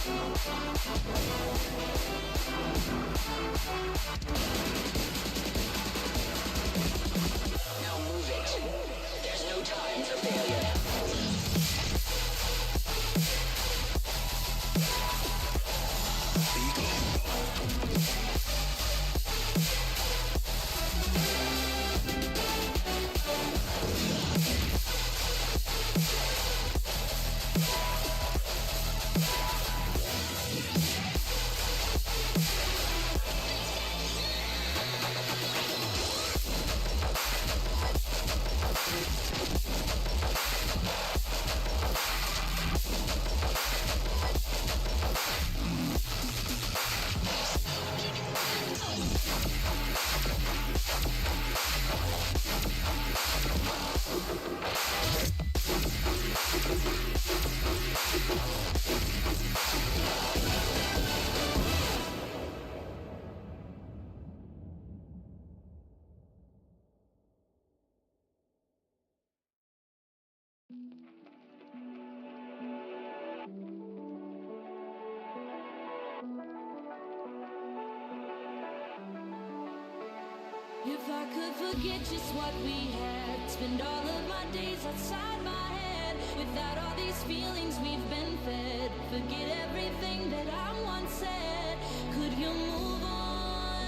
Now move it. There's no time for failure. If I could forget just what we had, spend all of my days outside my head, without all these feelings we've been fed, forget everything that I once said. Could you move on?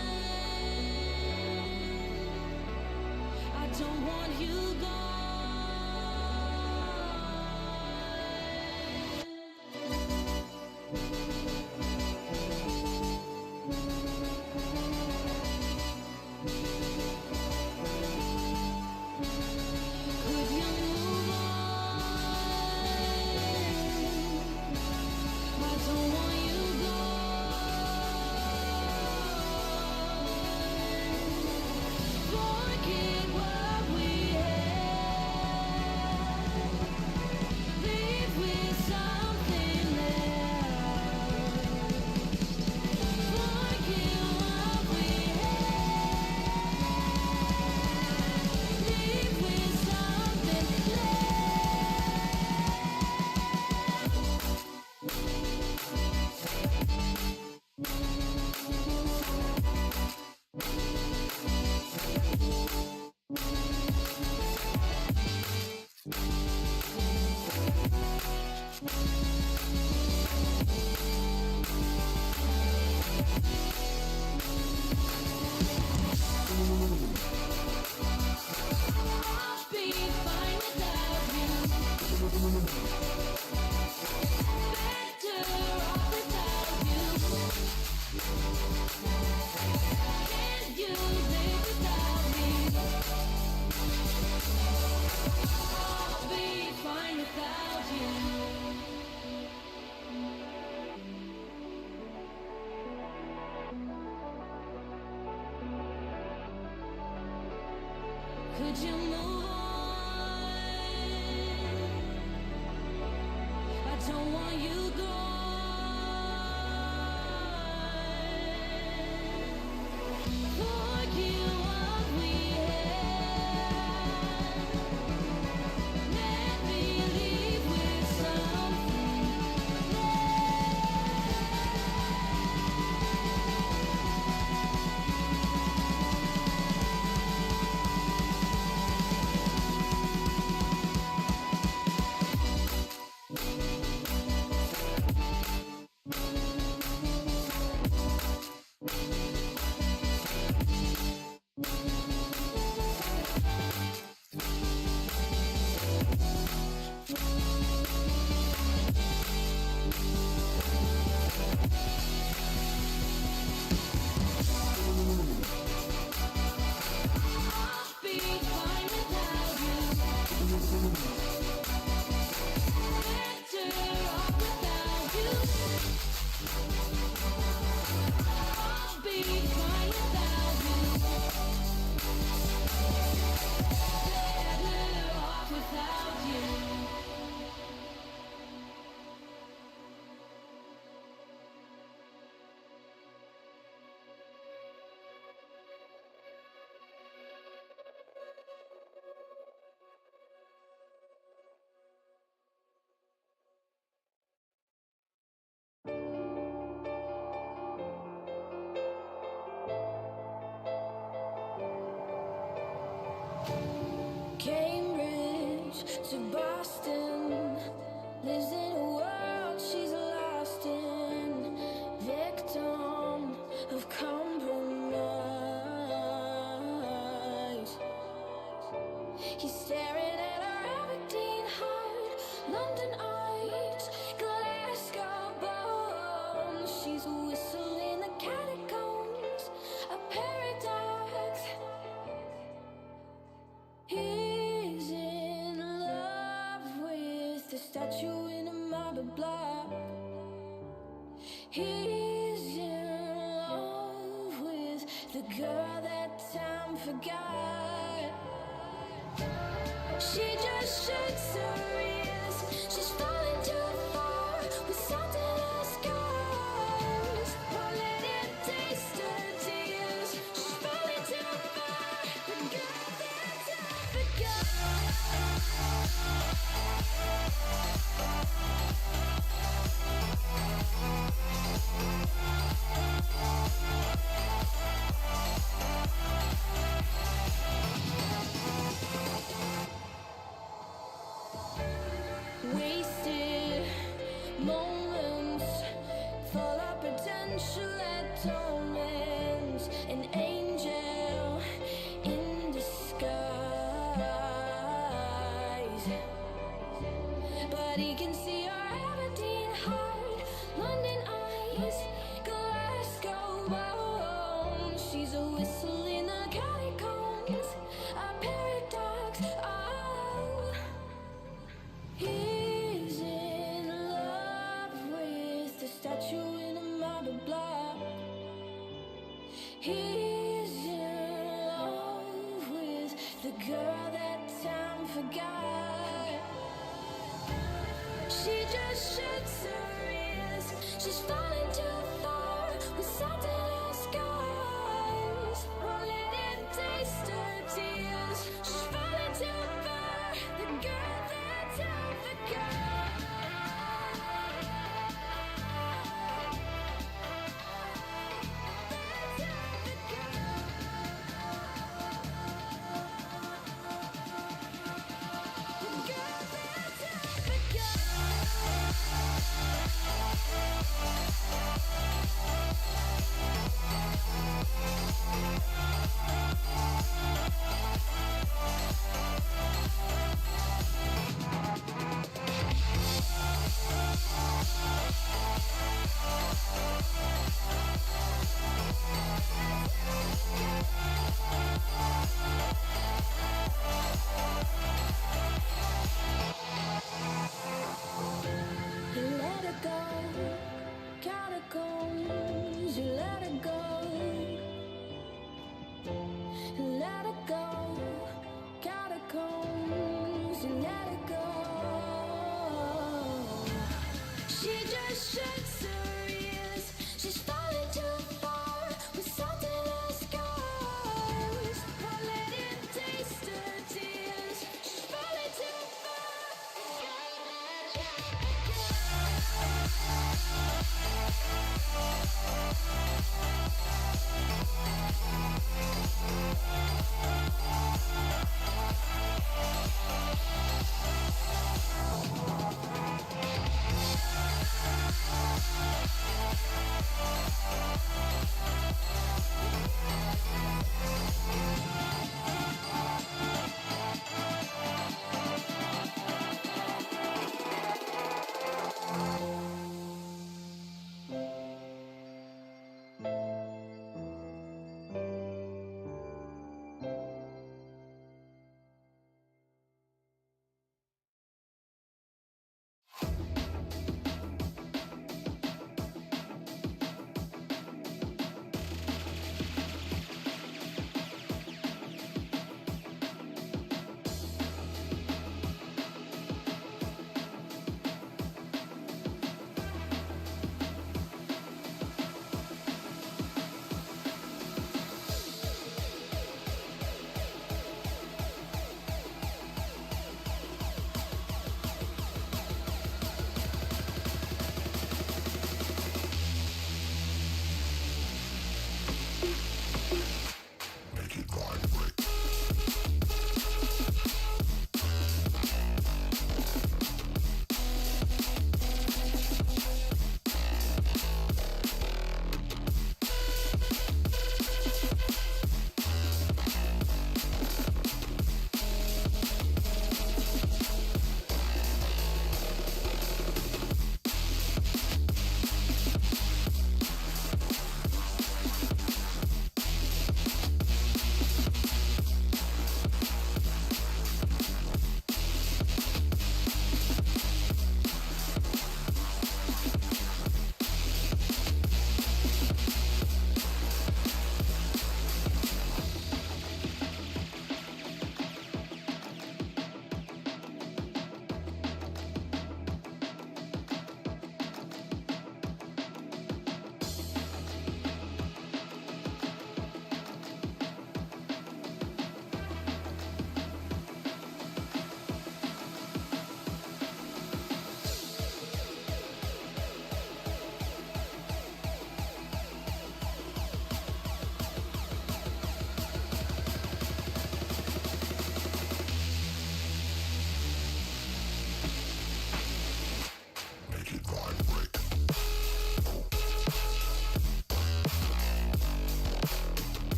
I don't want you gone. Could you move on? I don't want you gone. Forget what we had. Let me leave with something Lives in a world she's lost in, victim of compromise. He's staring at her Aberdeen heart, London eyes, Glasgow bones. She's whistling the catacombs, a paradox. He's in love with the statue in a marble block. He's in love with the girl that time forgot. She just shakes her wrist. She's falling too far with salt in her scars. Won't let it taste her tears. She's falling too far. The girl that time forgot. Wasted moments, full of potential atonement. An angel in disguise, but he can see our Aberdeen heart, London eyes, Glasgow bones. She's a whistle in the catacombs, a paradox. Oh, he's in love with the statue in a marble block. He's in love with the girl that time forgot. She just shakes her wrist. She's falling too far with salt in her scars. Won't let it taste her tears. She's falling too far. The girl that time forgot. The girl that time forgot.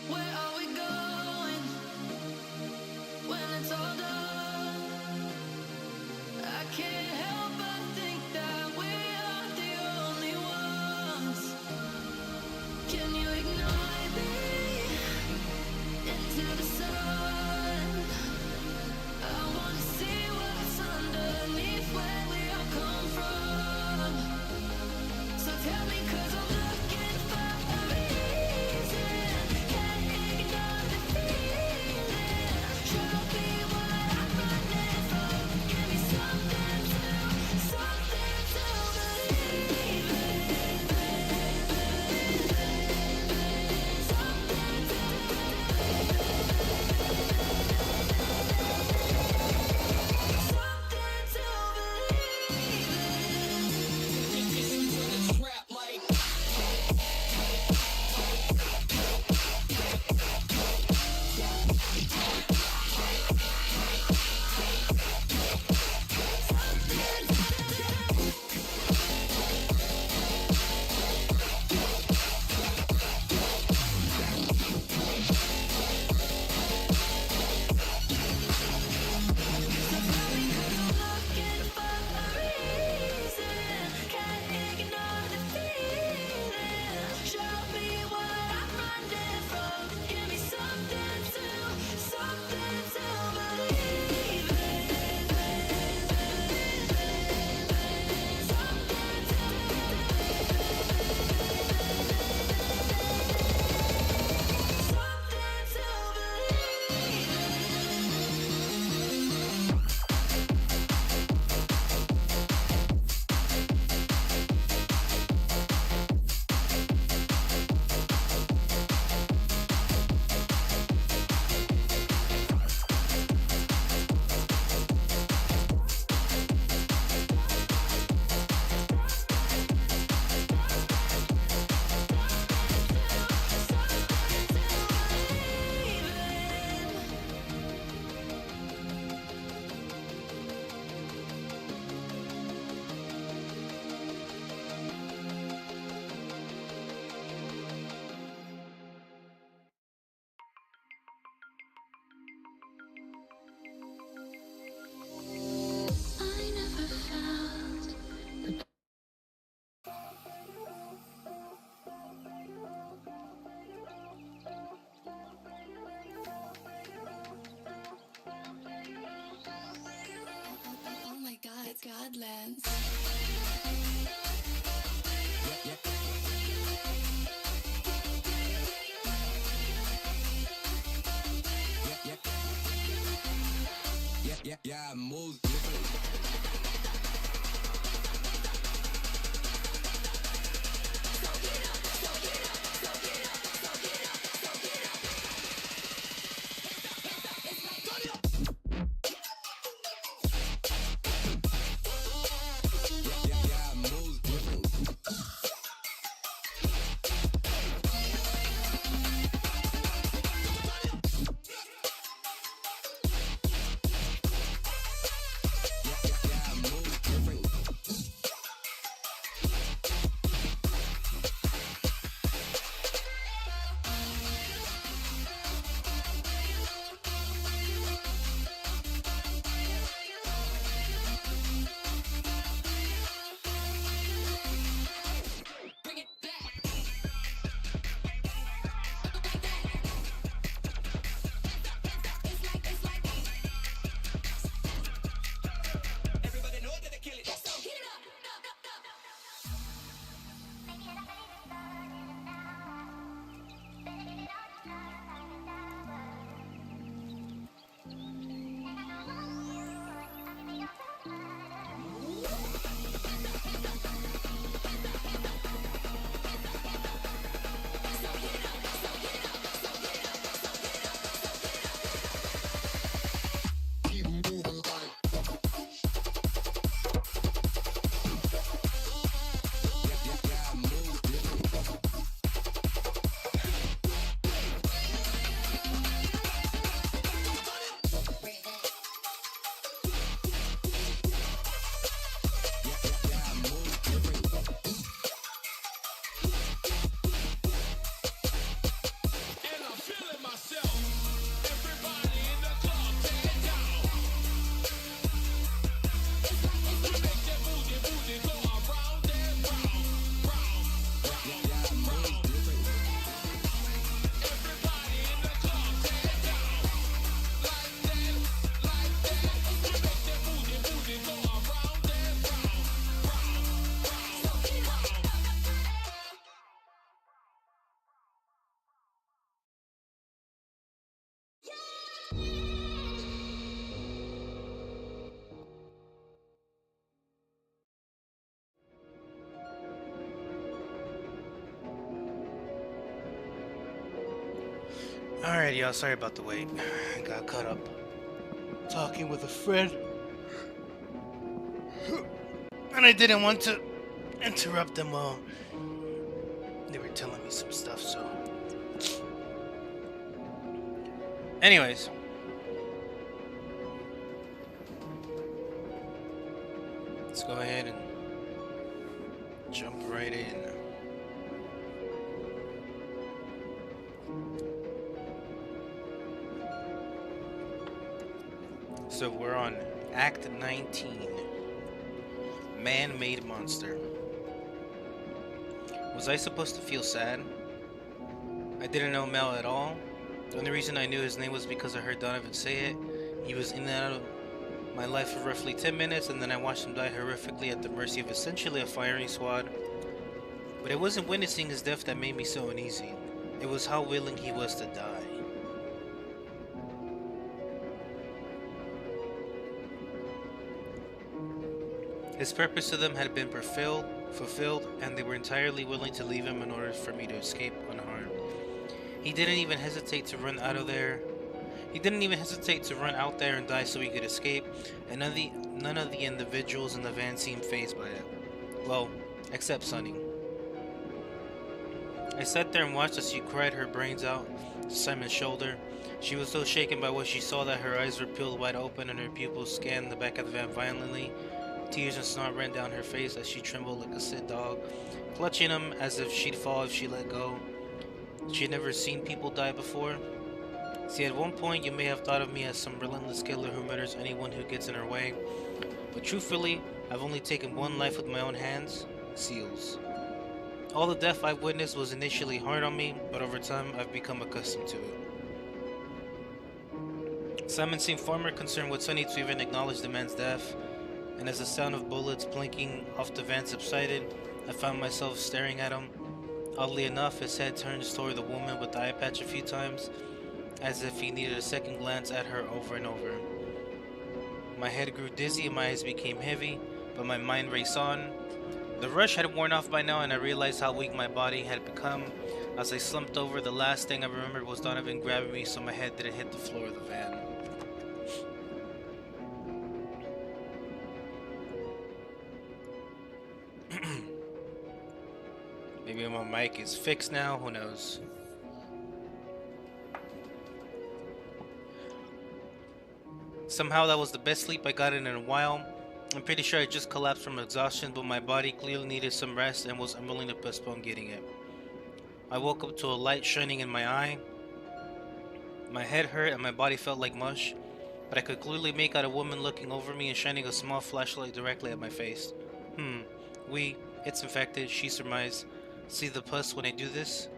Where are we going when it's all done? I can't help but think that we are the only ones. Can you ignite me into the sun? I wanna see what's underneath where we all come from. So tell me, 'cause I'm looking for a reason. Can't ignore the feeling. Show me what I'm running from. Give me something to believe in. Something to Godlands. Yeah, moves. Alright, y'all, sorry about the wait. I got caught up talking with a friend, and I didn't want to interrupt them while they were telling me some stuff, so. Anyways. Let's go ahead and jump right in. So we're on Act 19. Man-made monster. Was I supposed to feel sad? I didn't know Mel at all. The only reason I knew his name was because I heard Donovan say it. He was in and out of my life for roughly 10 minutes, and then I watched him die horrifically at the mercy of essentially a firing squad. But it wasn't witnessing his death that made me so uneasy. It was how willing he was to die. His purpose to them had been fulfilled, and they were entirely willing to leave him in order for me to escape unharmed. He didn't even hesitate to run out there and die so he could escape, and none of the individuals in the van seemed fazed by it. Well, except Sunny. I sat there and watched as she cried her brains out to Simon's shoulder. She was so shaken by what she saw that her eyes were peeled wide open and her pupils scanned the back of the van violently. Tears and snot ran down her face as she trembled like a sick dog, clutching him as if she'd fall if she let go. She had never seen people die before. See, at one point you may have thought of me as some relentless killer who murders anyone who gets in her way, but truthfully, I've only taken one life with my own hands, Seal's. All the death I've witnessed was initially hard on me, but over time I've become accustomed to it. Simon seemed far more concerned with Sunny to even acknowledge the man's death, and as the sound of bullets blinking off the van subsided, I found myself staring at him. Oddly enough, his head turns toward the woman with the eye patch a few times, as if he needed a second glance at her over and over. My head grew dizzy and my eyes became heavy, but my mind raced on. The rush had worn off by now, and I realized how weak my body had become. As I slumped over, the last thing I remembered was Donovan grabbing me so my head didn't hit the floor of the van. Maybe my mic is fixed now, who knows. Somehow that was the best sleep I got in a while. I'm pretty sure I just collapsed from exhaustion, but my body clearly needed some rest and was unwilling to postpone getting it. I woke up to a light shining in my eye. My head hurt and my body felt like mush, but I could clearly make out a woman looking over me and shining a small flashlight directly at my face. It's infected, she surmised. See the pus when I do this?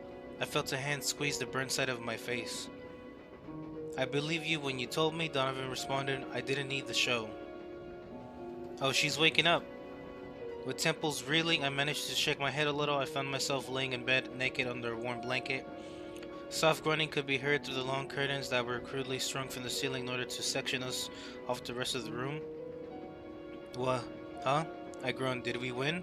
I felt a hand squeeze the burnt side of my face. I believe you when you told me, Donovan responded. I didn't need the show. Oh, she's waking up. With temples reeling, I managed to shake my head a little. I found myself laying in bed, naked under a warm blanket. Soft grunting could be heard through the long curtains that were crudely strung from the ceiling in order to section us off the rest of the room. What? Huh? I groaned. Did we win?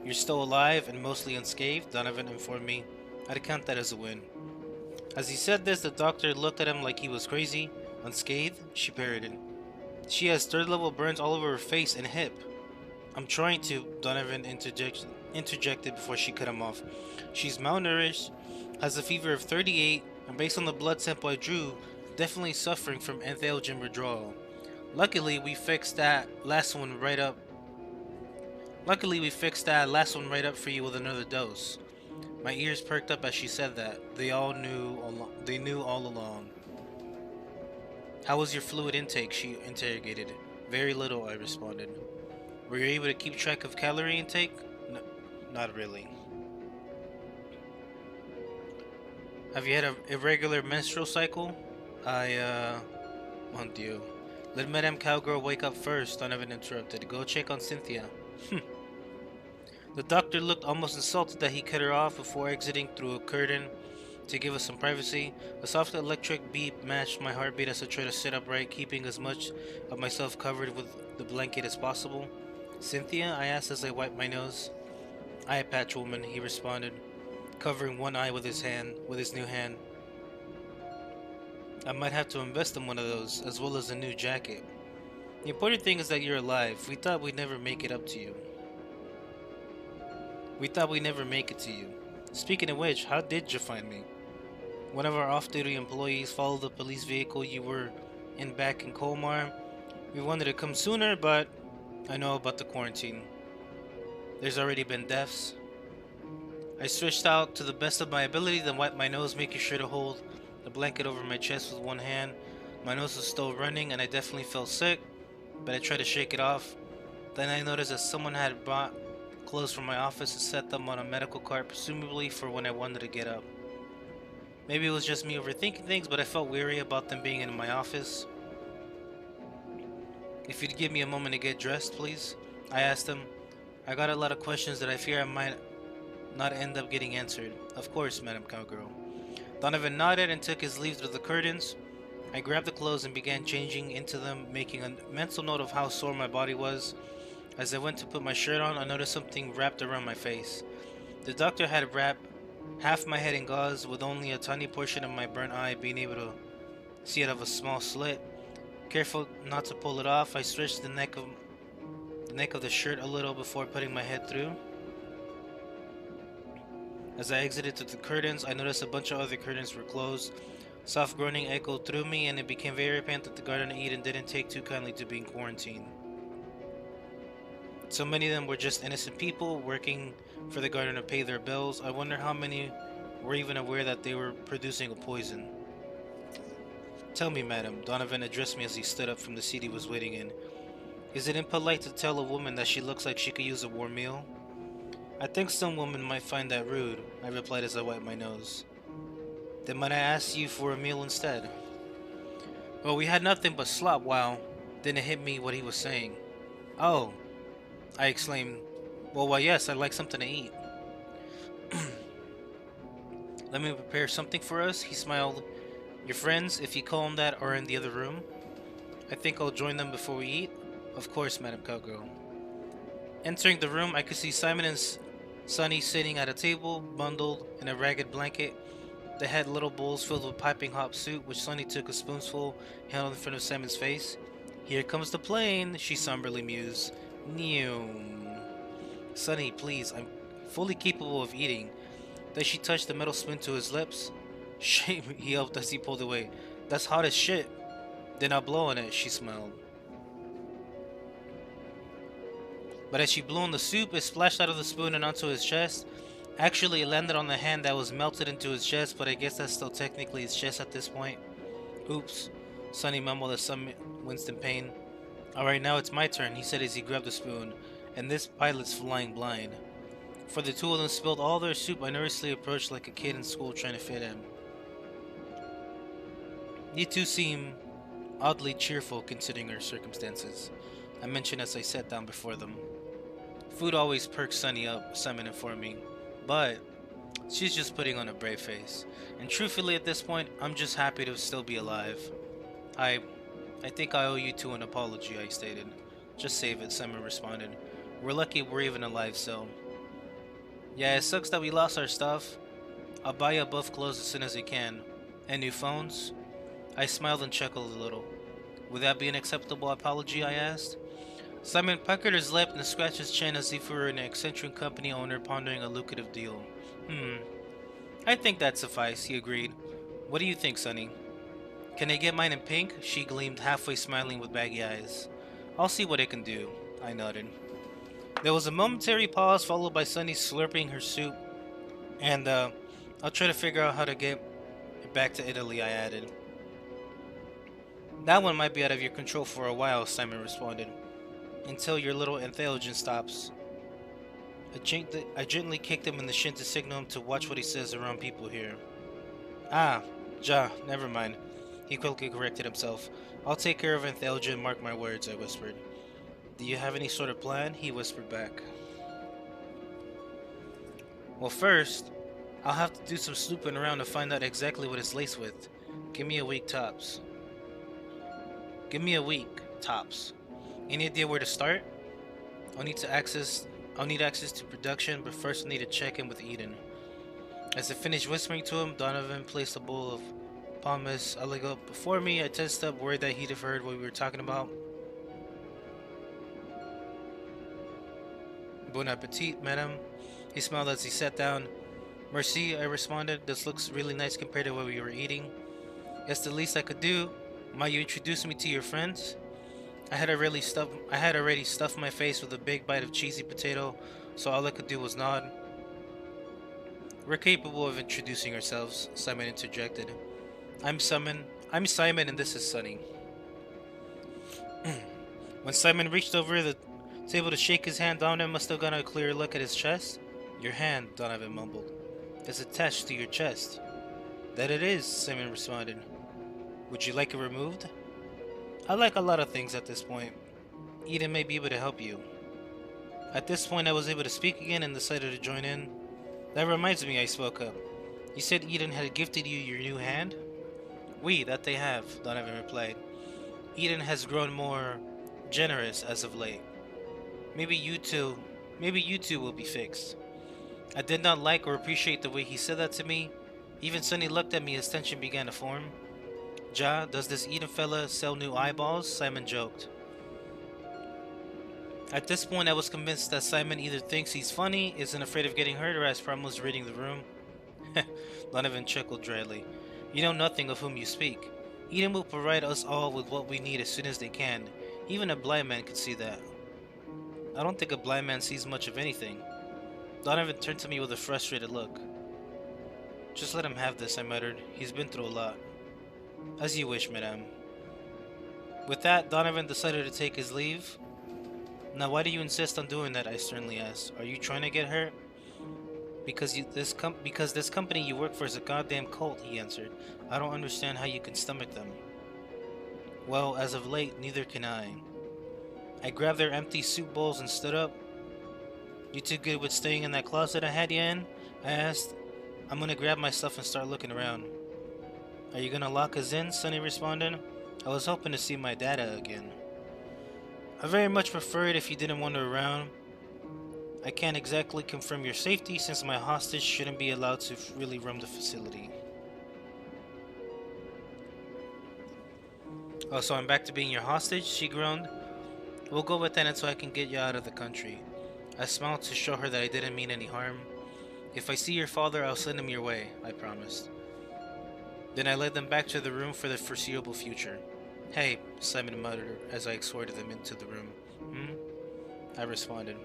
You're still alive and mostly unscathed, Donovan informed me. I'd count that as a win. As he said this, the doctor looked at him like he was crazy. Unscathed? She parroted. She has third-level burns all over her face and hip. I'm trying to, Donovan interjected before she cut him off. She's malnourished, has a fever of 38, and based on the blood sample I drew, definitely suffering from entheogen withdrawal. Luckily, we fixed that last one right up for you with another dose. My ears perked up as she said that. They knew all along. How was your fluid intake? She interrogated. Very little, I responded. Were you able to keep track of calorie intake? No, not really. Have you had an irregular menstrual cycle? Mon Dieu. Let Madame Cowgirl wake up first, Donovan interrupted. Go check on Cynthia. The doctor looked almost insulted that he cut her off before exiting through a curtain to give us some privacy. A soft electric beep matched my heartbeat as I tried to sit upright, keeping as much of myself covered with the blanket as possible. Cynthia? I asked as I wiped my nose. Eye patch woman, he responded, covering one eye with his new hand. I might have to invest in one of those, as well as a new jacket. The important thing is that you're alive. We thought we'd never make it up to you. We thought we'd never make it to you. Speaking of which, how did you find me? One of our off-duty employees followed the police vehicle you were in back in Colmar. We wanted to come sooner, but I know about the quarantine. There's already been deaths. I stretched out to the best of my ability, then wiped my nose, making sure to hold the blanket over my chest with one hand. My nose was still running, and I definitely felt sick, but I tried to shake it off. Then I noticed that someone had brought clothes from my office and set them on a medical cart, presumably for when I wanted to get up. Maybe it was just me overthinking things, but I felt weary about them being in my office. If you'd give me a moment to get dressed, please, I asked him. I got a lot of questions that I fear I might not end up getting answered. Of course, Madam Cowgirl. Donovan nodded and took his leave through the curtains. I grabbed the clothes and began changing into them, making a mental note of how sore my body was. As I went to put my shirt on, I noticed something wrapped around my face. The doctor had wrapped half my head in gauze, with only a tiny portion of my burnt eye being able to see out of a small slit. Careful not to pull it off, I stretched the neck of the shirt a little before putting my head through. As I exited through the curtains, I noticed a bunch of other curtains were closed. Soft groaning echoed through me, and it became very apparent that the Garden of Eden didn't take too kindly to being quarantined. So many of them were just innocent people working for the garden to pay their bills. I wonder how many were even aware that they were producing a poison. Tell me, madam, Donovan addressed me as he stood up from the seat he was waiting in. Is it impolite to tell a woman that she looks like she could use a warm meal? I think some women might find that rude, I replied as I wiped my nose. Then might I ask you for a meal instead? Well, we had nothing but slop. Wow. Then it hit me what he was saying. Oh, I exclaimed. Well, why yes, I'd like something to eat. Let me prepare something for us, he smiled. Your friends, if you call them that, are in the other room. I think I'll join them before we eat. Of course, Madam Cowgirl. Entering the room, I could see Simon and Sonny sitting at a table, bundled in a ragged blanket. They had little bowls filled with piping hot soup, which Sonny took a spoonful, held in front of Simon's face. Here comes the plane, she somberly mused. Neum. Sonny, please, I'm fully capable of eating. Then she touched the metal spoon to his lips. Shame, he yelped as he pulled away. That's hot as shit. Then I'll blow on it, she smiled. But as she blew on the soup, it splashed out of the spoon and onto his chest. Actually, it landed on the hand that was melted into his chest, but I guess that's still technically his chest at this point. Oops, Sonny mumbled as some winced in pain. Alright, now it's my turn, he said as he grabbed the spoon, and this pilot's flying blind. For the two of them spilled all their soup, I nervously approached like a kid in school trying to fit in. You two seem oddly cheerful considering our circumstances, I mentioned as I sat down before them. Food always perks Sonny up, Simon informed me, but she's just putting on a brave face. And truthfully at this point, I'm just happy to still be alive. I think I owe you two an apology, I stated. Just save it, Simon responded. We're lucky we're even alive still. Yeah, it sucks that we lost our stuff. I'll buy you both clothes as soon as we can. And new phones? I smiled and chuckled a little. Would that be an acceptable apology, I asked? Simon puckered his lip and scratched his chin as if he were an eccentric company owner pondering a lucrative deal. I think that'd suffice, he agreed. What do you think, Sonny? Can I get mine in pink? She gleamed, halfway smiling with baggy eyes. I'll see what I can do, I nodded. There was a momentary pause followed by Sonny slurping her soup. And, I'll try to figure out how to get it back to Italy, I added. That one might be out of your control for a while, Simon responded. Until your little entheogen stops. I gently kicked him in the shin to signal him to watch what he says around people here. Ah, never mind. He quickly corrected himself. I'll take care of entheogen, mark my words, I whispered. Do you have any sort of plan? He whispered back. Well, first, I'll have to do some snooping around to find out exactly what it's laced with. Give me a week, tops. Any idea where to start? I'll need access to production, but first I need to check in with Eden. As I finished whispering to him, Donovan placed a bowl of palm as I leg up before me. I tensed up, worried that he'd have heard what we were talking about. Bon appetit, madam. He smiled as he sat down. Merci, I responded. This looks really nice compared to what we were eating. It's the least I could do. Might you introduce me to your friends? I had already stuffed my face with a big bite of cheesy potato, so all I could do was nod. We're capable of introducing ourselves, Simon interjected. I'm Simon, and this is Sunny. When Simon reached over the table to shake his hand, Donovan must have gotten a clear look at his chest. Your hand, Donovan mumbled. It's attached to your chest. That it is, Simon responded. Would you like it removed? I like a lot of things at this point. Eden may be able to help you. At this point I was able to speak again and decided to join in. That reminds me, I spoke up. You said Eden had gifted you your new hand? Oui, that they have, Donovan replied. Eden has grown more generous as of late. Maybe you two will be fixed. I did not like or appreciate the way he said that to me. Even Sonny looked at me as tension began to form. Ja, does this Eden fella sell new eyeballs? Simon joked. At this point I was convinced that Simon either thinks he's funny, isn't afraid of getting hurt, or has problems reading the room. Donovan chuckled dryly. You know nothing of whom you speak. Eden will provide us all with what we need as soon as they can. Even a blind man could see that. I don't think a blind man sees much of anything. Donovan turned to me with a frustrated look. Just let him have this, I muttered. He's been through a lot. As you wish, madame. With that, Donovan decided to take his leave. Now why do you insist on doing that? I sternly asked. Are you trying to get hurt? Because this company you work for is a goddamn cult, he answered. I don't understand how you can stomach them. Well, as of late, neither can I. I grabbed their empty soup bowls and stood up. You too good with staying in that closet I had you in? I asked. I'm gonna grab my stuff and start looking around. Are you gonna lock us in? Sonny responded. I was hoping to see my data again. I very much prefer it if you didn't wander around. I can't exactly confirm your safety since my hostage shouldn't be allowed to really roam the facility. Oh, so I'm back to being your hostage? She groaned. We'll go with that until I can get you out of the country. I smiled to show her that I didn't mean any harm. If I see your father, I'll send him your way, I promised. Then I led them back to the room for the foreseeable future. Hey, Simon muttered as I escorted them into the room. I responded.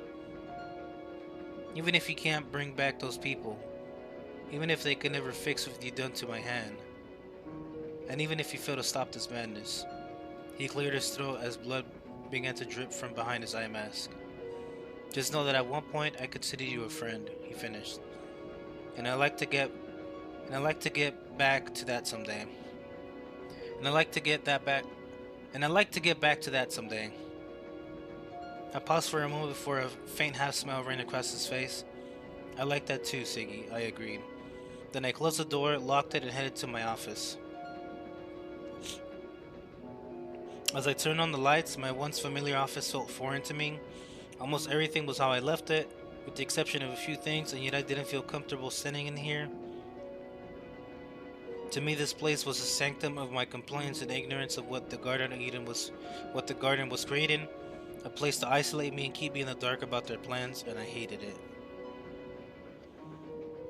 Even if you can't bring back those people, even if they can never fix what you done to my hand, and even if you fail to stop this madness, he cleared his throat as blood began to drip from behind his eye mask. Just know that at one point I consider you a friend, he finished. And I like to get back to that someday. And I like to get back to that someday. I paused for a moment before a faint half smile ran across his face. I like that too, Siggy, I agreed. Then I closed the door, locked it, and headed to my office. As I turned on the lights, my once familiar office felt foreign to me. Almost everything was how I left it, with the exception of a few things, and yet I didn't feel comfortable sitting in here. To me, this place was a sanctum of my compliance and ignorance of what the Garden of Eden was, what the garden was creating, a place to isolate me and keep me in the dark about their plans, and I hated it.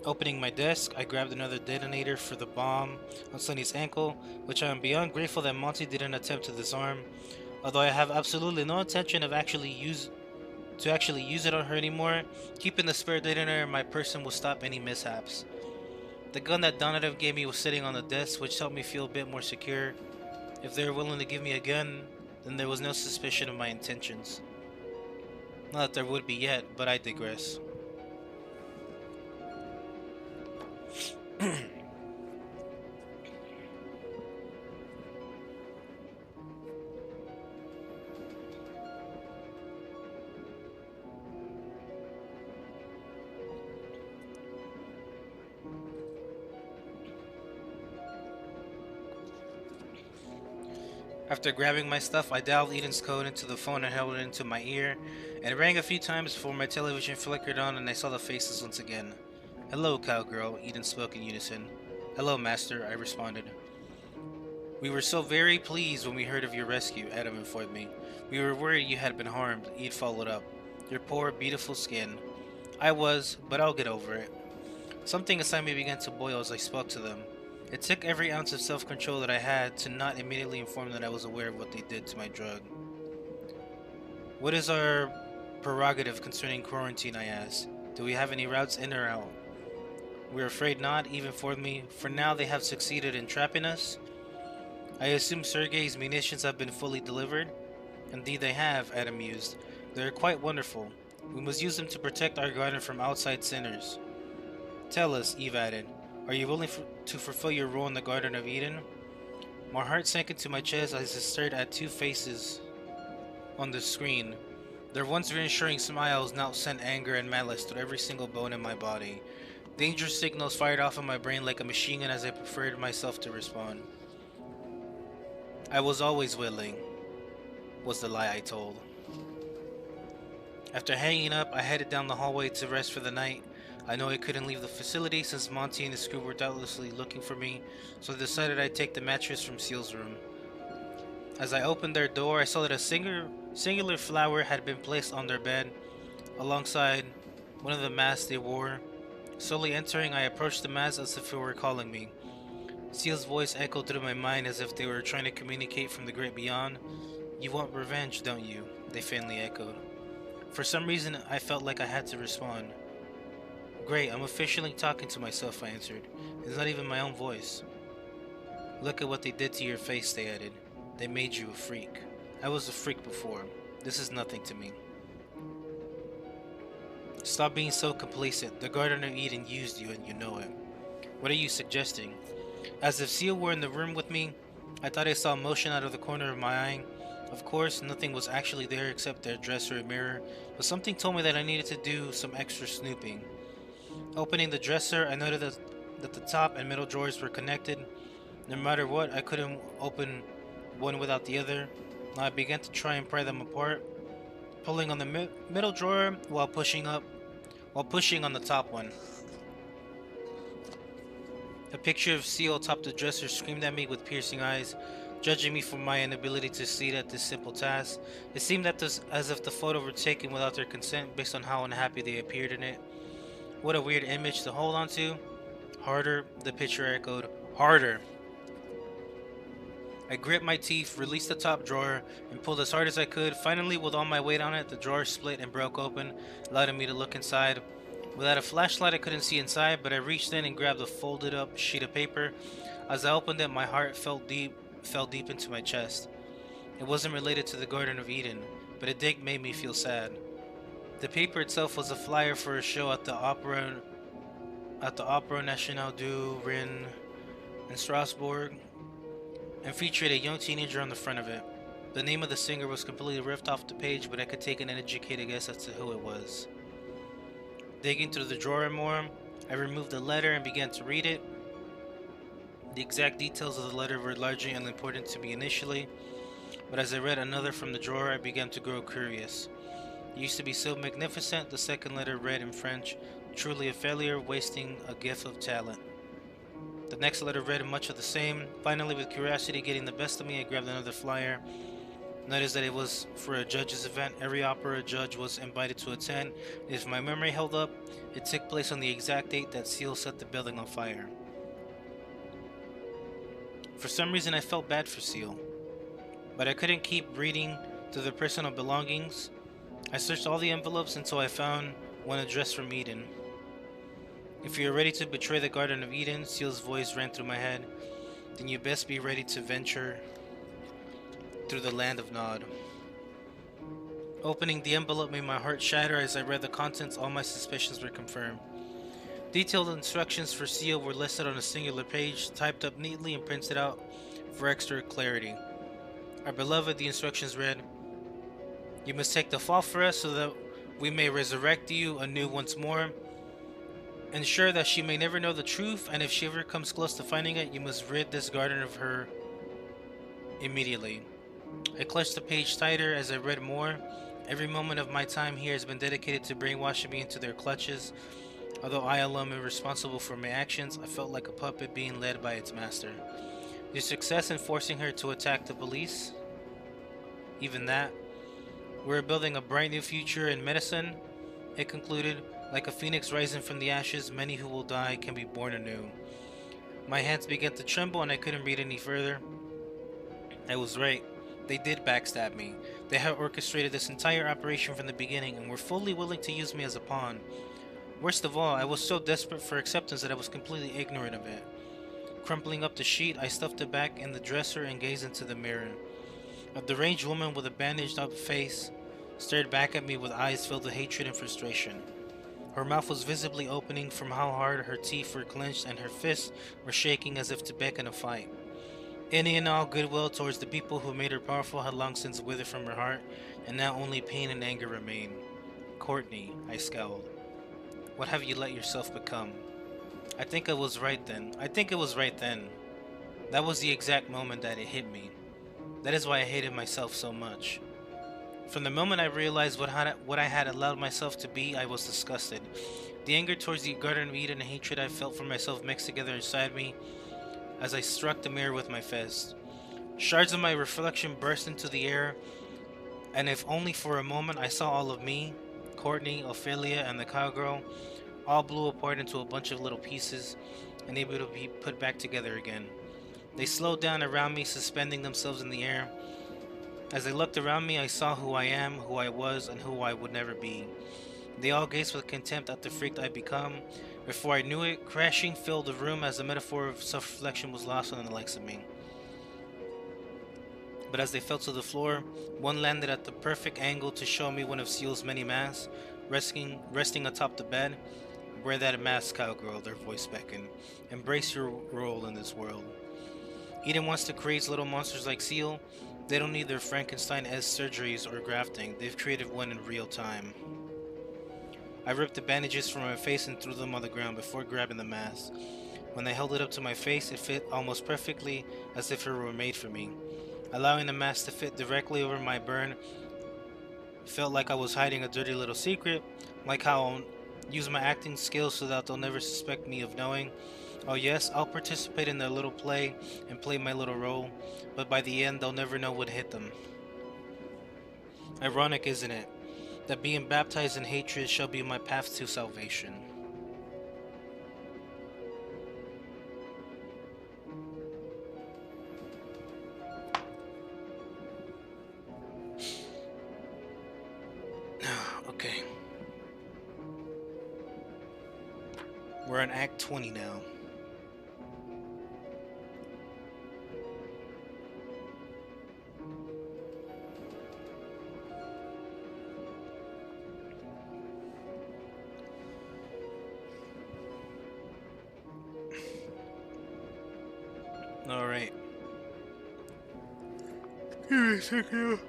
Opening my desk, I grabbed another detonator for the bomb on Sunny's ankle, which I am beyond grateful that Monty didn't attempt to disarm, although I have absolutely no intention of actually use it on her anymore. Keeping the spare detonator in my person will stop any mishaps. The gun that Donovan gave me was sitting on the desk, which helped me feel a bit more secure. If they were willing to give me a gun, then there was no suspicion of my intentions. Not that there would be yet, but I digress. After grabbing my stuff, I dialed Eden's code into the phone and held it into my ear. It rang a few times before my television flickered on and I saw the faces once again. Hello, cowgirl, Eden spoke in unison. Hello, master, I responded. We were so very pleased when we heard of your rescue, Adam informed me. We were worried you had been harmed, Eve followed up. Your poor, beautiful skin. I was, but I'll get over it. Something inside me began to boil as I spoke to them. It took every ounce of self-control that I had to not immediately inform that I was aware of what they did to my drug. What is our prerogative concerning quarantine, I asked. Do we have any routes in or out? We're afraid not, Eve informed me. For now they have succeeded in trapping us. I assume Sergei's munitions have been fully delivered? Indeed they have, Adam mused. They are quite wonderful. We must use them to protect our garden from outside sinners. Tell us, Eve added, are you willing to fulfill your role in the Garden of Eden? My heart sank into my chest as I stared at two faces on the screen. Their once reassuring smiles now sent anger and malice through every single bone in my body. Danger signals fired off in my brain like a machine gun as I prepared myself to respond. I was always willing, was the lie I told. After hanging up, I headed down the hallway to rest for the night. I know I couldn't leave the facility since Monty and his crew were doubtlessly looking for me, so I decided I'd take the mattress from Seal's room. As I opened their door, I saw that a singular flower had been placed on their bed, alongside one of the masks they wore. Slowly entering, I approached the mask as if it were calling me. Seal's voice echoed through my mind as if they were trying to communicate from the great beyond. You want revenge, don't you? They faintly echoed. For some reason, I felt like I had to respond. Great, I'm officially talking to myself, I answered. It's not even my own voice. Look at what they did to your face, they added. They made you a freak. I was a freak before. This is nothing to me. Stop being so complacent. The Garden of Eden used you and you know it. What are you suggesting? As if Seal were in the room with me, I thought I saw motion out of the corner of my eye. Of course, nothing was actually there except their dresser and mirror, but something told me that I needed to do some extra snooping. Opening the dresser, I noted that the top and middle drawers were connected. No matter what, I couldn't open one without the other. I began to try and pry them apart, pulling on the middle drawer while pushing on the top one. A picture of Seal atop the dresser screamed at me with piercing eyes, judging me for my inability to succeed at this simple task. It seemed as if the photo were taken without their consent based on how unhappy they appeared in it. What a weird image to hold on to. Harder, the picture echoed. Harder. I gripped my teeth, released the top drawer, and pulled as hard as I could. Finally, with all my weight on it, the drawer split and broke open, allowing me to look inside. Without a flashlight, I couldn't see inside, but I reached in and grabbed a folded up sheet of paper. As I opened it, my heart fell deep into my chest. It wasn't related to the Garden of Eden, but it did make me feel sad. The paper itself was a flyer for a show at the Opera Nationale du Rhin in Strasbourg, and featured a young teenager on the front of it. The name of the singer was completely ripped off the page, but I could take an educated guess as to who it was. Digging through the drawer more, I removed the letter and began to read it. The exact details of the letter were largely unimportant to me initially, but as I read another from the drawer, I began to grow curious. It used to be so magnificent. The second letter read in French, truly a failure, wasting a gift of talent. The next letter read much of the same. Finally, with curiosity getting the best of me, I grabbed another flyer. Noticed that it was for a judge's event. Every opera judge was invited to attend. If my memory held up, it took place on the exact date that Seal set the building on fire. For some reason, I felt bad for Seal, but I couldn't keep reading through their personal belongings. I searched all the envelopes until I found one addressed from Eden. If you're ready to betray the Garden of Eden, Seal's voice ran through my head, then you best be ready to venture through the land of Nod. Opening the envelope made my heart shatter. As I read the contents, all my suspicions were confirmed. Detailed instructions for Seal were listed on a singular page, typed up neatly and printed out for extra clarity. Our beloved, the instructions read, you must take the fall for us so that we may resurrect you anew once more. Ensure that she may never know the truth, and if she ever comes close to finding it, you must rid this garden of her immediately. I clutched the page tighter as I read more. Every moment of my time here has been dedicated to brainwashing me into their clutches. Although I alone am responsible for my actions, I felt like a puppet being led by its master. Your success in forcing her to attack the police? Even that? We're building a bright new future in medicine? It concluded, like a phoenix rising from the ashes, many who will die can be born anew. My hands began to tremble and I couldn't read any further. I was right. They did backstab me. They had orchestrated this entire operation from the beginning and were fully willing to use me as a pawn. Worst of all, I was so desperate for acceptance that I was completely ignorant of it. Crumpling up the sheet, I stuffed it back in the dresser and gazed into the mirror. A deranged woman with a bandaged up face stared back at me with eyes filled with hatred and frustration. Her mouth was visibly opening from how hard her teeth were clenched and her fists were shaking as if to beckon a fight. Any and all goodwill towards the people who made her powerful had long since withered from her heart, and now only pain and anger remained. Courtney, I scowled. What have you let yourself become? I think I was right then. That was the exact moment that it hit me. That is why I hated myself so much. From the moment I realized what I had allowed myself to be, I was disgusted. The anger towards the Garden of Eden and hatred I felt for myself mixed together inside me as I struck the mirror with my fist. Shards of my reflection burst into the air, and if only for a moment I saw all of me, Courtney, Ophelia, and the cowgirl, all blew apart into a bunch of little pieces, unable to be put back together again. They slowed down around me, suspending themselves in the air. As I looked around me, I saw who I am, who I was, and who I would never be. They all gazed with contempt at the freak I'd become. Before I knew it, crashing filled the room as the metaphor of self-reflection was lost on the likes of me. But as they fell to the floor, one landed at the perfect angle to show me one of Seal's many masks, resting atop the bed. Wear that mask, cowgirl, their voice beckoned. Embrace your role in this world. Eden wants to create little monsters like Seal. They don't need their Frankenstein-esque surgeries or grafting. They've created one in real time. I ripped the bandages from my face and threw them on the ground before grabbing the mask. When I held it up to my face, it fit almost perfectly as if it were made for me. Allowing the mask to fit directly over my burn felt like I was hiding a dirty little secret, like how I'll use my acting skills so that they'll never suspect me of knowing. Oh yes, I'll participate in their little play and play my little role, but by the end they'll never know what hit them. Ironic, isn't it, that being baptized in hatred shall be my path to salvation. Okay. We're on Act 20 now. Alright. Give me a second.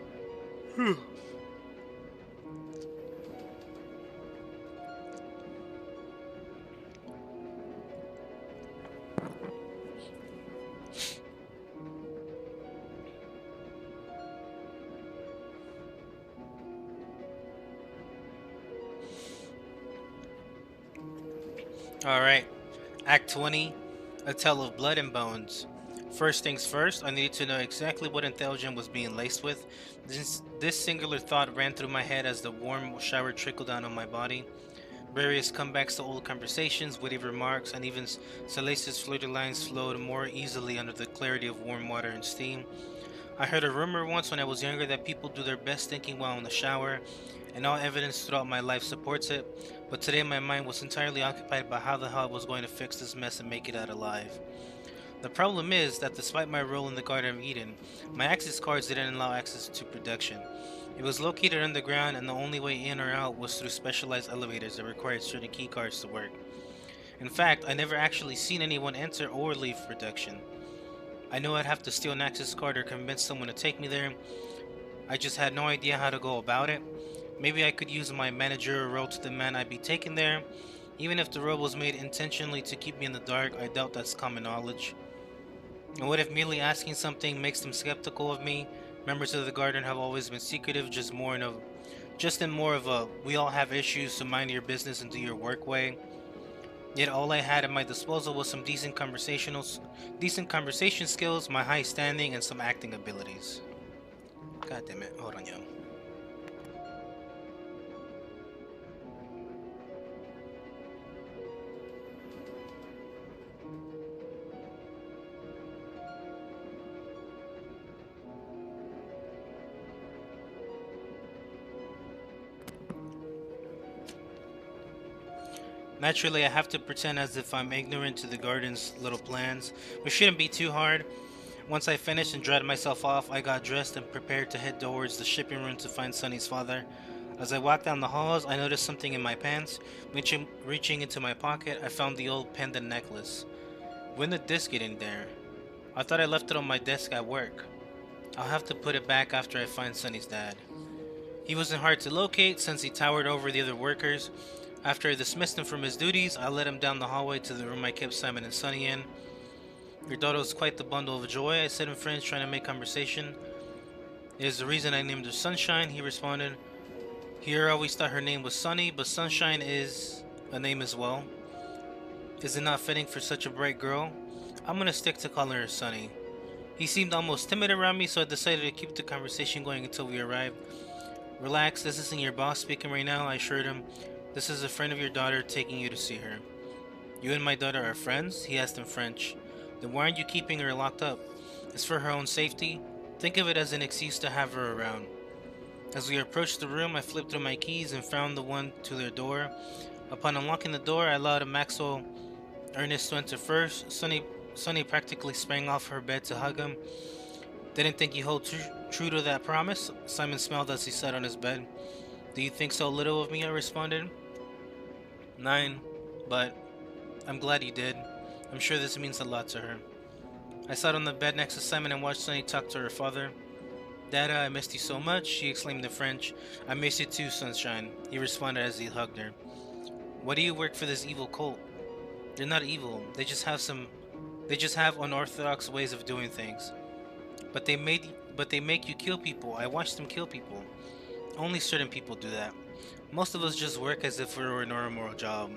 Alright. Act 20. A Tale of Blood and Bones. First things first, I needed to know exactly what intelligence was being laced with. This singular thought ran through my head as the warm shower trickled down on my body. Various comebacks to old conversations, witty remarks, and even salacious flirty lines flowed more easily under the clarity of warm water and steam. I heard a rumor once when I was younger that people do their best thinking while in the shower, and all evidence throughout my life supports it, but today my mind was entirely occupied by how the hell I was going to fix this mess and make it out alive. The problem is that despite my role in the Garden of Eden, my access cards didn't allow access to production. It was located underground and the only way in or out was through specialized elevators that required certain key cards to work. In fact, I never actually seen anyone enter or leave production. I knew I'd have to steal an access card or convince someone to take me there. I just had no idea how to go about it. Maybe I could use my managerial role to demand I be taken there. Even if the role was made intentionally to keep me in the dark, I doubt that's common knowledge. And what if merely asking something makes them skeptical of me? Members of the Garden have always been secretive, just in more of a we all have issues, so mind your business and do your work way. Yet all I had at my disposal was some decent conversation skills, my high standing, and some acting abilities. God damn it! Hold on, yo. Naturally, I have to pretend as if I'm ignorant to the garden's little plans, which shouldn't be too hard. Once I finished and dried myself off, I got dressed and prepared to head towards the shipping room to find Sunny's father. As I walked down the halls, I noticed something in my pants. Reaching into my pocket, I found the old pendant necklace. When did this get in there? I thought I left it on my desk at work. I'll have to put it back after I find Sunny's dad. He wasn't hard to locate since he towered over the other workers. After I dismissed him from his duties, I led him down the hallway to the room I kept Simon and Sunny in. Your daughter was quite the bundle of joy, I said in French, trying to make conversation. It is the reason I named her Sunshine, he responded. Here I always thought her name was Sunny, but Sunshine is a name as well. Is it not fitting for such a bright girl? I'm gonna stick to calling her Sunny. He seemed almost timid around me, so I decided to keep the conversation going until we arrived. Relax, this isn't your boss speaking right now, I assured him. This is a friend of your daughter taking you to see her. You and my daughter are friends? He asked in French. Then why aren't you keeping her locked up? It's for her own safety. Think of it as an excuse to have her around. As we approached the room, I flipped through my keys and found the one to their door. Upon unlocking the door, I allowed Maxwell Ernest to enter first. Sunny practically sprang off her bed to hug him. Didn't think you hold true to that promise? Simon smiled as he sat on his bed. Do you think so little of me? I responded. 9, but I'm glad you did. I'm sure this means a lot to her. I sat on the bed next to Simon and watched Sunny talk to her father. Dada, I missed you so much, she exclaimed in French. I miss you too, Sunshine, he responded as he hugged her. Why do you work for this evil cult? They're not evil, they just have unorthodox ways of doing things. But they make you kill people. I watched them kill people. Only certain people do that. Most of us just work as if it were a normal job.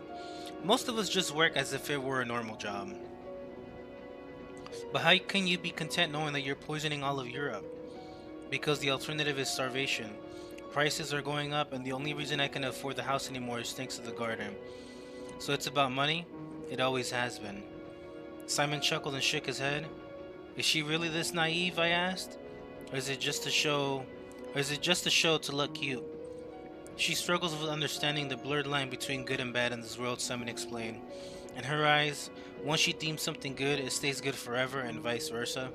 But how can you be content knowing that you're poisoning all of Europe? Because the alternative is starvation. Prices are going up, and the only reason I can afford the house anymore is thanks to the garden. So it's about money? It always has been. Simon chuckled and shook his head. Is she really this naive? I asked. Or is it just a show to look cute? She struggles with understanding the blurred line between good and bad in this world, Simon explained. In her eyes, once she deems something good, it stays good forever and vice versa.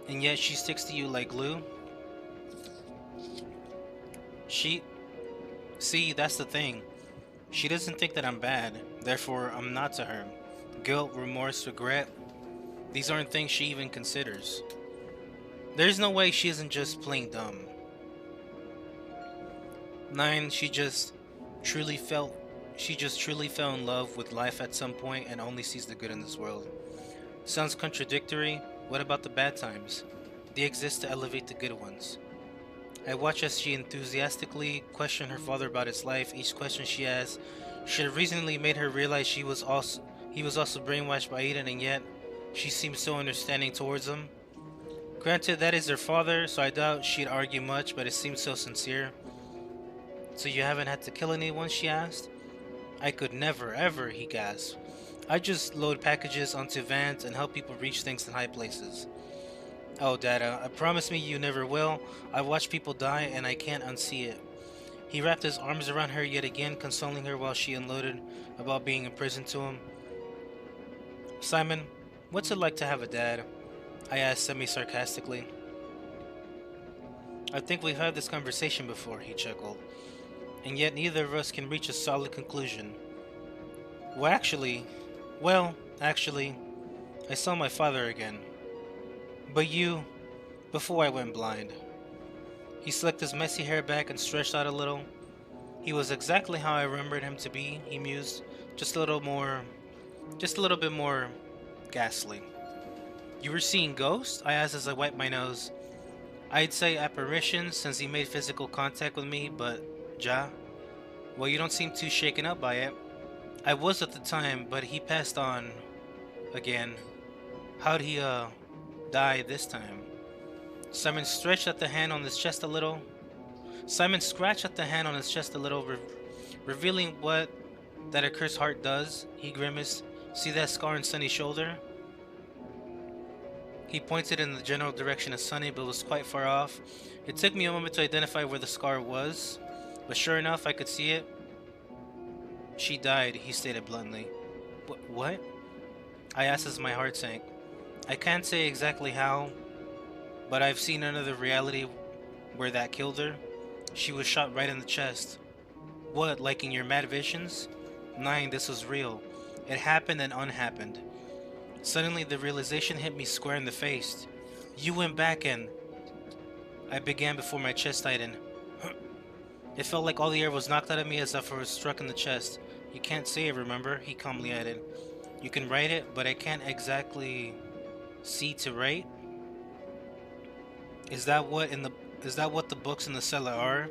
And yet she sticks to you like glue. See, that's the thing. She doesn't think that I'm bad, therefore I'm not to her. Guilt, remorse, regret, these aren't things she even considers. There's no way she isn't just plain dumb. 9, she just truly fell in love with life at some point and only sees the good in this world. Sounds contradictory. What about the bad times? They exist to elevate the good ones. I watched as she enthusiastically questioned her father about his life. Each question she asked should have reasonably made her realize he was also brainwashed by Eden, and yet she seemed so understanding towards him. Granted, that is her father, so I doubt she'd argue much, but it seemed so sincere. So you haven't had to kill anyone? She asked. I could never, ever, he gasped. I just load packages onto vans and help people reach things in high places. Oh, Dada, I promise me you never will. I watch people die and I can't unsee it. He wrapped his arms around her yet again, consoling her while she unloaded about being imprisoned to him. Simon, what's it like to have a dad? I asked semi-sarcastically. I think we've had this conversation before, he chuckled. And yet neither of us can reach a solid conclusion. Well, actually, I saw my father again. But before I went blind. He slicked his messy hair back and stretched out a little. He was exactly how I remembered him to be, he mused, just a little bit more ghastly. You were seeing ghosts? I asked as I wiped my nose. I'd say apparitions since he made physical contact with me, but well, you don't seem too shaken up by it. I was at the time, but he passed on again. How'd he, die this time? Simon stretched at the hand on his chest a little. Simon scratched at the hand on his chest a little, revealing what that accursed heart does. He grimaced. See that scar on Sunny's shoulder? He pointed in the general direction of Sunny, but was quite far off. It took me a moment to identify where the scar was, but sure enough, I could see it. She died, he stated bluntly. What? I asked as my heart sank. I can't say exactly how, but I've seen another reality where that killed her. She was shot right in the chest. What, like in your mad visions? Nine, this was real. It happened and unhappened. Suddenly, the realization hit me square in the face. You went back and... I began before my chest tightened. It felt like all the air was knocked out of me as if I was struck in the chest. You can't say it, remember? He calmly added. You can write it, but I can't exactly see to write. Is that what the books in the cellar are?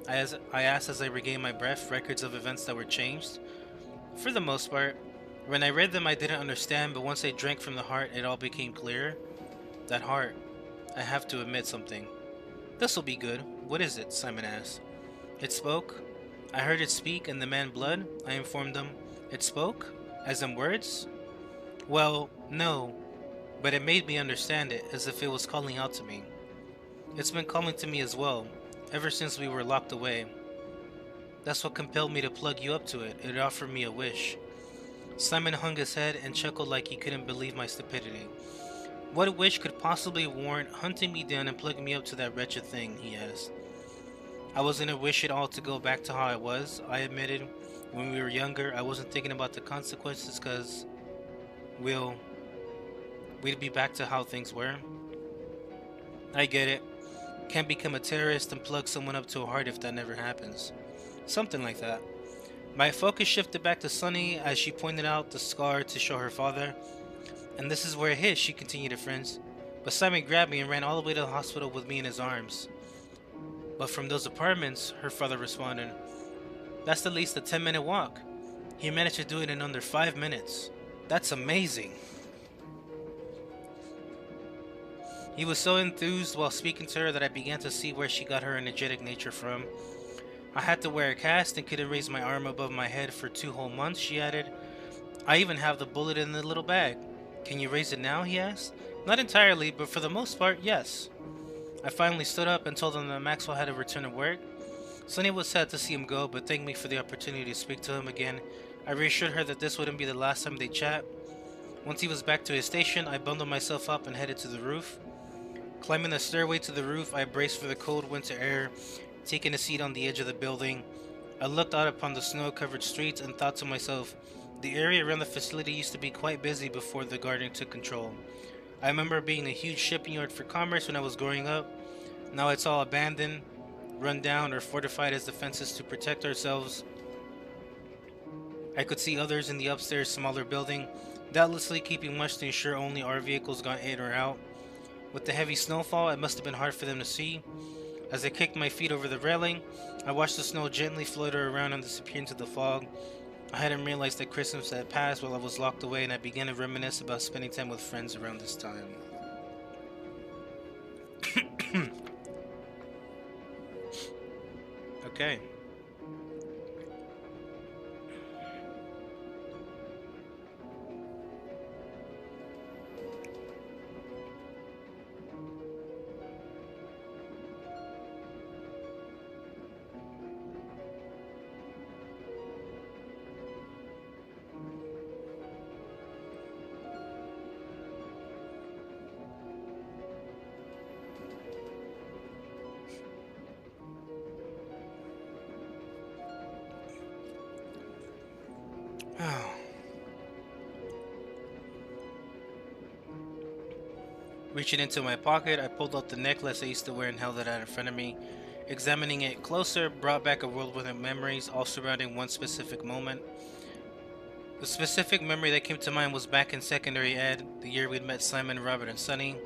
I asked as I regained my breath, records of events that were changed. For the most part. When I read them I didn't understand, but once I drank from the heart it all became clear. That heart. I have to admit something. This'll be good. What is it? Simon asked. It spoke. I heard it speak, and the man blood, I informed them. It spoke? As in words? Well, no. But it made me understand it, as if it was calling out to me. It's been calling to me as well, ever since we were locked away. That's what compelled me to plug you up to it. It offered me a wish. Simon hung his head and chuckled like he couldn't believe my stupidity. What wish could possibly warrant hunting me down and plugging me up to that wretched thing, he asked. I wasn't a wish at all to go back to how I was, I admitted. When we were younger, I wasn't thinking about the consequences because, we'd be back to how things were. I get it. Can't become a terrorist and plug someone up to a heart if that never happens. Something like that. My focus shifted back to Sunny as she pointed out the scar to show her father. And this is where it hit, she continued to friends. But Simon grabbed me and ran all the way to the hospital with me in his arms. But from those apartments, her father responded, that's at least a 10-minute walk. He managed to do it in under 5 minutes. That's amazing. He was so enthused while speaking to her that I began to see where she got her energetic nature from. I had to wear a cast and couldn't raise my arm above my head for 2 whole months, she added. I even have the bullet in the little bag. Can you raise it now, he asked. Not entirely, but for the most part, yes. I finally stood up and told him that Maxwell had to return to work. Sunny was sad to see him go, but thanked me for the opportunity to speak to him again. I reassured her that this wouldn't be the last time they'd chat. Once he was back to his station, I bundled myself up and headed to the roof. Climbing the stairway to the roof, I braced for the cold winter air, taking a seat on the edge of the building. I looked out upon the snow-covered streets and thought to myself, the area around the facility used to be quite busy before the Guardian took control. I remember being a huge shipping yard for commerce when I was growing up. Now it's all abandoned, run down, or fortified as defenses to protect ourselves. I could see others in the upstairs smaller building, doubtlessly keeping watch to ensure only our vehicles got in or out. With the heavy snowfall, it must have been hard for them to see. As I kicked my feet over the railing, I watched the snow gently flutter around and disappear into the fog. I hadn't realized that Christmas had passed while I was locked away, and I began to reminisce about spending time with friends around this time. Okay. Reaching into my pocket, I pulled out the necklace I used to wear and held it out in front of me. Examining it closer brought back a whirlwind of memories, all surrounding one specific moment. The specific memory that came to mind was back in secondary ed, the year we'd met Simon, Robert, and Sunny.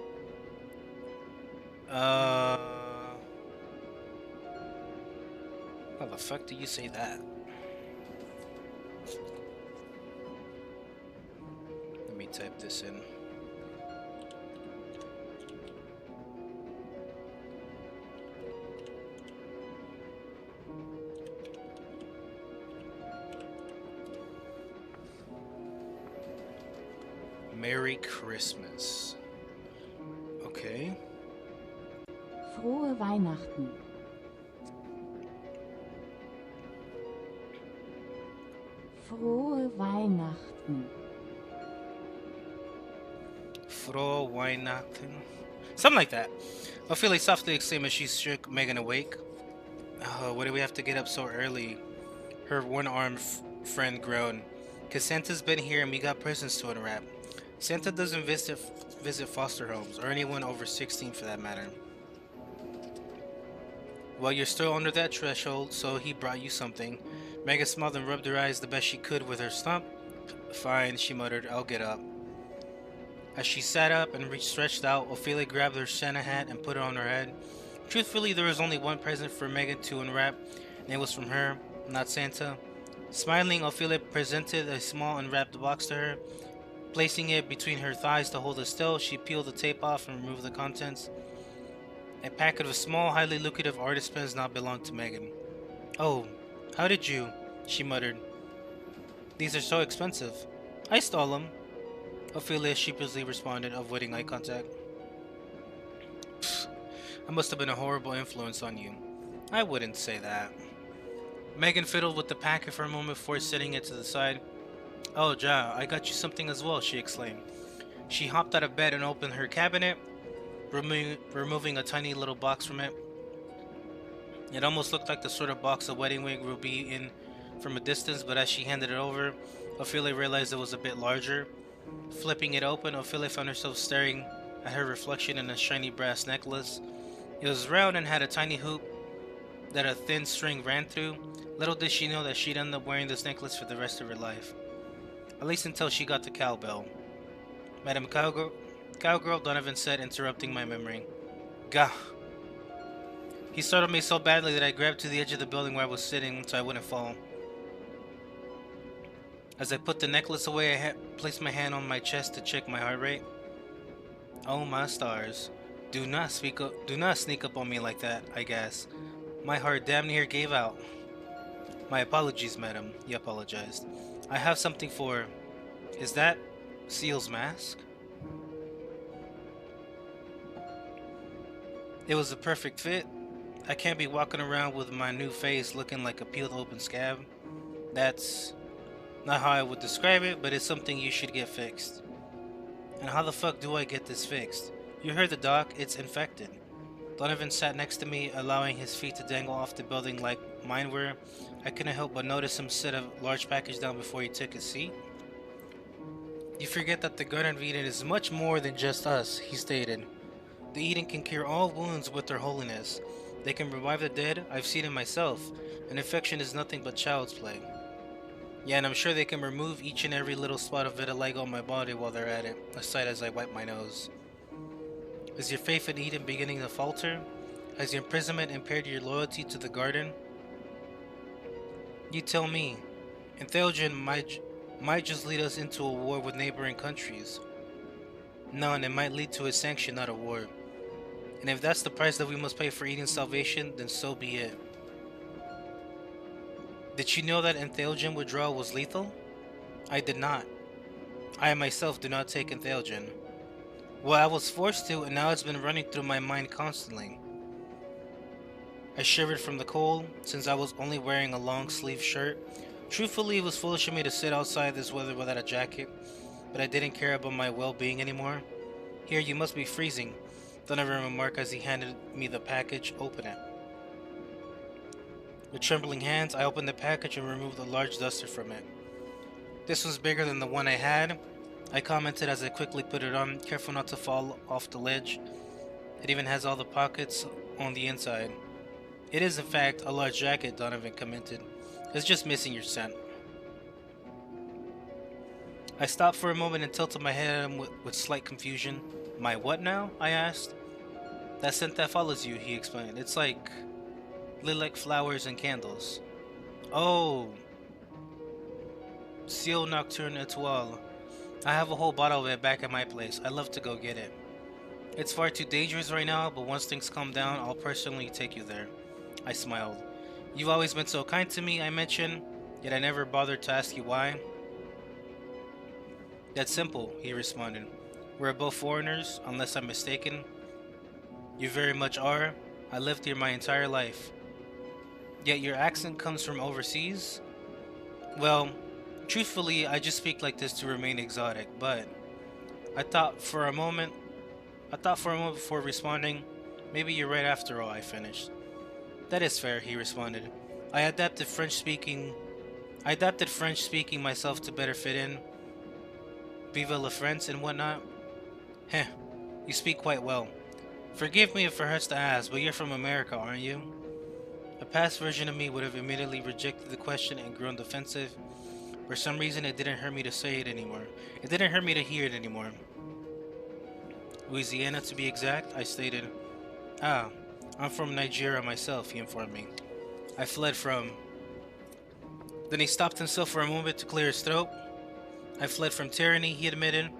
How the fuck do you say that? type this in. Merry Christmas. Okay. Frohe Weihnachten. Frohe Weihnachten. Frohe Weihnachten. Something like that. Ophelia softly exclaimed as she shook Megan awake. Why do we have to get up so early? Her one-armed friend groaned. 'Cause Santa's been here and we got presents to unwrap. Santa doesn't visit foster homes, or anyone over 16 for that matter. Well, you're still under that threshold, so he brought you something. Megan smiled and rubbed her eyes the best she could with her stump. Fine, she muttered, I'll get up. As she sat up and stretched out, Ophelia grabbed her Santa hat and put it on her head. Truthfully, there was only one present for Megan to unwrap, and it was from her, not Santa. Smiling, Ophelia presented a small unwrapped box to her. Placing it between her thighs to hold it still, she peeled the tape off and removed the contents. A packet of small, highly lucrative artist pens now belonged to Megan. Oh, how did you? She muttered. These are so expensive. I stole them. Ophelia sheepishly responded, avoiding eye contact. Pfft, I must have been a horrible influence on you. I wouldn't say that. Megan fiddled with the packet for a moment before setting it to the side. Oh, Ja, I got you something as well, she exclaimed. She hopped out of bed and opened her cabinet, removing a tiny little box from it. It almost looked like the sort of box a wedding ring would be in from a distance, but as she handed it over, Ophelia realized it was a bit larger. Flipping it open, Ophelia found herself staring at her reflection in a shiny brass necklace. It was round and had a tiny hoop that a thin string ran through. Little did she know that she'd end up wearing this necklace for the rest of her life. At least until she got the cowbell. Madam Cowgirl, Donovan said, interrupting my memory. Gah. He startled me so badly that I grabbed to the edge of the building where I was sitting so I wouldn't fall. As I put the necklace away, I placed my hand on my chest to check my heart rate. Oh my stars. Do not sneak up on me like that, I gasped. My heart damn near gave out. My apologies, madam, he apologized. I have something for... Is that Seal's mask? It was a perfect fit. I can't be walking around with my new face looking like a peeled open scab. That's not how I would describe it, but it's something you should get fixed. And how the fuck do I get this fixed? You heard the doc, it's infected. Donovan sat next to me, allowing his feet to dangle off the building like mine were. I couldn't help but notice him set a large package down before he took his seat. You forget that the Garden of Eden is much more than just us, he stated. The Eden can cure all wounds with their holiness. They can revive the dead, I've seen it myself. An infection is nothing but child's play. Yeah, and I'm sure they can remove each and every little spot of vitiligo on my body while they're at it, I sighed as I wiped my nose. Is your faith in Eden beginning to falter? Has your imprisonment impaired your loyalty to the garden? You tell me. Entheogen might just lead us into a war with neighboring countries. No, and it might lead to a sanction, not a war. And if that's the price that we must pay for Eden's salvation, then so be it. Did you know that entheogen withdrawal was lethal? I did not. I myself do not take entheogen. Well, I was forced to, and now it's been running through my mind constantly. I shivered from the cold, since I was only wearing a long-sleeved shirt. Truthfully, it was foolish of me to sit outside this weather without a jacket, but I didn't care about my well-being anymore. Here, you must be freezing, Donovan remarked as he handed me the package. Open it. With trembling hands, I opened the package and removed a large duster from it. This was bigger than the one I had, I commented as I quickly put it on, careful not to fall off the ledge. It even has all the pockets on the inside. It is, in fact, a large jacket, Donovan commented. It's just missing your scent. I stopped for a moment and tilted my head at him with slight confusion. My what now? I asked. That scent that follows you, he explained. It's like lilac flowers and candles. Oh. Ciel Nocturne Etoile. I have a whole bottle of it back at my place. I'd love to go get it. It's far too dangerous right now, but once things calm down, I'll personally take you there. I smiled. You've always been so kind to me, I mentioned, yet I never bothered to ask you why. That's simple, he responded. We're both foreigners, unless I'm mistaken. You very much are. I lived here my entire life. Yet your accent comes from overseas? Well, truthfully, I just speak like this to remain exotic, but I thought for a moment before responding, maybe you're right after all, I finished. That is fair, he responded. I adapted French speaking myself to better fit in. Vive la France and whatnot. Heh, you speak quite well. Forgive me if it hurts to ask, but you're from America, aren't you? A past version of me would have immediately rejected the question and grown defensive. For some reason, it didn't hurt me to say it anymore. It didn't hurt me to hear it anymore. Louisiana, to be exact, I stated. Ah, I'm from Nigeria myself, he informed me. I fled from... Then he stopped himself for a moment to clear his throat. I fled from tyranny, he admitted.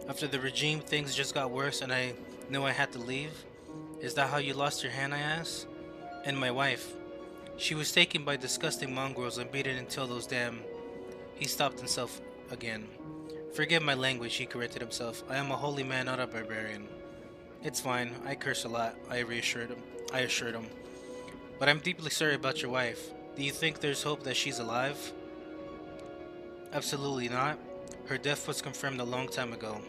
After the regime, things just got worse and I knew I had to leave. Is that how you lost your hand, I asked? And my wife. She was taken by disgusting mongrels and beaten until those damn... He stopped himself again. Forgive my language, he corrected himself. I am a holy man, not a barbarian. It's fine, I curse a lot, I assured him. But I'm deeply sorry about your wife. Do you think there's hope that she's alive? Absolutely not. Her death was confirmed a long time ago.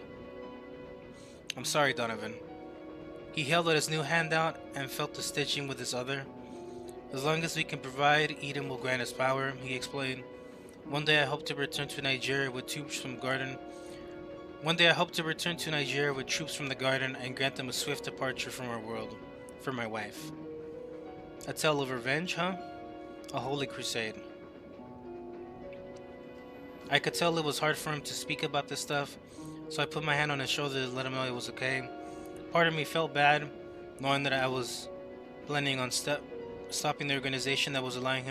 I'm sorry, Donovan. He held out his new hand out and felt the stitching with his other. As long as we can provide, Eden will grant us power, he explained. One day I hope to return to Nigeria with troops from the garden and grant them a swift departure from our world. For my wife. A tale of revenge, huh? A holy crusade. I could tell it was hard for him to speak about this stuff, so I put my hand on his shoulder to let him know it was okay. Part of me felt bad, knowing that I was planning on stopping the organization that was allowing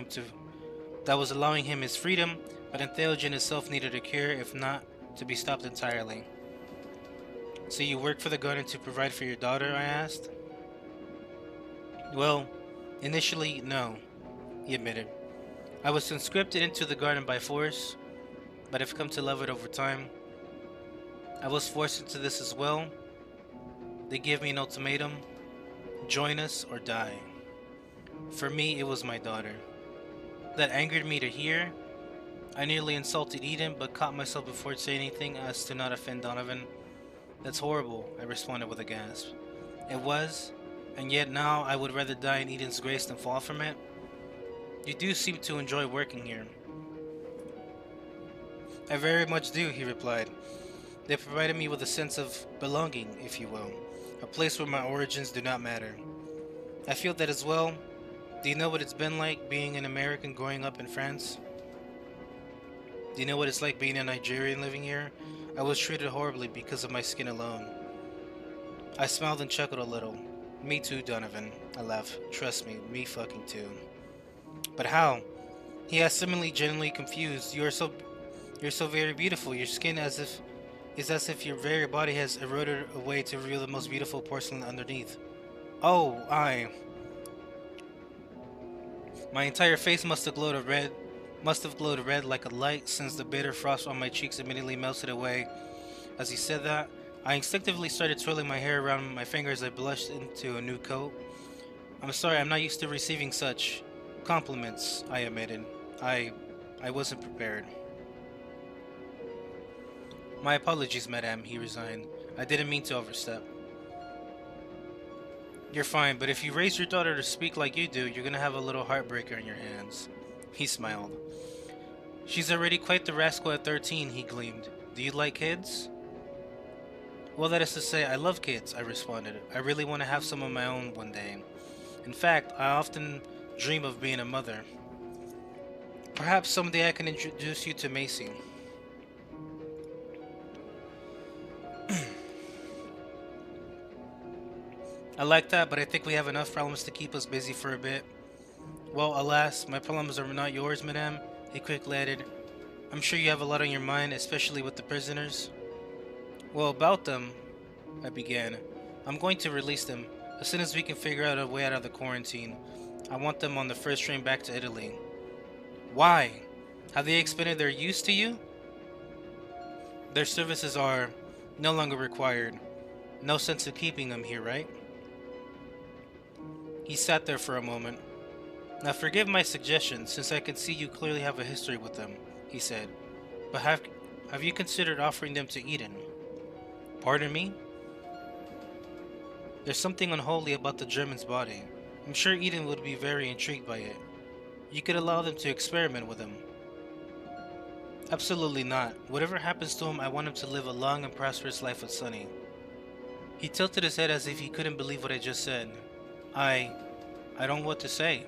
him his freedom, but entheogen itself needed a cure, if not to be stopped entirely. So you work for the garden to provide for your daughter, I asked? Well, initially, no, he admitted. I was conscripted into the garden by force, but I've come to love it over time. I was forced into this as well. They gave me an ultimatum: join us or die. For me, it was my daughter. That angered me to hear. I nearly insulted Eden, but caught myself before saying anything as to not offend Donovan. That's horrible, I responded with a gasp. It was, and yet now I would rather die in Eden's grace than fall from it. You do seem to enjoy working here. I very much do, he replied. They provided me with a sense of belonging, if you will, a place where my origins do not matter. I feel that as well. Do you know what it's been like being an American growing up in France? Do you know what it's like being a Nigerian living here? I was treated horribly because of my skin alone. I smiled and chuckled a little. Me too, Donovan, I laughed. Trust me, me fucking too. But how? He asked, seemingly genuinely confused. You're so very beautiful. Your skin is as if your very body has eroded away to reveal the most beautiful porcelain underneath. Oh, my entire face must have glowed red like a light, since the bitter frost on my cheeks immediately melted away. As he said that, I instinctively started twirling my hair around my fingers as I blushed into a new coat. I'm sorry, I'm not used to receiving such compliments, I admitted. I wasn't prepared. My apologies, madame, he resigned. I didn't mean to overstep. You're fine, but if you raise your daughter to speak like you do, you're gonna have a little heartbreaker in your hands. He smiled. She's already quite the rascal at 13, he gleamed. Do you like kids? Well, that is to say, I love kids, I responded. I really want to have some of my own one day. In fact, I often dream of being a mother. Perhaps someday I can introduce you to Macy. I like that, but I think we have enough problems to keep us busy for a bit. Well, alas, my problems are not yours, madame, he quickly added. I'm sure you have a lot on your mind, especially with the prisoners. Well, about them, I began. I'm going to release them as soon as we can figure out a way out of the quarantine. I want them on the first train back to Italy. Why? Have they expended their use to you? Their services are no longer required. No sense of keeping them here, right? He sat there for a moment. Now forgive my suggestion, since I can see you clearly have a history with them, he said. But have you considered offering them to Eden? Pardon me? There's something unholy about the German's body. I'm sure Eden would be very intrigued by it. You could allow them to experiment with him. Absolutely not. Whatever happens to him, I want him to live a long and prosperous life with Sunny. He tilted his head as if he couldn't believe what I just said. I don't know what to say.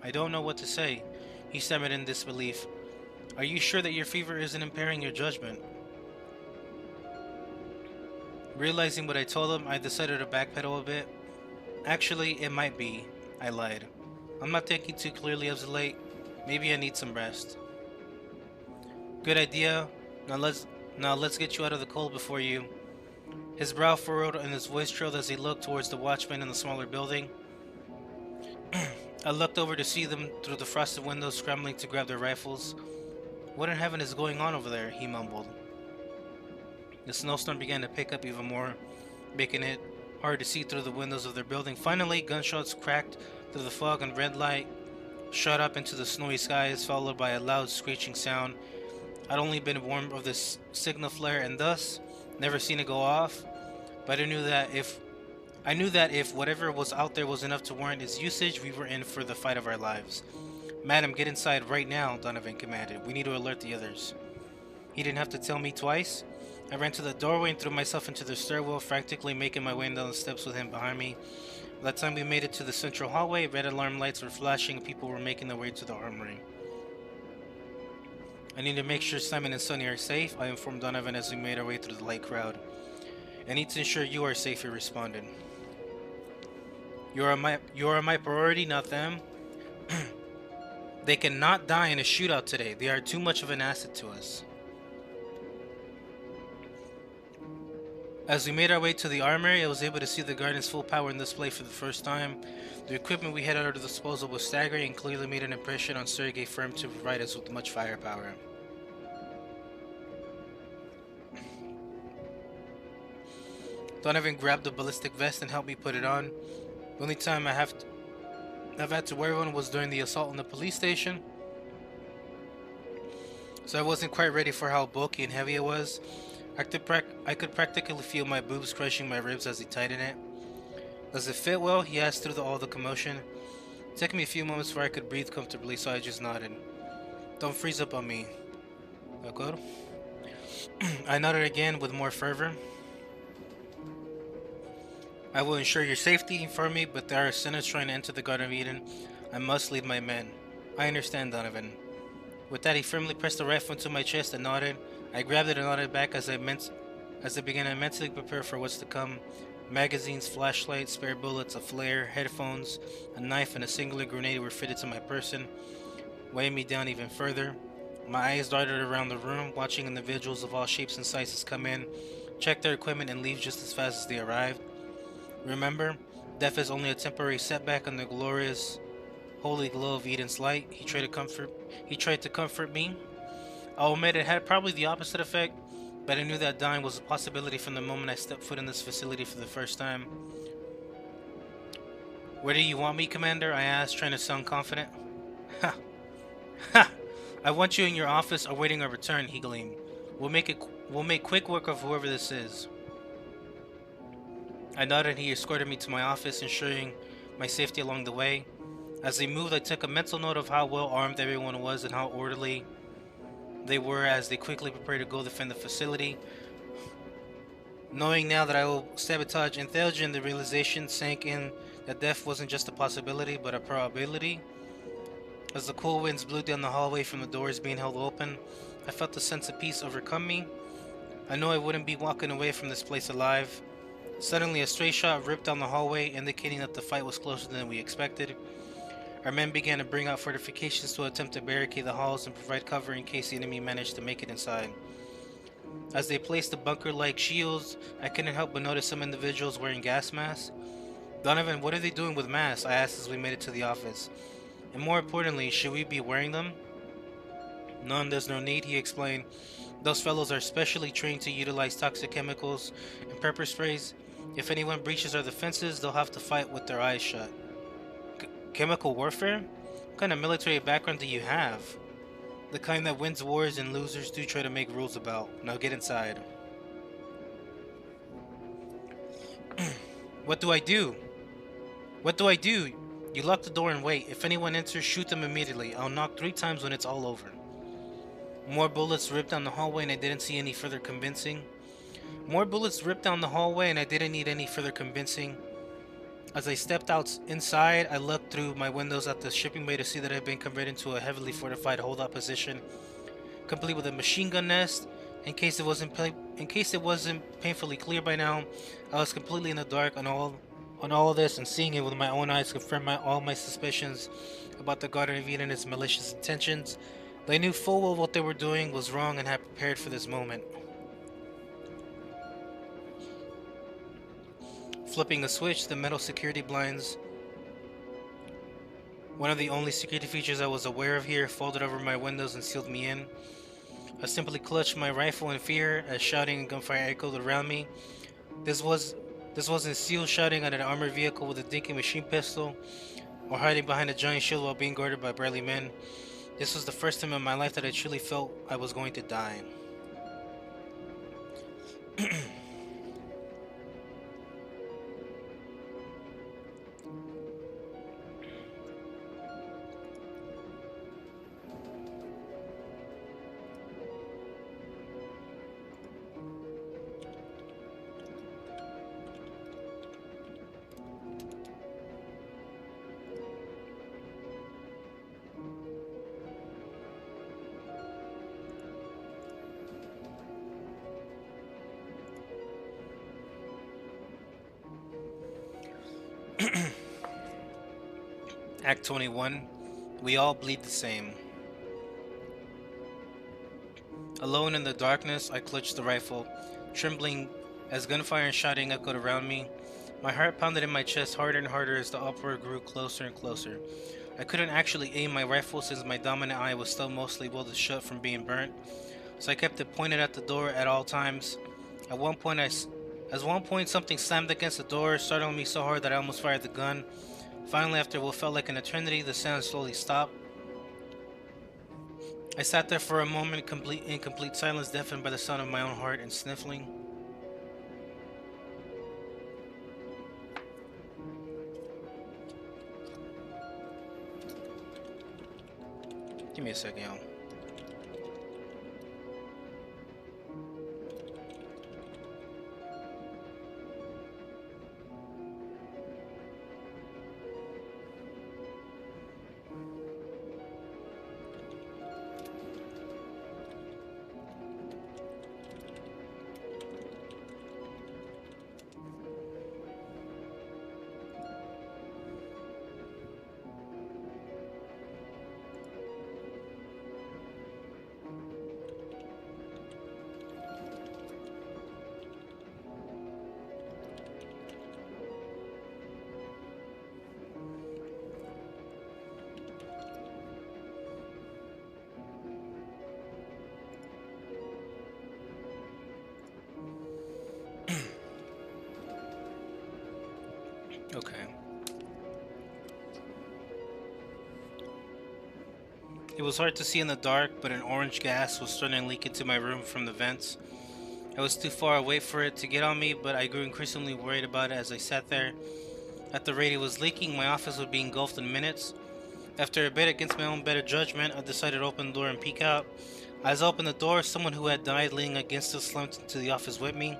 I don't know what to say, he stammered in disbelief. Are you sure that your fever isn't impairing your judgment? Realizing what I told him, I decided to backpedal a bit. Actually, it might be, I lied. I'm not thinking too clearly as of late. Maybe I need some rest. Good idea. Now let's get you out of the cold before you... His brow furrowed and his voice trailed as he looked towards the watchman in the smaller building. I looked over to see them through the frosted windows scrambling to grab their rifles. What in heaven is going on over there? He mumbled. The snowstorm began to pick up even more, making it hard to see through the windows of their building. Finally, gunshots cracked through the fog and red light shot up into the snowy skies, followed by a loud screeching sound. I'd only been warned of this signal flare and thus never seen it go off, but I knew that if whatever was out there was enough to warrant its usage, we were in for the fight of our lives. Madam, get inside right now, Donovan commanded. We need to alert the others. He didn't have to tell me twice. I ran to the doorway and threw myself into the stairwell, frantically making my way down the steps with him behind me. By the time we made it to the central hallway, red alarm lights were flashing and people were making their way to the armory. I need to make sure Simon and Sonny are safe, I informed Donovan as we made our way through the light crowd. I need to ensure you are safe, he responded. You are my priority, not them. They cannot die in a shootout today. They are too much of an asset to us. As we made our way to the armory, I was able to see the garden's full power in display for the first time. The equipment we had at our disposal was staggering and clearly made an impression on Sergei, firm to provide us with much firepower. Donovan grabbed the ballistic vest and helped me put it on. The only time I've had to wear one was during the assault on the police station, so I wasn't quite ready for how bulky and heavy it was. I could practically feel my boobs crushing my ribs as he tightened it. Does it fit well? He asked through all the commotion. It took me a few moments before I could breathe comfortably, so I just nodded. Don't freeze up on me. D'accord? I nodded again with more fervor. I will ensure your safety for me, but there are sinners trying to enter the Garden of Eden. I must lead my men. I understand, Donovan. With that, he firmly pressed the rifle into my chest and nodded. I grabbed it and nodded back as I began to mentally prepare for what's to come. Magazines, flashlights, spare bullets, a flare, headphones, a knife, and a singular grenade were fitted to my person, weighing me down even further. My eyes darted around the room, watching individuals of all shapes and sizes come in, check their equipment, and leave just as fast as they arrived. Remember, death is only a temporary setback on the glorious, holy glow of Eden's light. He tried to comfort me. I'll admit it had probably the opposite effect, but I knew that dying was a possibility from the moment I stepped foot in this facility for the first time. Where do you want me, Commander? I asked, trying to sound confident. Ha! Ha! I want you in your office awaiting our return, he gleamed. We'll make quick work of whoever this is. I nodded and he escorted me to my office, ensuring my safety along the way. As they moved, I took a mental note of how well armed everyone was and how orderly they were as they quickly prepared to go defend the facility. Knowing now that I will sabotage Intelligent, the realization sank in that death wasn't just a possibility, but a probability. As the cool winds blew down the hallway from the doors being held open, I felt a sense of peace overcome me. I knew I wouldn't be walking away from this place alive. Suddenly, a stray shot ripped down the hallway, indicating that the fight was closer than we expected. Our men began to bring out fortifications to attempt to barricade the halls and provide cover in case the enemy managed to make it inside. As they placed the bunker-like shields, I couldn't help but notice some individuals wearing gas masks. Donovan, what are they doing with masks? I asked as we made it to the office. And more importantly, should we be wearing them? None, there's no need, he explained. Those fellows are specially trained to utilize toxic chemicals and pepper sprays. If anyone breaches our defenses, they'll have to fight with their eyes shut. Chemical warfare? What kind of military background do you have? The kind that wins wars and losers do try to make rules about. Now get inside. What do I do? What do I do? You lock the door and wait. If anyone enters, shoot them immediately. I'll knock 3 times when it's all over. More bullets ripped down the hallway and I didn't see any further convincing. More bullets ripped down the hallway and I didn't need any further convincing. As I stepped out inside, I looked through my windows at the shipping bay to see that it had been converted into a heavily fortified holdout position, complete with a machine gun nest. In case it wasn't painfully clear by now, I was completely in the dark on all of this, and seeing it with my own eyes confirmed all my suspicions about the Garden of Eden and its malicious intentions. They knew full well what they were doing was wrong and had prepared for this moment. Flipping a switch, the metal security blinds, one of the only security features I was aware of here, folded over my windows and sealed me in. I simply clutched my rifle in fear as shouting and gunfire echoed around me. This wasn't Seal shouting at an armored vehicle with a dinky machine pistol, or hiding behind a giant shield while being guarded by burly men. This was the first time in my life that I truly felt I was going to die. Act 21. We all bleed the same. Alone in the darkness, I clutched the rifle, trembling as gunfire and shouting echoed around me. My heart pounded in my chest harder and harder as the uproar grew closer and closer. I couldn't actually aim my rifle since my dominant eye was still mostly welded shut from being burnt, so I kept it pointed at the door at all times. At one point something slammed against the door, startling me so hard that I almost fired the gun. Finally, after what felt like an eternity, the sound slowly stopped. I sat there for a moment in complete silence, deafened by the sound of my own heart and sniffling. Give me a second, y'all. Okay. It was hard to see in the dark, but an orange gas was starting to leak into my room from the vents. I was too far away for it to get on me, but I grew increasingly worried about it as I sat there. At the rate it was leaking, my office would be engulfed in minutes. After a bit against my own better judgment, I decided to open the door and peek out. As I opened the door, someone who had died leaning against it slumped into the office with me.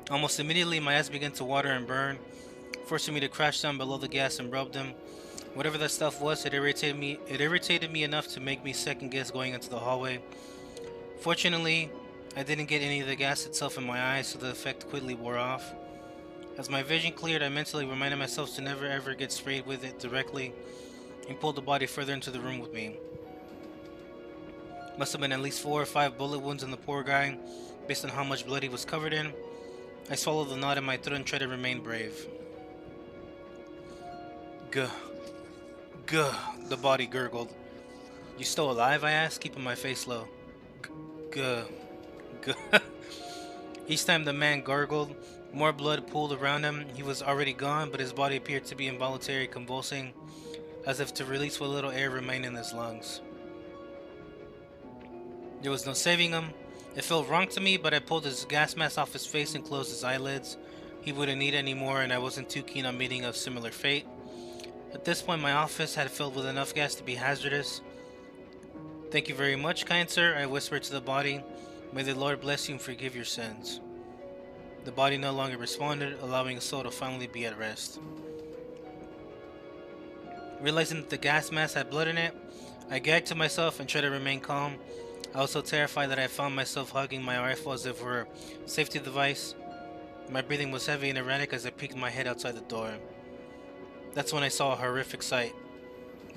Almost immediately, my eyes began to water and burn, forcing me to crash down below the gas and rub them. Whatever that stuff was, it irritated me enough to make me second guess going into the hallway. Fortunately, I didn't get any of the gas itself in my eyes, so the effect quickly wore off. As my vision cleared, I mentally reminded myself to never ever get sprayed with it directly and pulled the body further into the room with me. Must have been at least 4 or 5 bullet wounds on the poor guy, based on how much blood he was covered in. I swallowed the knot in my throat and tried to remain brave. Guh. Guh, the body gurgled. You still alive? I asked, keeping my face low. Guh. Guh. Each time the man gargled, more blood pooled around him. He was already gone, but his body appeared to be involuntarily convulsing, as if to release what little air remained in his lungs. There was no saving him. It felt wrong to me, but I pulled his gas mask off his face and closed his eyelids. He wouldn't need any more, and I wasn't too keen on meeting a similar fate. At this point, my office had filled with enough gas to be hazardous. Thank you very much, kind sir, I whispered to the body. May the Lord bless you and forgive your sins. The body no longer responded, allowing his soul to finally be at rest. Realizing that the gas mask had blood in it, I gagged to myself and tried to remain calm. I was so terrified that I found myself hugging my rifle as if it were a safety device. My breathing was heavy and erratic as I peeked my head outside the door. That's when I saw a horrific sight.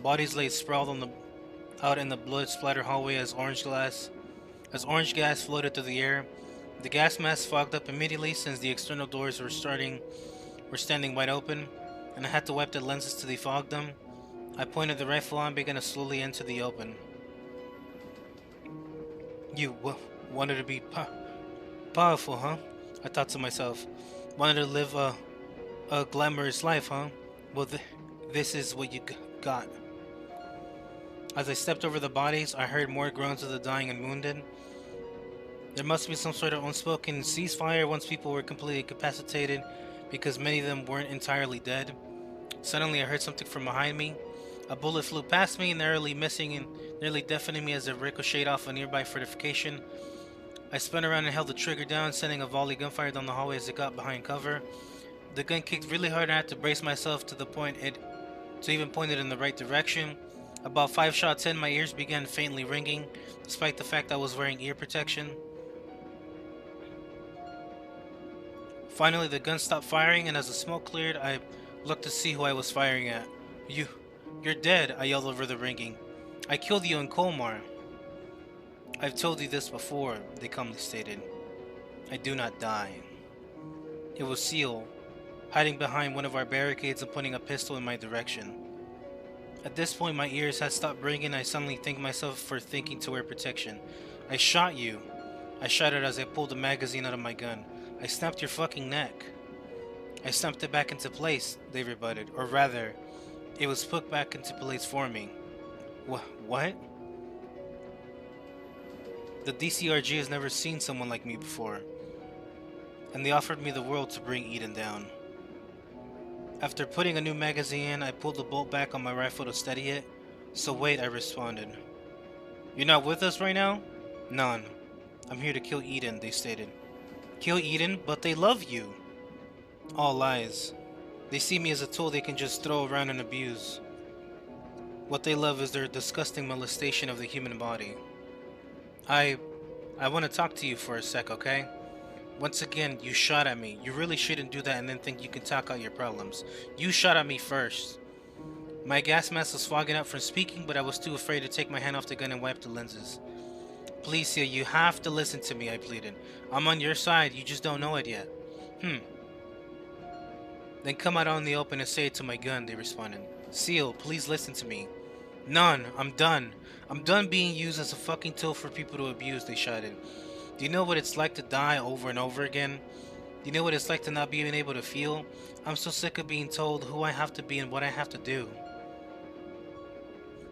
Bodies lay sprawled out in the blood-splattered hallway as orange gas floated through the air. The gas mask fogged up immediately since the external doors were standing wide open, and I had to wipe the lenses to defog them. I pointed the rifle on and began to slowly enter the open. You wanted to be powerful, huh? I thought to myself. Wanted to live a glamorous life, huh? Well, this is what you got. As I stepped over the bodies, I heard more groans of the dying and wounded. There must be some sort of unspoken ceasefire once people were completely incapacitated, because many of them weren't entirely dead. Suddenly, I heard something from behind me. A bullet flew past me, narrowly missing and nearly deafening me as it ricocheted off a nearby fortification. I spun around and held the trigger down, sending a volley gunfire down the hallway as it got behind cover. The gun kicked really hard and I had to brace myself to the point to even point it in the right direction. About 5 shots in, my ears began faintly ringing, despite the fact I was wearing ear protection. Finally, the gun stopped firing, and as the smoke cleared, I looked to see who I was firing at. You're dead, I yelled over the ringing. I killed you in Colmar. I've told you this before, they calmly stated. I do not die. It was Seal, hiding behind one of our barricades and pointing a pistol in my direction. At this point, my ears had stopped ringing. I suddenly thanked myself for thinking to wear protection. I shot you, I shouted as I pulled the magazine out of my gun. I snapped your fucking neck. I snapped it back into place, they rebutted. Or rather, it was put back into place for me. What? The DCRG has never seen someone like me before, and they offered me the world to bring Eden down. After putting a new magazine in, I pulled the bolt back on my rifle to steady it. So wait, I responded. You're not with us right now? None. I'm here to kill Eden, they stated. Kill Eden? But they love you. All lies. They see me as a tool they can just throw around and abuse. What they love is their disgusting molestation of the human body. I want to talk to you for a sec, okay? Once again, you shot at me. You really shouldn't do that and then think you can talk out your problems. You shot at me first. My gas mask was fogging up from speaking, but I was too afraid to take my hand off the gun and wipe the lenses. Please, Seal, you have to listen to me, I pleaded. I'm on your side, you just don't know it yet. Then come out on the open and say it to my gun, they responded. Seal, please listen to me. None, I'm done. I'm done being used as a fucking tool for people to abuse, they shouted. Do you know what it's like to die over and over again? Do you know what it's like to not being able to feel? I'm so sick of being told who I have to be and what I have to do.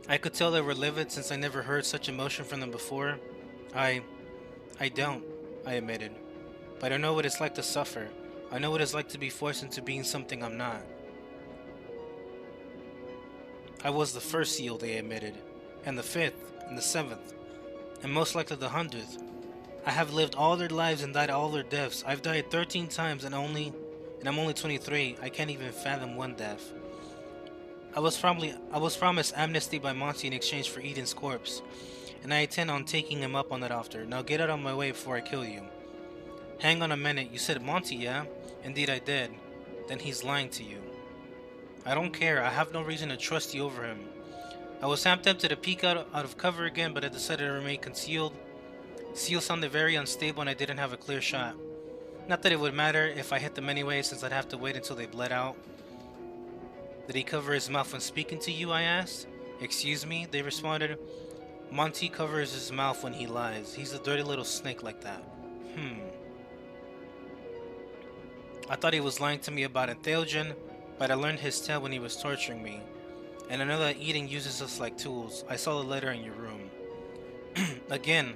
I could tell they were livid since I never heard such emotion from them before. I don't, I admitted. But I know what it's like to suffer. I know what it's like to be forced into being something I'm not. I was the first Seal, they admitted, and the 5th, and the 7th, and most likely the 100th. I have lived all their lives and died all their deaths. I've died 13 times and I'm only 23. I can't even fathom one death. I was promised amnesty by Monty in exchange for Eden's corpse, and I intend on taking him up on that offer. Now get out of my way before I kill you. Hang on a minute, you said Monty, yeah? Indeed I did. then he's lying to you. I don't care. I have no reason to trust you over him. I was half tempted to peek out of cover again, but I decided to remain concealed. Seal sounded very unstable and I didn't have a clear shot. Not that it would matter if I hit them anyway, since I'd have to wait until they bled out. Did he cover his mouth when speaking to you? I asked. Excuse me, they responded. Monty covers his mouth when he lies. He's a dirty little snake like that. I thought he was lying to me about Entheogen, but I learned his tale when he was torturing me. And I know that Eden uses us like tools. I saw the letter in your room. Again,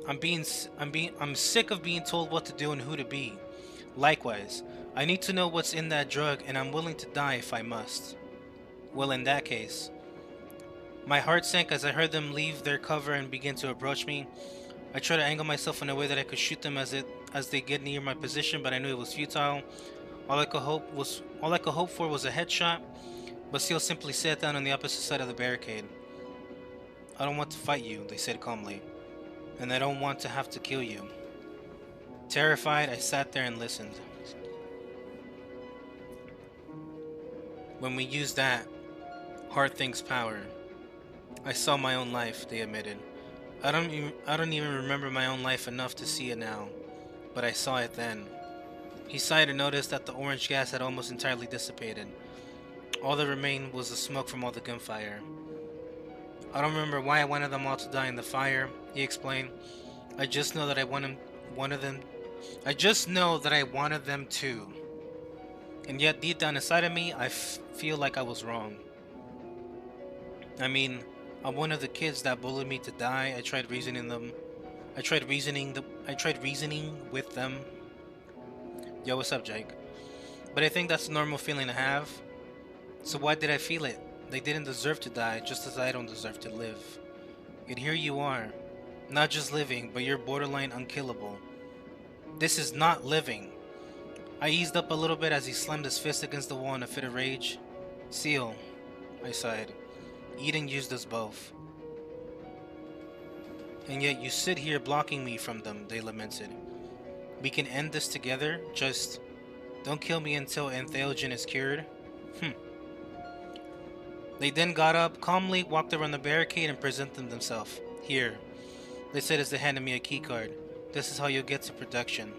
I'm sick of being told what to do and who to be. Likewise, I need to know what's in that drug, and I'm willing to die if I must. Well, in that case, my heart sank as I heard them leave their cover and begin to approach me. I tried to angle myself in a way that I could shoot them as they get near my position, but I knew it was futile. All I could hope for was a headshot. Basile simply sat down on the opposite side of the barricade. I don't want to fight you, they said calmly, and I don't want to have to kill you. Terrified, I sat there and listened. When we use that, heart thinks power. I saw my own life, they admitted. I don't even remember my own life enough to see it now, but I saw it then. He sighed and noticed that the orange gas had almost entirely dissipated. All that remained was the smoke from all the gunfire. I don't remember why I wanted them all to die in the fire, he explained. I just know that I wanted them to. And yet deep down inside of me, I feel like I was wrong. I mean, I'm one of the kids that bullied me to die. I tried reasoning with them. Yo, what's up, Jake? But I think that's a normal feeling to have. So why did I feel it? They didn't deserve to die, just as I don't deserve to live. Yet here you are. Not just living, but you're borderline unkillable. This is not living. I eased up a little bit as he slammed his fist against the wall in a fit of rage. Seal, I sighed. Eden used us both. And yet you sit here blocking me from them, they lamented. We can end this together, just don't kill me until Entheogen is cured. They then got up, calmly walked around the barricade and presented themselves. Here, they said as they handed me a keycard. This is how you'll get to production.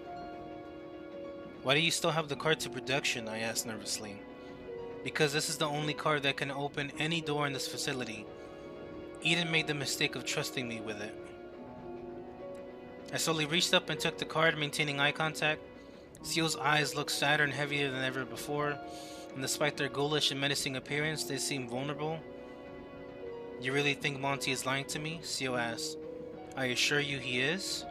Why do you still have the card to production? I asked nervously. Because this is the only card that can open any door in this facility. Eden made the mistake of trusting me with it. I slowly reached up and took the card, maintaining eye contact. Seal's eyes looked sadder and heavier than ever before, and despite their ghoulish and menacing appearance, they seemed vulnerable. You really think Monty is lying to me? Seal asked. I assure you he is.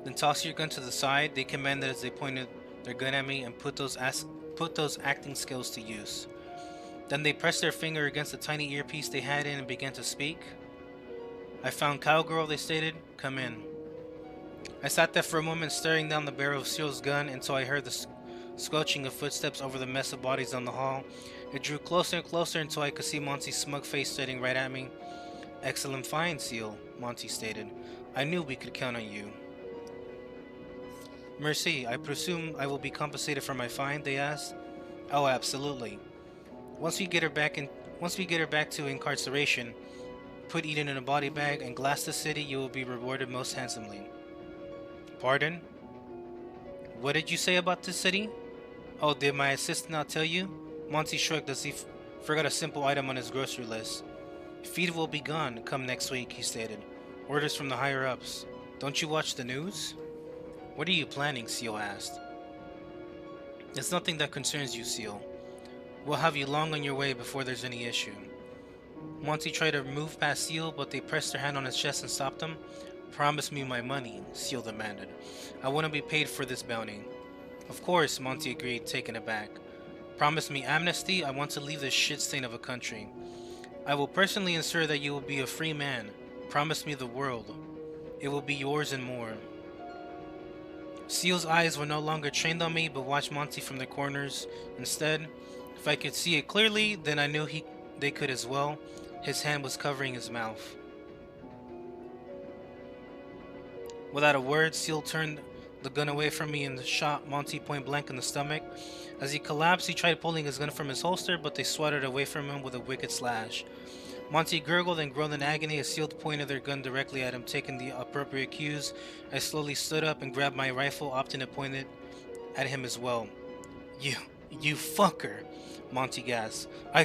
Then toss your gun to the side, they commanded as they pointed their gun at me, and put those acting skills to use. Then they pressed their finger against the tiny earpiece they had in and began to speak. I found Cowgirl, they stated. Come in. I sat there for a moment staring down the barrel of Seal's gun until I heard the squelching of footsteps over the mess of bodies down the hall. It drew closer and closer until I could see Monty's smug face staring right at me. Excellent find, Seal, Monty stated. I knew we could count on you. Merci, I presume I will be compensated for my find, they asked. Oh, absolutely. Once we get her back to incarceration, put Eden in a body bag and glass the city, you will be rewarded most handsomely. Pardon? What did you say about this city? Oh, did my assistant not tell you? Monty shrugged as he forgot a simple item on his grocery list. Feed will be gone come next week, he stated. Orders from the higher-ups. Don't you watch the news? What are you planning? Seal asked. It's nothing that concerns you, Seal. We'll have you long on your way before there's any issue. Monty tried to move past Seal, but they pressed their hand on his chest and stopped him. Promise me my money, Seal demanded. I want to be paid for this bounty. Of course, Monty agreed, taken aback. Promise me amnesty. I want to leave this shit stain of a country. I will personally ensure that you will be a free man. Promise me the world. It will be yours and more. Seal's eyes were no longer trained on me, but watched Monty from the corners. Instead, if I could see it clearly, then I knew they could as well. His hand was covering his mouth. Without a word, Seal turned the gun away from me and shot Monty point blank in the stomach. As he collapsed, he tried pulling his gun from his holster, but they swatted away from him with a wicked slash. Monty gurgled and groaned in agony as Seal pointed their gun directly at him. Taking the appropriate cues, I slowly stood up and grabbed my rifle, opting to point it at him as well. You fucker, Monty gasped. I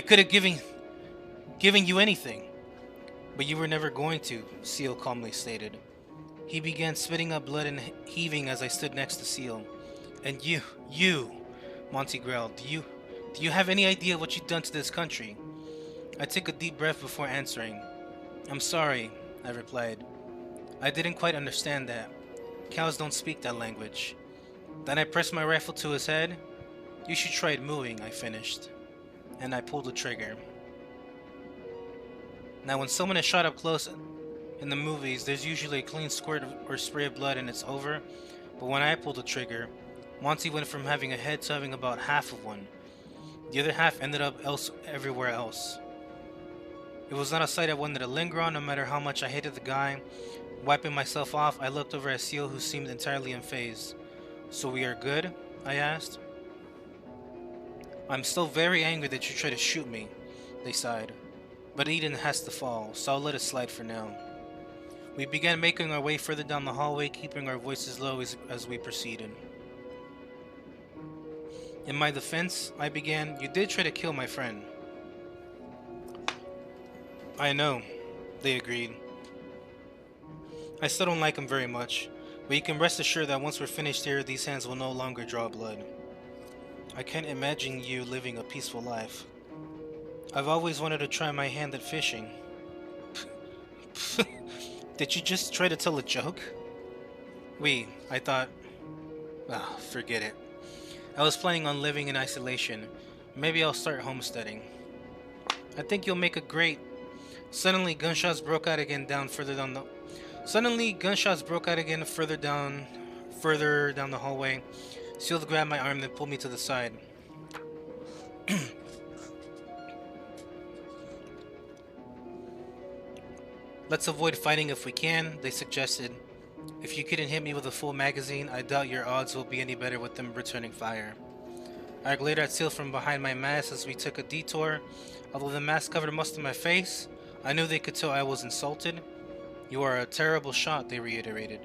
could have given you anything. But you were never going to, Seal calmly stated. He began spitting up blood and heaving as I stood next to Seal. And you, Monty growled, do you have any idea what you've done to this country? I took a deep breath before answering. I'm sorry, I replied. I didn't quite understand that. Cows don't speak that language. Then I pressed my rifle to his head. You should try it moving, I finished. And I pulled the trigger. Now when someone is shot up close in the movies, there's usually a clean squirt or spray of blood and it's over. But when I pulled the trigger, Monty went from having a head to having about half of one. The other half ended up everywhere else. It was not a sight I wanted to linger on, no matter how much I hated the guy. Wiping myself off, I looked over at Seal, who seemed entirely unfazed. So we are good? I asked. I'm still very angry that you tried to shoot me, they sighed. But Eden has to fall, so I'll let it slide for now. We began making our way further down the hallway, keeping our voices low as we proceeded. In my defense, I began, you did try to kill my friend. I know, they agreed. I still don't like him very much, but you can rest assured that once we're finished here, these hands will no longer draw blood. I can't imagine you living a peaceful life. I've always wanted to try my hand at fishing. Did you just try to tell a joke? I thought... forget it. I was planning on living in isolation. Maybe I'll start homesteading. I think you'll make a great... Suddenly, gunshots broke out again further down the hallway. Seal grabbed my arm, then pulled me to the side. Let's avoid fighting if we can, they suggested. If you couldn't hit me with a full magazine, I doubt your odds will be any better with them returning fire. I glared at Seal from behind my mask as we took a detour. Although the mask covered most of my face, I knew they could tell I was insulted. You are a terrible shot, they reiterated.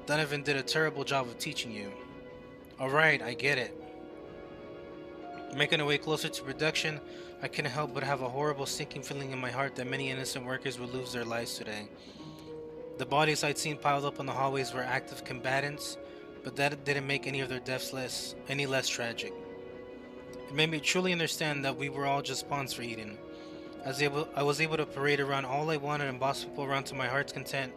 Donovan did a terrible job of teaching you. Alright, I get it. Making our way closer to production, I couldn't help but have a horrible sinking feeling in my heart that many innocent workers would lose their lives today. The bodies I'd seen piled up on the hallways were active combatants, but that didn't make any of their deaths any less tragic. It made me truly understand that we were all just pawns for Eden. I was able to parade around all I wanted and boss people around to my heart's content,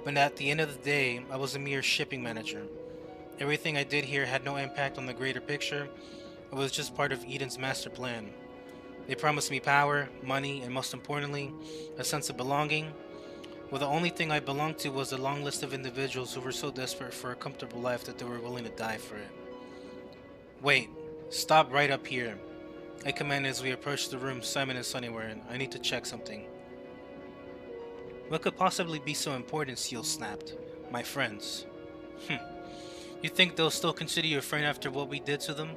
but at the end of the day, I was a mere shipping manager. Everything I did here had no impact on the greater picture. It was just part of Eden's master plan. They promised me power, money, and most importantly, a sense of belonging. Well, the only thing I belonged to was a long list of individuals who were so desperate for a comfortable life that they were willing to die for it. Wait, stop right up here, I commanded as we approached the room Simon and Sonny were in. I need to check something. What could possibly be so important? Seal snapped. My friends. You think they'll still consider you a friend after what we did to them?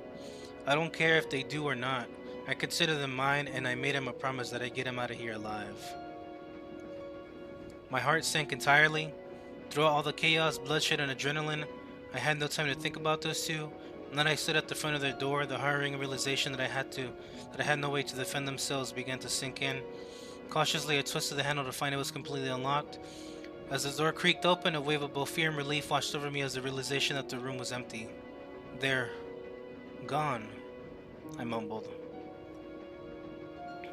I don't care if they do or not. I consider them mine, and I made him a promise that I'd get him out of here alive. My heart sank entirely. Throughout all the chaos, bloodshed, and adrenaline, I had no time to think about those two. And then I stood at the front of their door. The harrowing realization that I had no way to defend themselves began to sink in. Cautiously, I twisted the handle to find it was completely unlocked. As the door creaked open, a wave of both fear and relief washed over me as the realization that the room was empty. They're gone, I mumbled.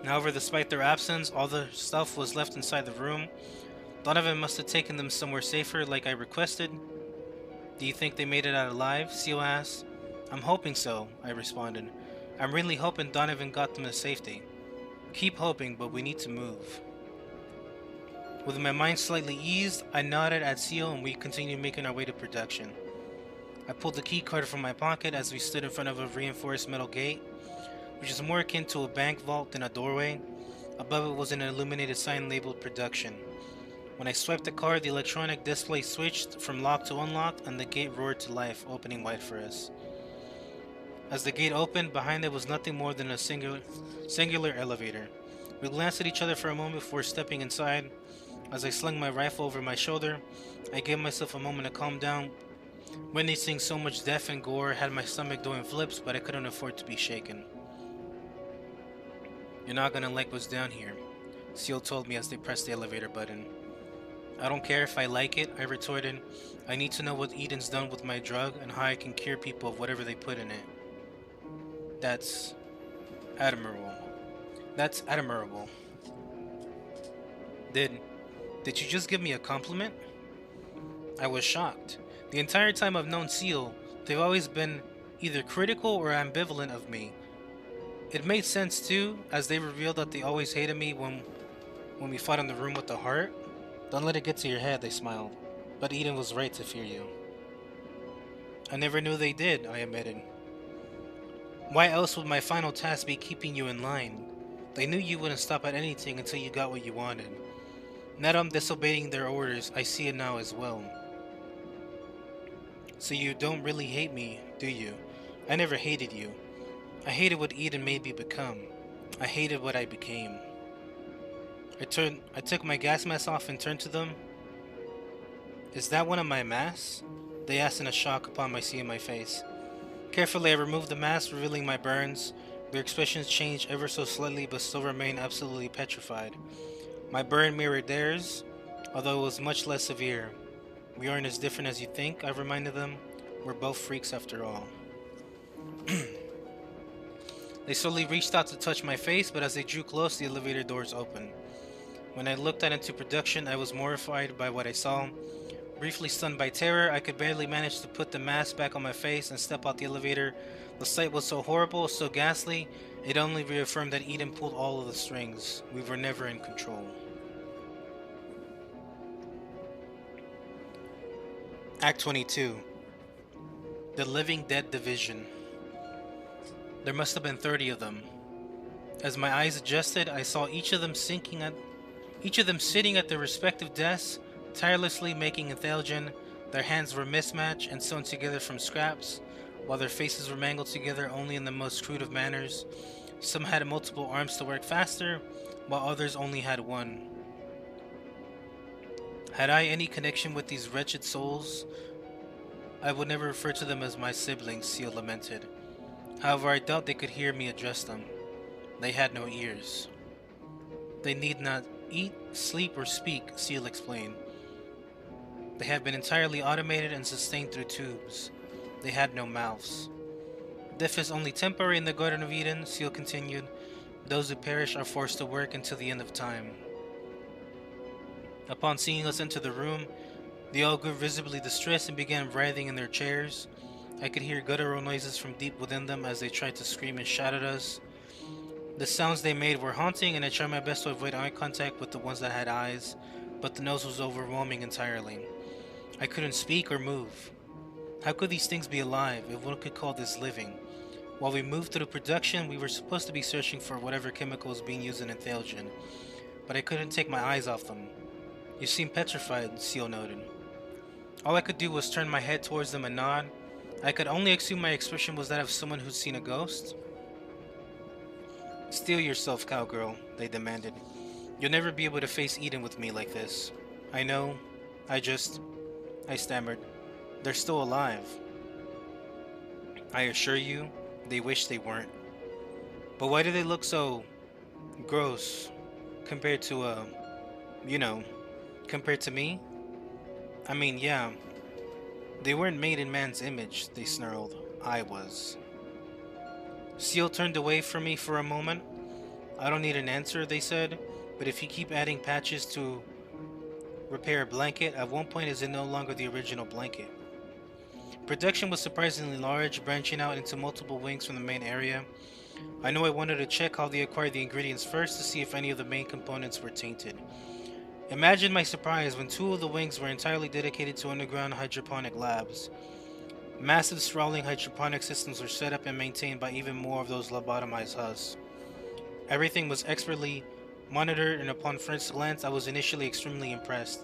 However, despite their absence, all the stuff was left inside the room. Donovan must have taken them somewhere safer like I requested. Do you think they made it out alive? Seal asked. I'm hoping so, I responded. I'm really hoping Donovan got them to safety. Keep hoping, but we need to move. With my mind slightly eased, I nodded at Seal and we continued making our way to production. I pulled the key card from my pocket as we stood in front of a reinforced metal gate, which is more akin to a bank vault than a doorway. Above it was an illuminated sign labeled production. When I swiped the card, the electronic display switched from locked to unlocked, and the gate roared to life, opening wide for us. As the gate opened, behind it was nothing more than a singular elevator. We glanced at each other for a moment before stepping inside. As I slung my rifle over my shoulder, I gave myself a moment to calm down. Witnessing so much death and gore had my stomach doing flips, but I couldn't afford to be shaken. "You're not gonna like what's down here," Seal told me as they pressed the elevator button. "I don't care if I like it," I retorted. "I need to know what Eden's done with my drug and how I can cure people of whatever they put in it." That's admirable. That's admirable. Did you just give me a compliment?" I was shocked. The entire time I've known Seal, they've always been either critical or ambivalent of me. It made sense too, as they revealed that they always hated me when we fought in the room with the heart. "Don't let it get to your head," they smiled. "But Eden was right to fear you." "I never knew they did," I admitted. "Why else would my final task be keeping you in line? They knew you wouldn't stop at anything until you got what you wanted. Now that I'm disobeying their orders, I see it now as well." "So you don't really hate me, do you?" "I never hated you. I hated what Eden made me become. I hated what I became." I took my gas mask off and turned to them. "Is that one of my masks?" they asked in a shock upon my seeing my face. Carefully I removed the mask, revealing my burns. Their expressions changed ever so slightly, but still remained absolutely petrified. My burn mirrored theirs, although it was much less severe. "We aren't as different as you think," I reminded them. "We're both freaks after all." They slowly reached out to touch my face, but as they drew close, the elevator doors opened. When I looked out into production, I was mortified by what I saw. Briefly stunned by terror, I could barely manage to put the mask back on my face and step out the elevator. The sight was so horrible, so ghastly, it only reaffirmed that Eden pulled all of the strings. We were never in control. Act 22. The Living Dead Division. There must have been 30 of them. As my eyes adjusted, I saw each of them sitting at their respective desks, tirelessly making enthalgen. Their hands were mismatched and sewn together from scraps, while their faces were mangled together only in the most crude of manners. Some had multiple arms to work faster, while others only had one. Had I any connection with these wretched souls, I would never refer to them as my siblings, Seal lamented. However, I doubt they could hear me address them. They had no ears. "They need not eat, sleep, or speak," Seal explained. "They have been entirely automated and sustained through tubes. They had no mouths." "Death is only temporary in the Garden of Eden," Seal continued. "Those who perish are forced to work until the end of time." Upon seeing us enter the room, they all grew visibly distressed and began writhing in their chairs. I could hear guttural noises from deep within them as they tried to scream and shout at us. The sounds they made were haunting, and I tried my best to avoid eye contact with the ones that had eyes, but the noise was overwhelming entirely. I couldn't speak or move. How could these things be alive, if one could call this living? While we moved through production, we were supposed to be searching for whatever chemical was being used in enthalgen, but I couldn't take my eyes off them. "You seem petrified," Seal noted. All I could do was turn my head towards them and nod. I could only assume my expression was that of someone who'd seen a ghost. "Steel yourself, cowgirl," they demanded. "You'll never be able to face Eden with me like this." "I know. I stammered. "They're still alive." "I assure you, they wish they weren't." "But why do they look so gross compared to, compared to me?" "I mean, yeah. They weren't made in man's image," they snarled. "I was." Seal turned away from me for a moment. "I don't need an answer," they said, "but if you keep adding patches to repair a blanket, at one point is it no longer the original blanket?" Production was surprisingly large, branching out into multiple wings from the main area. I know I wanted to check how they acquired the ingredients first to see if any of the main components were tainted. Imagine my surprise when 2 of the wings were entirely dedicated to underground hydroponic labs. Massive sprawling hydroponic systems were set up and maintained by even more of those lobotomized husks. Everything was expertly monitored, and upon first glance I was initially extremely impressed.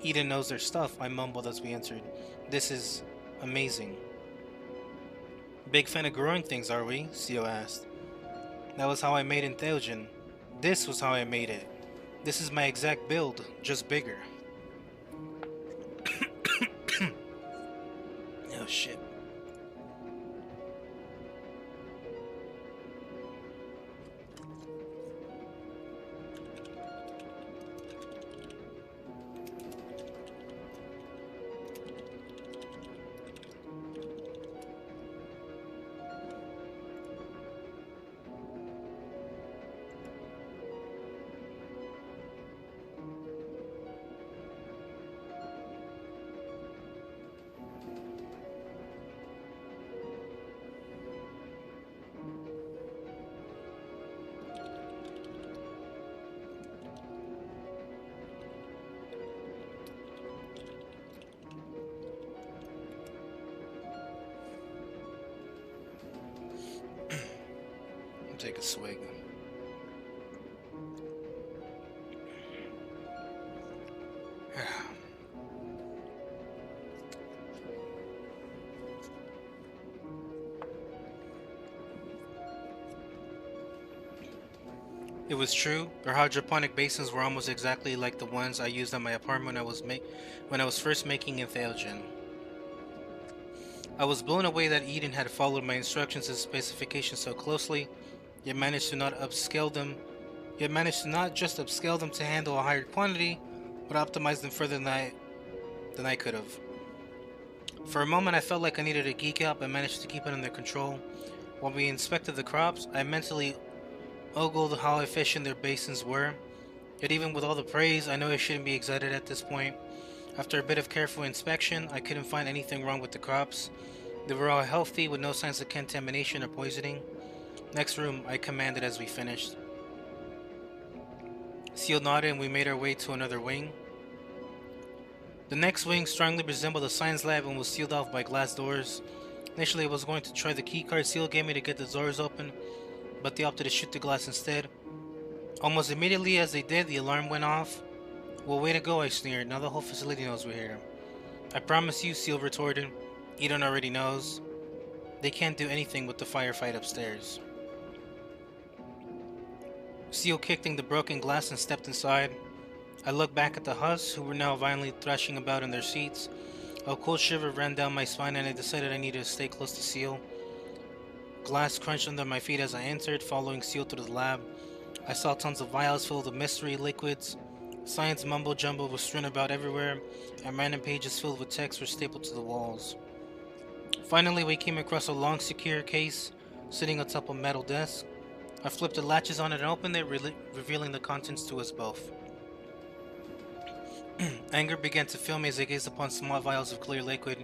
Eden knows their stuff, I mumbled as we entered. This is amazing. Big fan of growing things, are we? Seal asked. That was how I made Entheogen. This was how I made it. This is my exact build, just bigger. Oh shit. Take a swig. It was true. Our hydroponic basins were almost exactly like the ones I used in my apartment when I was first making Entheogen. I was blown away that Eden had followed my instructions and specifications so closely, yet managed to not just upscale them to handle a higher quantity, but optimize them further than I could have. For a moment I felt like I needed a geek out, but managed to keep it under control. While we inspected the crops, I mentally ogled how efficient their basins were. Yet even with all the praise, I know I shouldn't be excited at this point. After a bit of careful inspection, I couldn't find anything wrong with the crops. They were all healthy with no signs of contamination or poisoning. Next room, I commanded as we finished. Seal nodded and we made our way to another wing. The next wing strongly resembled a science lab and was sealed off by glass doors. Initially I was going to try the keycard Seal gave me to get the doors open, but they opted to shoot the glass instead. Almost immediately as they did, the alarm went off. Well, way to go, I sneered. Now the whole facility knows we're here. I promise you, Seal retorted. Eden already knows. They can't do anything with the firefight upstairs. Seal kicked in the broken glass and stepped inside. I looked back at the husks, who were now violently thrashing about in their seats. A cold shiver ran down my spine and I decided I needed to stay close to Seal. Glass crunched under my feet as I entered, following Seal through the lab. I saw tons of vials filled with mystery liquids. Science mumbo-jumbo was strewn about everywhere, and random pages filled with text were stapled to the walls. Finally, we came across a long, secure case sitting atop a metal desk. I flipped the latches on it and opened it, revealing the contents to us both. Anger began to fill me as I gazed upon small vials of clear liquid,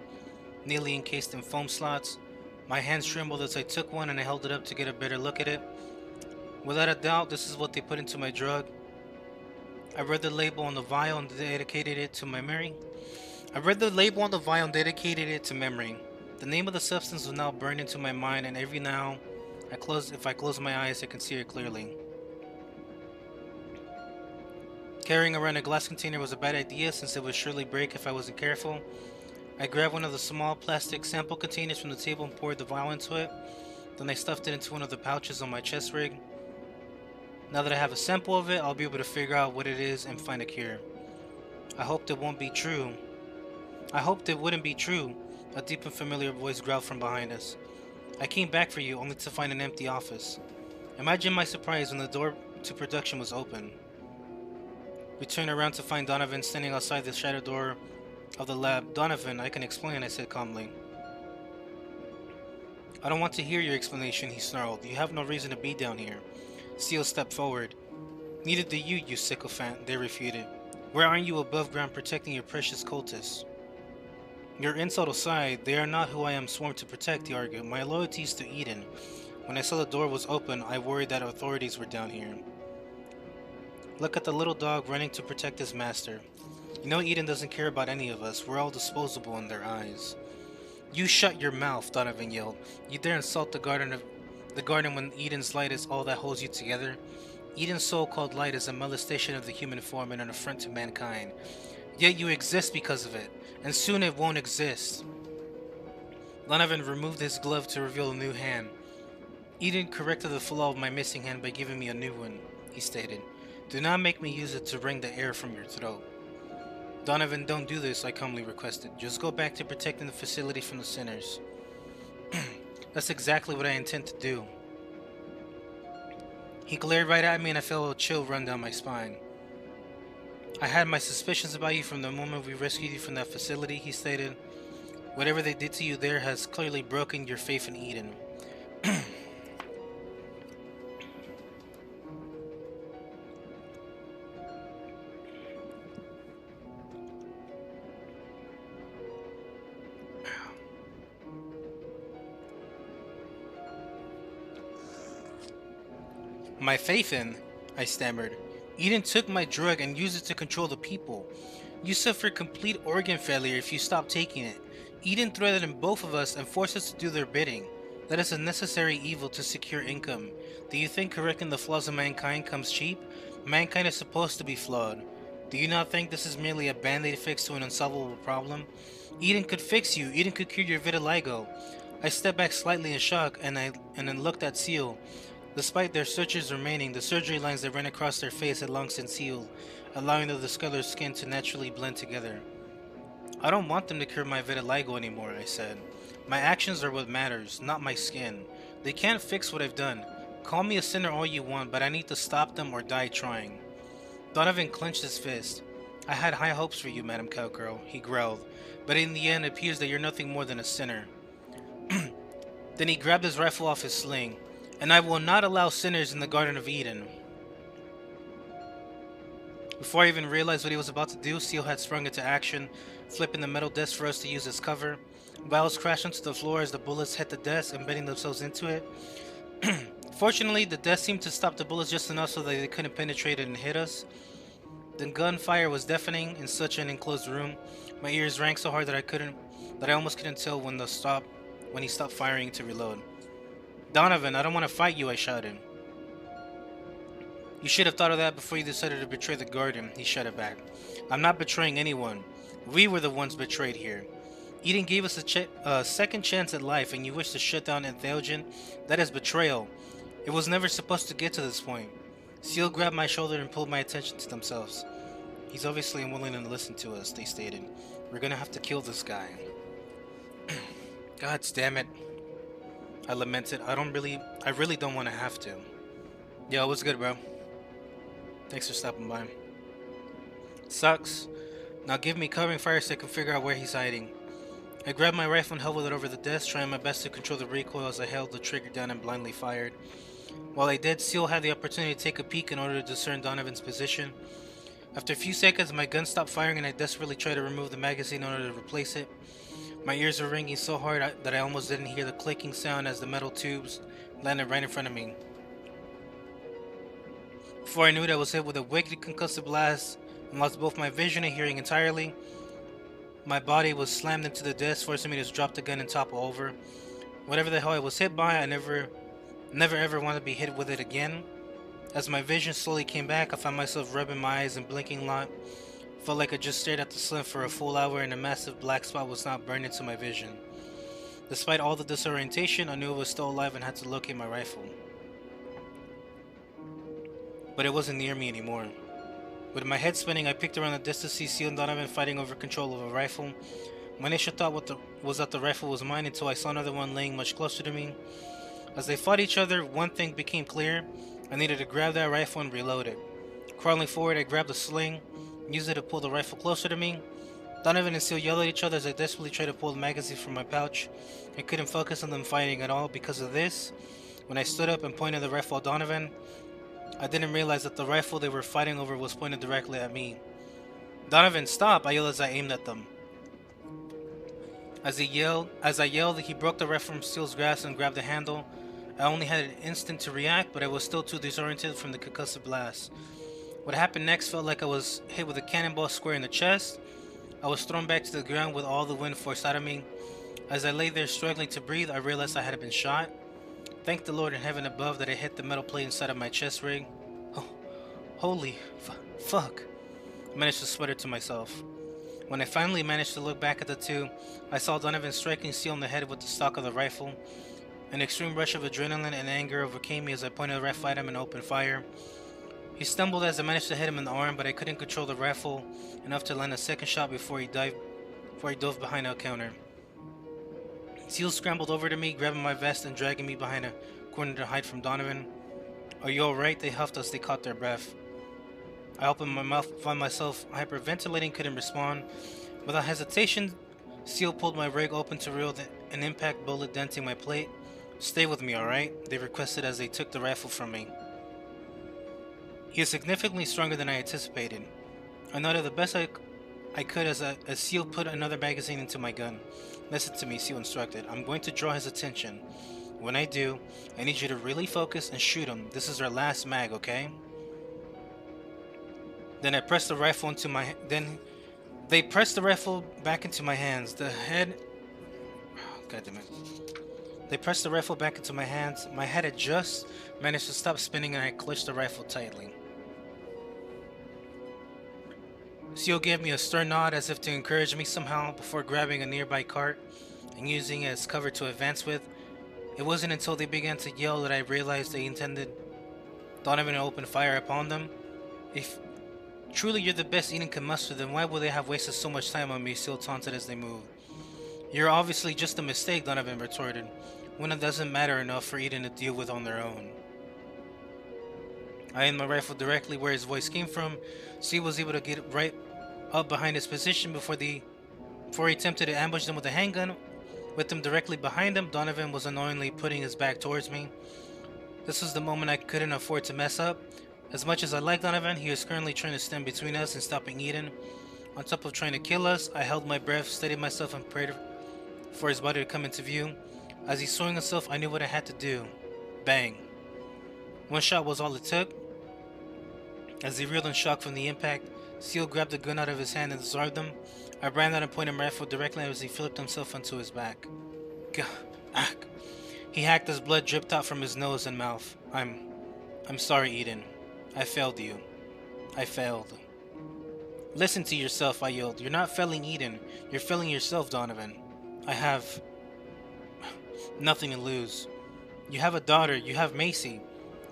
neatly encased in foam slots. My hands trembled as I took one and I held it up to get a better look at it. Without a doubt, this is what they put into my drug. I read the label on the vial and dedicated it to memory. The name of the substance was now burned into my mind, and every now, if I close my eyes, I can see it clearly. Carrying around a glass container was a bad idea since it would surely break if I wasn't careful. I grabbed one of the small plastic sample containers from the table and poured the vial into it. Then I stuffed it into one of the pouches on my chest rig. Now that I have a sample of it, I'll be able to figure out what it is and find a cure. I hoped it wouldn't be true. A deep and familiar voice growled from behind us. I came back for you, only to find an empty office. Imagine my surprise when the door to production was open. We turned around to find Donovan standing outside the shattered door of the lab. Donovan, I can explain, I said calmly. I don't want to hear your explanation, he snarled. You have no reason to be down here. Seal stepped forward. Neither do you, you sycophant, they refuted. Where aren't you above ground protecting your precious cultists? Your insult aside, they are not who I am sworn to protect, he argued. My loyalty is to Eden. When I saw the door was open, I worried that authorities were down here. Look at the little dog running to protect his master. You know Eden doesn't care about any of us. We're all disposable in their eyes. You shut your mouth, Donovan yelled. You dare insult the garden when Eden's light is all that holds you together? Eden's so-called light is a molestation of the human form and an affront to mankind. Yet you exist because of it, and soon it won't exist. Donovan removed his glove to reveal a new hand. Eden corrected the flaw of my missing hand by giving me a new one, he stated. Do not make me use it to wring the air from your throat. Donovan, don't do this, I calmly requested. Just go back to protecting the facility from the sinners. That's exactly what I intend to do. He glared right at me and I felt a chill run down my spine. I had my suspicions about you from the moment we rescued you from that facility, he stated. Whatever they did to you there has clearly broken your faith in Eden. My faith in, I stammered. Eden took my drug and used it to control the people. You suffer complete organ failure if you stop taking it. Eden threatened both of us and forced us to do their bidding. That is a necessary evil to secure income. Do you think correcting the flaws of mankind comes cheap? Mankind is supposed to be flawed. Do you not think this is merely a band-aid fix to an unsolvable problem? Eden could fix you. Eden could cure your vitiligo. I stepped back slightly in shock and then looked at Seal. Despite their sutures remaining, the surgery lines that ran across their face had long since healed, allowing the discolored skin to naturally blend together. I don't want them to cure my vitiligo anymore, I said. My actions are what matters, not my skin. They can't fix what I've done. Call me a sinner all you want, but I need to stop them or die trying. Donovan clenched his fist. I had high hopes for you, Madam Cowgirl, he growled, but in the end it appears that you're nothing more than a sinner. Then he grabbed his rifle off his sling. And I will not allow sinners in the Garden of Eden. Before I even realized what he was about to do, Seal had sprung into action, flipping the metal desk for us to use as cover. Vials crashed onto the floor as the bullets hit the desk, embedding themselves into it. Fortunately, the desk seemed to stop the bullets just enough so that they couldn't penetrate it and hit us. The gunfire was deafening in such an enclosed room. My ears rang so hard that I almost couldn't tell when he stopped firing to reload. Donovan, I don't want to fight you, I shouted. You should have thought of that before you decided to betray the garden, he shouted back. I'm not betraying anyone. We were the ones betrayed here. Eden gave us a second chance at life and you wish to shut down Entheogen? That is betrayal. It was never supposed to get to this point. Seal grabbed my shoulder and pulled my attention to themselves. He's obviously unwilling to listen to us, they stated. We're gonna have to kill this guy. God damn it. I lamented. I really don't want to have to. Yo, what's good, bro? Thanks for stopping by. Sucks. Now give me covering fire so I can figure out where he's hiding. I grabbed my rifle and held it over the desk, trying my best to control the recoil as I held the trigger down and blindly fired. While I did, Seal had the opportunity to take a peek in order to discern Donovan's position. After a few seconds, my gun stopped firing and I desperately tried to remove the magazine in order to replace it. My ears were ringing so hard that I almost didn't hear the clicking sound as the metal tubes landed right in front of me. Before I knew it, I was hit with a wicked concussive blast and lost both my vision and hearing entirely. My body was slammed into the desk, forcing me to drop the gun and topple over. Whatever the hell I was hit by, I never ever want to be hit with it again. As my vision slowly came back, I found myself rubbing my eyes and blinking a lot. Felt like I just stared at the sun for a full hour and a massive black spot was not burned into my vision. Despite all the disorientation, I knew it was still alive and had to locate my rifle. But it wasn't near me anymore. With my head spinning, I peeked around the desk to see Seal and Donovan fighting over control of a rifle. My initial thought was that the rifle was mine until I saw another one laying much closer to me. As they fought each other, one thing became clear. I needed to grab that rifle and reload it. Crawling forward, I grabbed the sling, used it to pull the rifle closer to me. Donovan and Seal yelled at each other as I desperately tried to pull the magazine from my pouch. I couldn't focus on them fighting at all because of this. When I stood up and pointed the rifle at Donovan, I didn't realize that the rifle they were fighting over was pointed directly at me. Donovan, stop! I yelled as I aimed at them. As I yelled, he broke the rifle from Seal's grasp and grabbed the handle. I only had an instant to react, but I was still too disoriented from the concussive blast. What happened next felt like I was hit with a cannonball square in the chest. I was thrown back to the ground with all the wind forced out of me. As I lay there struggling to breathe, I realized I had been shot. Thank the Lord in heaven above that it hit the metal plate inside of my chest rig. Oh, holy fuck. I managed to sputter to myself. When I finally managed to look back at the two, I saw Donovan striking Seal in the head with the stock of the rifle. An extreme rush of adrenaline and anger overcame me as I pointed the rifle at him and opened fire. He stumbled as I managed to hit him in the arm, but I couldn't control the rifle enough to land a second shot before he dove behind a counter. Seal scrambled over to me, grabbing my vest and dragging me behind a corner to hide from Donovan. "Are you alright?" They huffed as they caught their breath. I opened my mouth, found myself hyperventilating, couldn't respond. Without hesitation, Seal pulled my rig open to reveal an impact bullet denting my plate. "Stay with me, alright?" they requested as they took the rifle from me. He is significantly stronger than I anticipated. I nodded the best I could as Seal put another magazine into my gun. "Listen to me," Seal instructed. "I'm going to draw his attention. When I do, I need you to really focus and shoot him. This is our last mag, okay?" Then they pressed the rifle back into my hands. God damn it. They pressed the rifle back into my hands. My head had just managed to stop spinning and I clutched the rifle tightly. Seal gave me a stern nod as if to encourage me somehow before grabbing a nearby cart and using it as cover to advance with. It wasn't until they began to yell that I realized they intended Donovan to open fire upon them. "If truly you're the best Eden can muster, then why would they have wasted so much time on me?" Seal taunted as they moved. "You're obviously just a mistake," Donovan retorted. "When it doesn't matter enough for Eden to deal with on their own." I aimed my rifle directly where his voice came from. Seal was able to get right up behind his position before he attempted to ambush them with a handgun. With them directly behind him, Donovan was annoyingly putting his back towards me. This was the moment I couldn't afford to mess up. As much as I like Donovan, he was currently trying to stand between us and stopping Eden. On top of trying to kill us, I held my breath, steadied myself, and prayed for his body to come into view. As he swung himself, I knew what I had to do. Bang. One shot was all it took. As he reeled in shock from the impact, Seal grabbed the gun out of his hand and disarmed him. I ran out and pointed my rifle directly as he flipped himself onto his back. He hacked as blood dripped out from his nose and mouth. I'm sorry, Eden. I failed you. I failed." "Listen to yourself," I yelled. "You're not failing Eden. You're failing yourself, Donovan. I have nothing to lose. You have a daughter. You have Macy.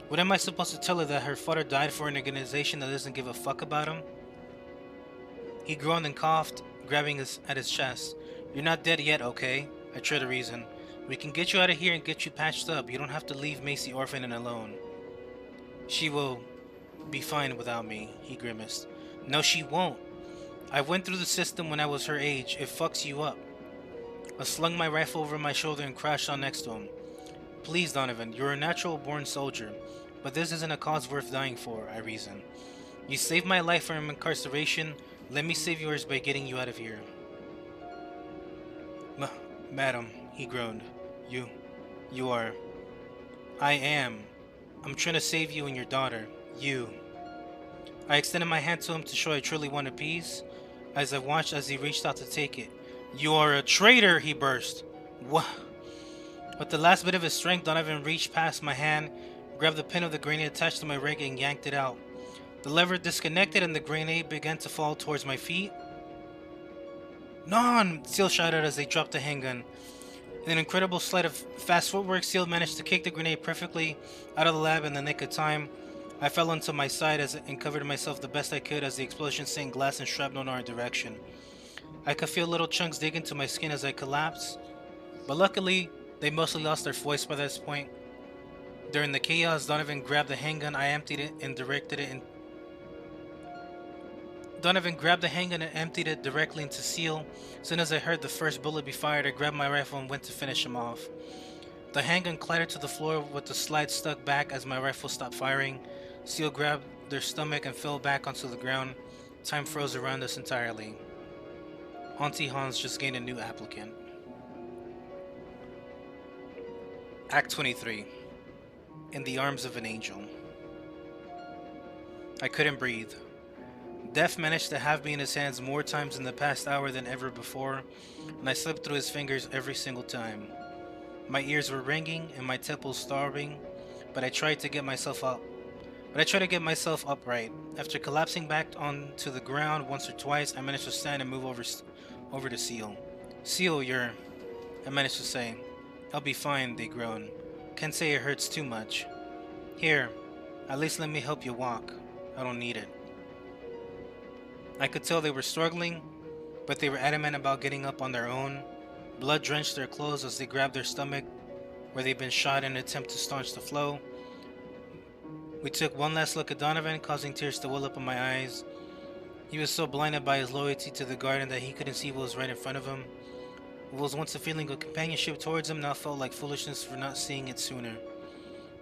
What am I supposed to tell her, that her father died for an organization that doesn't give a fuck about him?" He groaned and coughed, grabbing at his chest. "You're not dead yet, okay?" I tried to reason. "We can get you out of here and get you patched up. You don't have to leave Macy orphaned and alone." "She will be fine without me," he grimaced. "No, she won't. I went through the system when I was her age. It fucks you up." I slung my rifle over my shoulder and crashed on next to him. "Please, Donovan, you're a natural-born soldier, but this isn't a cause worth dying for," I reasoned. "You saved my life from incarceration. Let me save yours by getting you out of here." Madam," he groaned. You are..." "I am. I'm trying to save you and your daughter. You." I extended my hand to him to show I truly wanted peace, as I watched as he reached out to take it. "You are a traitor," he burst. "What?" With the last bit of his strength, Donovan reached past my hand, grabbed the pin of the grenade attached to my rig and yanked it out. The lever disconnected and the grenade began to fall towards my feet. "Non!" Seal shouted as they dropped the handgun. In an incredible sleight of fast footwork, Seal managed to kick the grenade perfectly out of the lab in the nick of time. I fell onto my side and covered myself the best I could as the explosion sent glass and shrapnel in our direction. I could feel little chunks dig into my skin as I collapsed, but luckily, they mostly lost their voice by this point. During the chaos, Donovan grabbed the handgun, I emptied it and directed it in. Donovan grabbed the handgun and emptied it directly into Seal. As soon as I heard the first bullet be fired, I grabbed my rifle and went to finish him off. The handgun clattered to the floor with the slide stuck back as my rifle stopped firing. Seal grabbed their stomach and fell back onto the ground. Time froze around us entirely. Auntie Hans just gained a new applicant. Act 23. In the arms of an angel. I couldn't breathe. Death managed to have me in his hands more times in the past hour than ever before, and I slipped through his fingers every single time. My ears were ringing and my temples throbbing, but I tried to get myself up. but I try to get myself upright. After collapsing back onto the ground once or twice, I manage to stand and move over to Seal. Seal, I managed to say. I'll be fine, they groan. Can't say it hurts too much. Here, at least let me help you walk. I don't need it. I could tell they were struggling, but they were adamant about getting up on their own. Blood drenched their clothes as they grabbed their stomach, where they'd been shot in an attempt to staunch the flow. We took one last look at Donovan, causing tears to well up in my eyes. He was so blinded by his loyalty to the garden that he couldn't see what was right in front of him. What was once a feeling of companionship towards him now felt like foolishness for not seeing it sooner.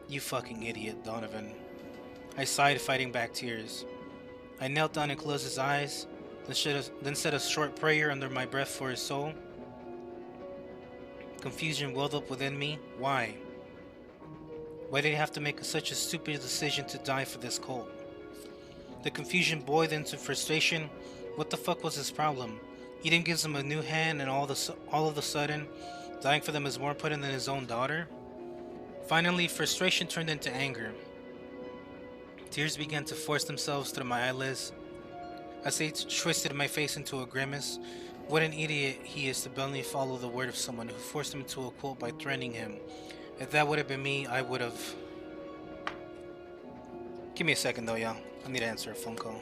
You fucking idiot, Donovan. I sighed, fighting back tears. I knelt down and closed his eyes, then said a short prayer under my breath for his soul. Confusion welled up within me. Why? Why did he have to make such a stupid decision to die for this cult? The confusion boiled into frustration. What the fuck was his problem? Eden gives him a new hand and all of a sudden, dying for them is more important than his own daughter? Finally, frustration turned into anger. Tears began to force themselves through my eyelids as they twisted my face into a grimace. What an idiot he is to blindly follow the word of someone who forced him into a quote by threatening him. If that would have been me, I would have... Give me a second though, y'all. I need to answer a phone call.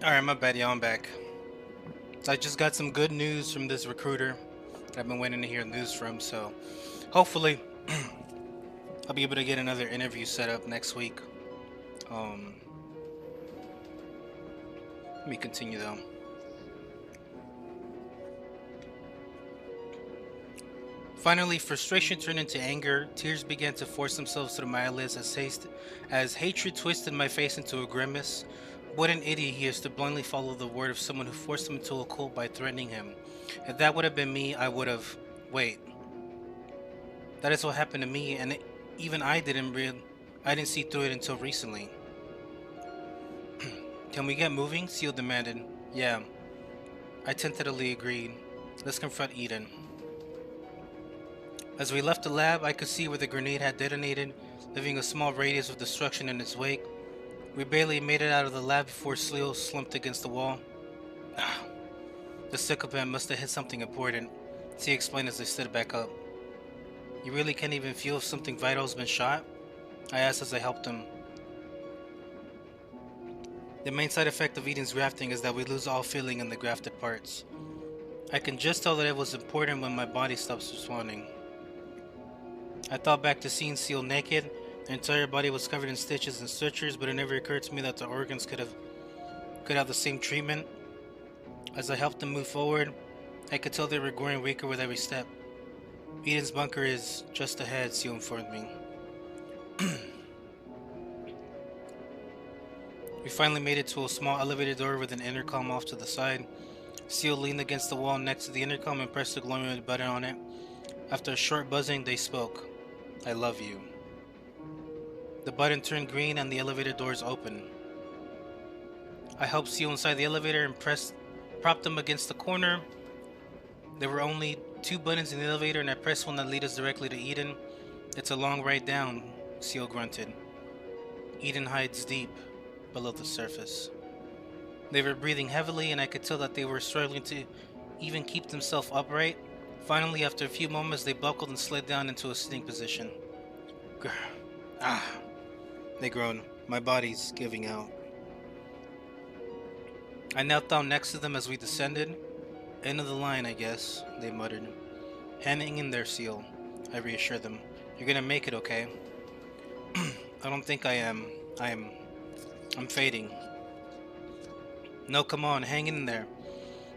Alright, my bad, y'all. I'm back. I just got some good news from this recruiter that I've been waiting to hear news from, so hopefully I'll be able to get another interview set up next week. Let me continue though. Finally, frustration turned into anger. Tears began to force themselves through my eyelids as hatred twisted my face into a grimace. What an idiot he is to blindly follow the word of someone who forced him into a cult by threatening him. If that would have been me, I would have... Wait. That is what happened to me, and even I didn't see through it until recently. Can we get moving? Seal demanded. Yeah. I tentatively agreed. Let's confront Eden. As we left the lab, I could see where the grenade had detonated, leaving a small radius of destruction in its wake. We barely made it out of the lab before Seal slumped against the wall. The psychopath must have hit something important, he explained as I stood back up. You really can't even feel if something vital has been shot? I asked as I helped him. The main side effect of Eden's grafting is that we lose all feeling in the grafted parts. I can just tell that it was important when my body stops responding. I thought back to seeing Seal naked. The entire body was covered in stitches and sutures, but it never occurred to me that the organs could have the same treatment. As I helped them move forward, I could tell they were growing weaker with every step. Eden's bunker is just ahead, Seal informed me. We finally made it to a small elevator door with an intercom off to the side. Seal leaned against the wall next to the intercom and pressed the glowing button on it. After a short buzzing, they spoke. I love you. The button turned green and the elevator doors opened. I helped Seal inside the elevator and propped him against the corner. There were only 2 buttons in the elevator and I pressed one that led us directly to Eden. It's a long ride down, Seal grunted. Eden hides deep below the surface. They were breathing heavily and I could tell that they were struggling to even keep themselves upright. Finally, after a few moments, they buckled and slid down into a sitting position. They groaned. My body's giving out. I knelt down next to them as we descended. End of the line, I guess, they muttered. Hang in there, Seal, I reassured them. You're gonna make it, okay? I don't think I am. I'm fading. No, come on, hang in there.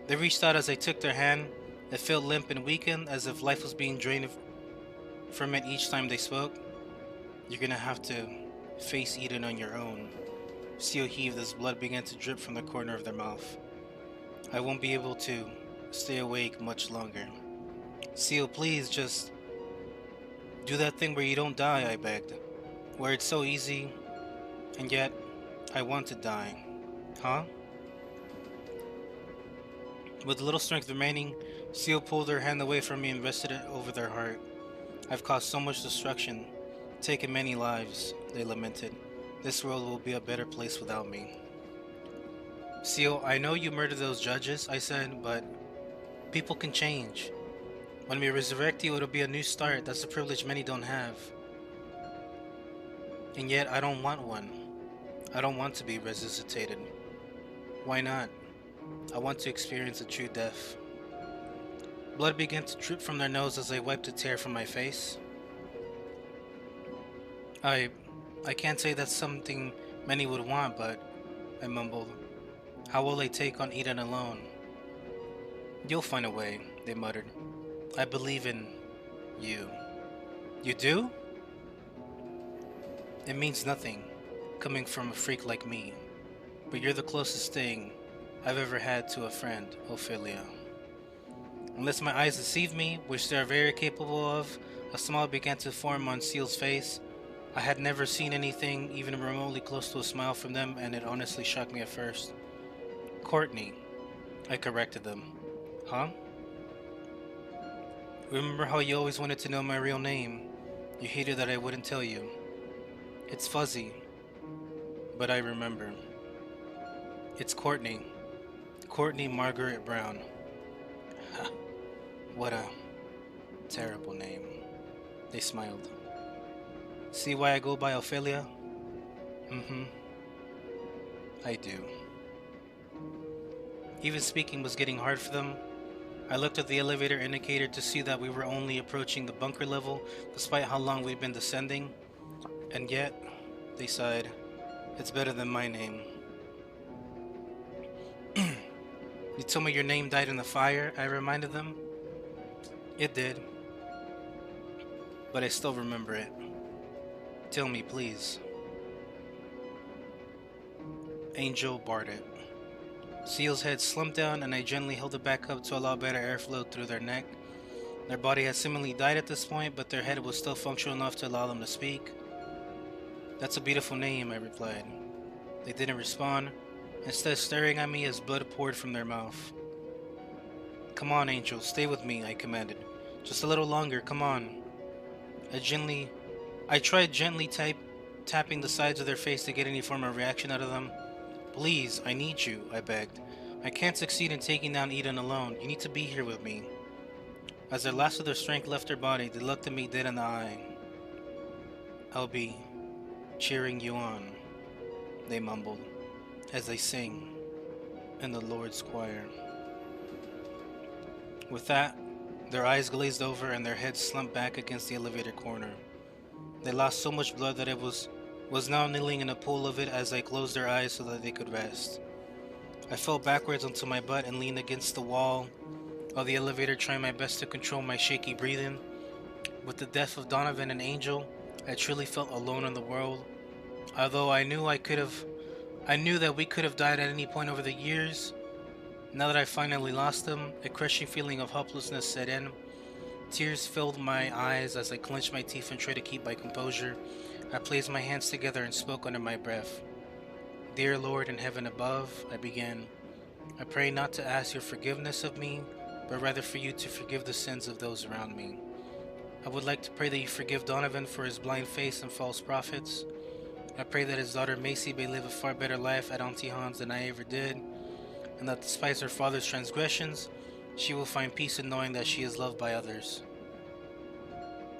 They reached out as I took their hand. It felt limp and weakened, as if life was being drained from it each time they spoke. You're gonna have to face Eden on your own. Seal heaved as blood began to drip from the corner of their mouth. I won't be able to stay awake much longer. Seal, please just do that thing where you don't die, I begged. Where it's so easy, and yet I want to die. Huh? With little strength remaining, Seal pulled her hand away from me and rested it over their heart. I've caused so much destruction, taken many lives, they lamented. This world will be a better place without me. Seal, I know you murdered those judges, I said, but people can change. When we resurrect you, it'll be a new start. That's a privilege many don't have. And yet, I don't want one. I don't want to be resuscitated. Why not? I want to experience a true death. Blood began to drip from their nose as I wiped a tear from my face. I can't say that's something many would want, but I mumbled. How will they take on Eden alone? You'll find a way, they muttered. I believe in you. You do? It means nothing, coming from a freak like me, but you're the closest thing I've ever had to a friend, Ophelia. Unless my eyes deceive me, which they are very capable of, a smile began to form on Seal's face. I had never seen anything even remotely close to a smile from them, and it honestly shocked me at first. Courtney, I corrected them. Huh? Remember how you always wanted to know my real name? You hated that I wouldn't tell you. It's fuzzy, but I remember. It's Courtney. Courtney Margaret Brown. What a terrible name. They smiled. See why I go by Ophelia? I do. Even speaking was getting hard for them. I looked at the elevator indicator to see that we were only approaching the bunker level, despite how long we'd been descending. And yet, they sighed, it's better than my name. You told me your name died in the fire, I reminded them. It did. But I still remember it. Tell me, please. Angel Bardet. Seal's head slumped down and I gently held it back up to allow better airflow through their neck. Their body had seemingly died at this point, but their head was still functional enough to allow them to speak. That's a beautiful name, I replied. They didn't respond, instead staring at me as blood poured from their mouth. Come on, Angel, stay with me, I commanded. Just a little longer, come on. I tried gently tapping the sides of their face to get any form of reaction out of them. Please, I need you, I begged. I can't succeed in taking down Eden alone. You need to be here with me. As the last of their strength left their body, they looked at me dead in the eye. I'll be cheering you on, they mumbled, as they sing in the Lord's choir. With that, their eyes glazed over and their heads slumped back against the elevator corner. They lost so much blood that it was now kneeling in a pool of it as I closed their eyes so that they could rest. I fell backwards onto my butt and leaned against the wall of the elevator, trying my best to control my shaky breathing. With the death of Donovan and Angel, I truly felt alone in the world. Although I knew that we could have died at any point over the years, now that I finally lost them, a crushing feeling of helplessness set in. Tears filled my eyes as I clenched my teeth and tried to keep my composure. I placed my hands together and spoke under my breath. Dear Lord in heaven above, I began. I pray not to ask your forgiveness of me, but rather for you to forgive the sins of those around me. I would like to pray that you forgive Donovan for his blind faith and false prophets. I pray that his daughter Macy may live a far better life at Auntie Han's than I ever did, and that despite her father's transgressions, she will find peace in knowing that she is loved by others.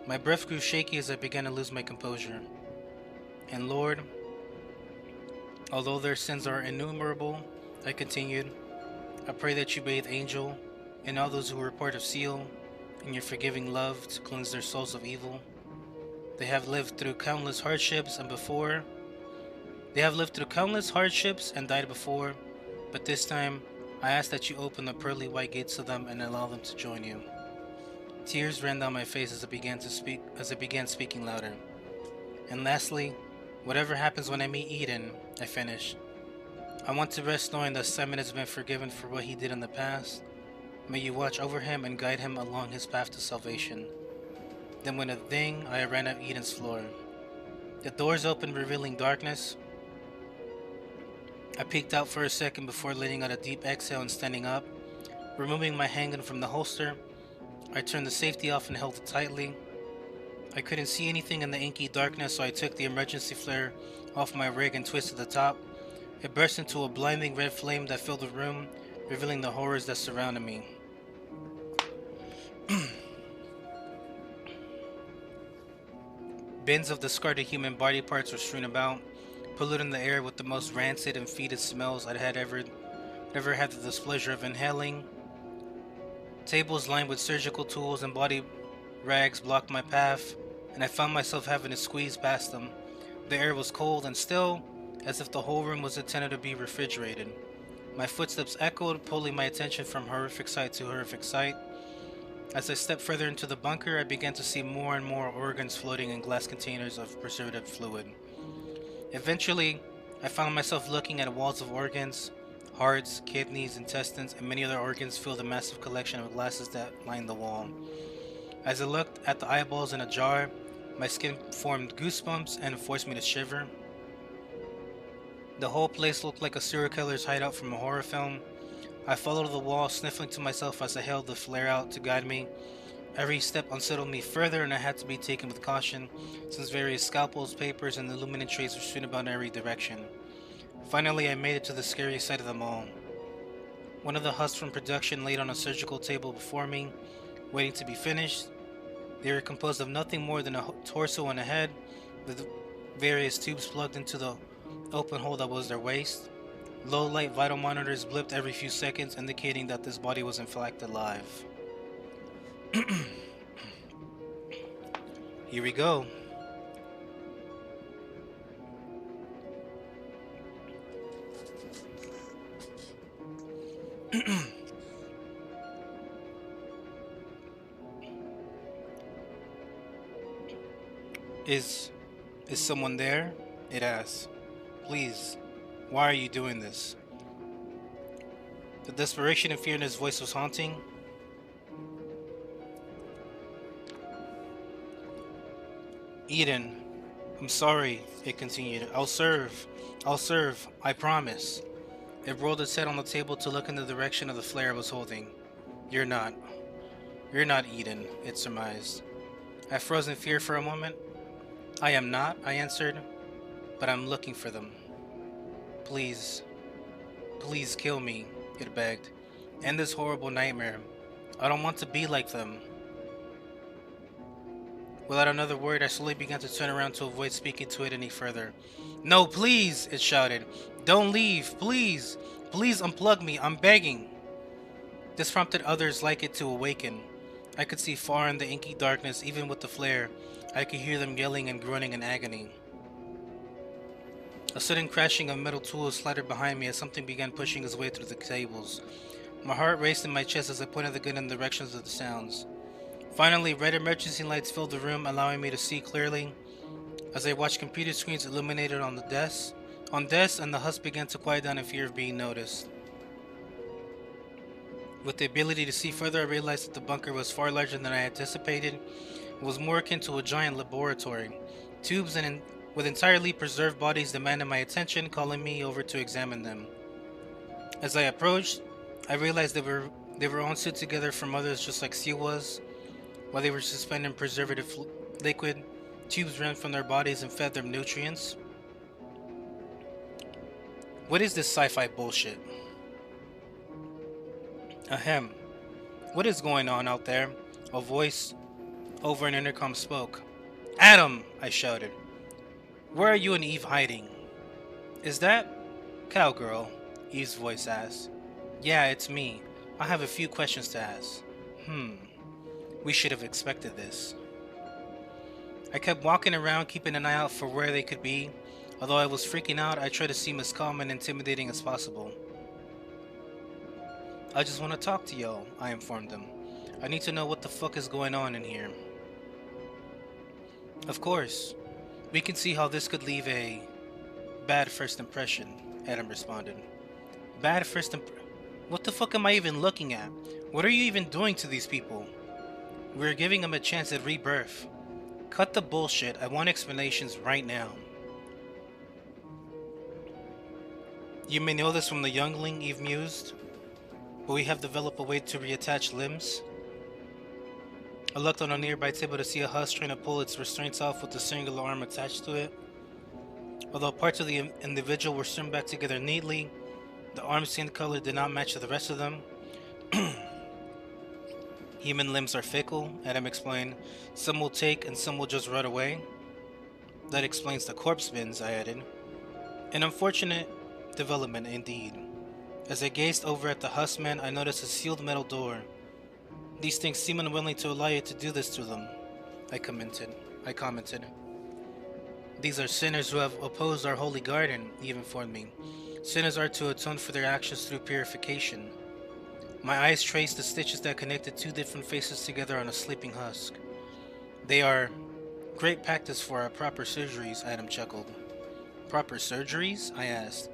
My breath grew shaky as I began to lose my composure. And Lord, although their sins are innumerable, I continued, I pray that you bathe Angel and all those who were part of Seal in your forgiving love to cleanse their souls of evil. They have lived through countless hardships and died before, but this time I ask that you open the pearly white gates to them and allow them to join you. Tears ran down my face as I began speaking louder. And lastly, whatever happens when I meet Eden, I finished. I want to rest knowing that Simon has been forgiven for what he did in the past. May you watch over him and guide him along his path to salvation. Then with a ding, I ran up Eden's floor. The doors opened, revealing darkness. I peeked out for a second before letting out a deep exhale and standing up. Removing my handgun from the holster, I turned the safety off and held it tightly. I couldn't see anything in the inky darkness, so I took the emergency flare off my rig and twisted the top. It burst into a blinding red flame that filled the room, revealing the horrors that surrounded me. Bins of discarded human body parts were strewn about, polluting the air with the most rancid and fetid smells I had ever had the displeasure of inhaling. Tables lined with surgical tools and body rags blocked my path, and I found myself having to squeeze past them. The air was cold and still, as if the whole room was intended to be refrigerated. My footsteps echoed, pulling my attention from horrific sight to horrific sight. As I stepped further into the bunker, I began to see more and more organs floating in glass containers of preservative fluid. Eventually, I found myself looking at walls of organs. Hearts, kidneys, intestines, and many other organs filled the massive collection of glasses that lined the wall. As I looked at the eyeballs in a jar, my skin formed goosebumps and forced me to shiver. The whole place looked like a serial killer's hideout from a horror film. I followed the wall, sniffling to myself as I held the flare out to guide me. Every step unsettled me further, and I had to be taken with caution, since various scalpels, papers, and illuminant trays were strewn about in every direction. Finally, I made it to the scariest side of them all. One of the husks from production laid on a surgical table before me, waiting to be finished. They were composed of nothing more than a torso and a head, with various tubes plugged into the open hole that was their waist. Low light vital monitors blipped every few seconds, indicating that this body was in fact alive. Here we go. Is someone there? It asks. Please, why are you doing this? The desperation and fear in his voice was haunting. Eden, I'm sorry, it continued. I'll serve, I promise. It rolled its head on the table to look in the direction of the flare it was holding. You're not Eden, it surmised. I froze in fear for a moment. I am not, I answered, but I'm looking for them. Please kill me, it begged. End this horrible nightmare. I don't want to be like them. Without another word, I slowly began to turn around to avoid speaking to it any further. No, please, it shouted. Don't leave, please. Please unplug me, I'm begging. This prompted others like it to awaken. I could see far in the inky darkness, even with the flare. I could hear them yelling and groaning in agony. A sudden crashing of metal tools slattered behind me as something began pushing its way through the tables. My heart raced in my chest as I pointed the gun in the directions of the sounds. Finally, red emergency lights filled the room, allowing me to see clearly. As I watched computer screens illuminated on desks, and the husk began to quiet down in fear of being noticed. With the ability to see further, I realized that the bunker was far larger than I anticipated. It was more akin to a giant laboratory. Tubes with entirely preserved bodies demanded my attention, calling me over to examine them. As I approached, I realized they were all sealed together from others just like steel was. While they were suspended in preservative liquid, tubes ran from their bodies and fed them nutrients. What is this sci-fi bullshit? Ahem. What is going on out there? A voice over an intercom spoke. Adam! I shouted. Where are you and Eve hiding? Is that cowgirl? Eve's voice asked. Yeah, it's me. I have a few questions to ask. We should have expected this. I kept walking around, keeping an eye out for where they could be. Although I was freaking out, I tried to seem as calm and intimidating as possible. I just want to talk to y'all, I informed them. I need to know what the fuck is going on in here. Of course. We can see how this could leave a bad first impression, Adam responded. Bad first What the fuck am I even looking at? What are you even doing to these people? We're giving them a chance at rebirth. Cut the bullshit. I want explanations right now. You may know this from the youngling, Eve mused, but we have developed a way to reattach limbs. I looked on a nearby table to see a husk trying to pull its restraints off with a singular arm attached to it. Although parts of the individual were sewn back together neatly, the arm's skin color did not match the rest of them. Human limbs are fickle, Adam explained. Some will take and some will just rot away. That explains the corpse bins, I added. An unfortunate development indeed. As I gazed over at the huskman, I noticed a sealed metal door. These things seem unwilling to allow you to do this to them, I commented. These are sinners who have opposed our holy garden, Eve informed me. Sinners are to atone for their actions through purification. My eyes traced the stitches that connected two different faces together on a sleeping husk. They are great practice for our proper surgeries, Adam chuckled. Proper surgeries? I asked.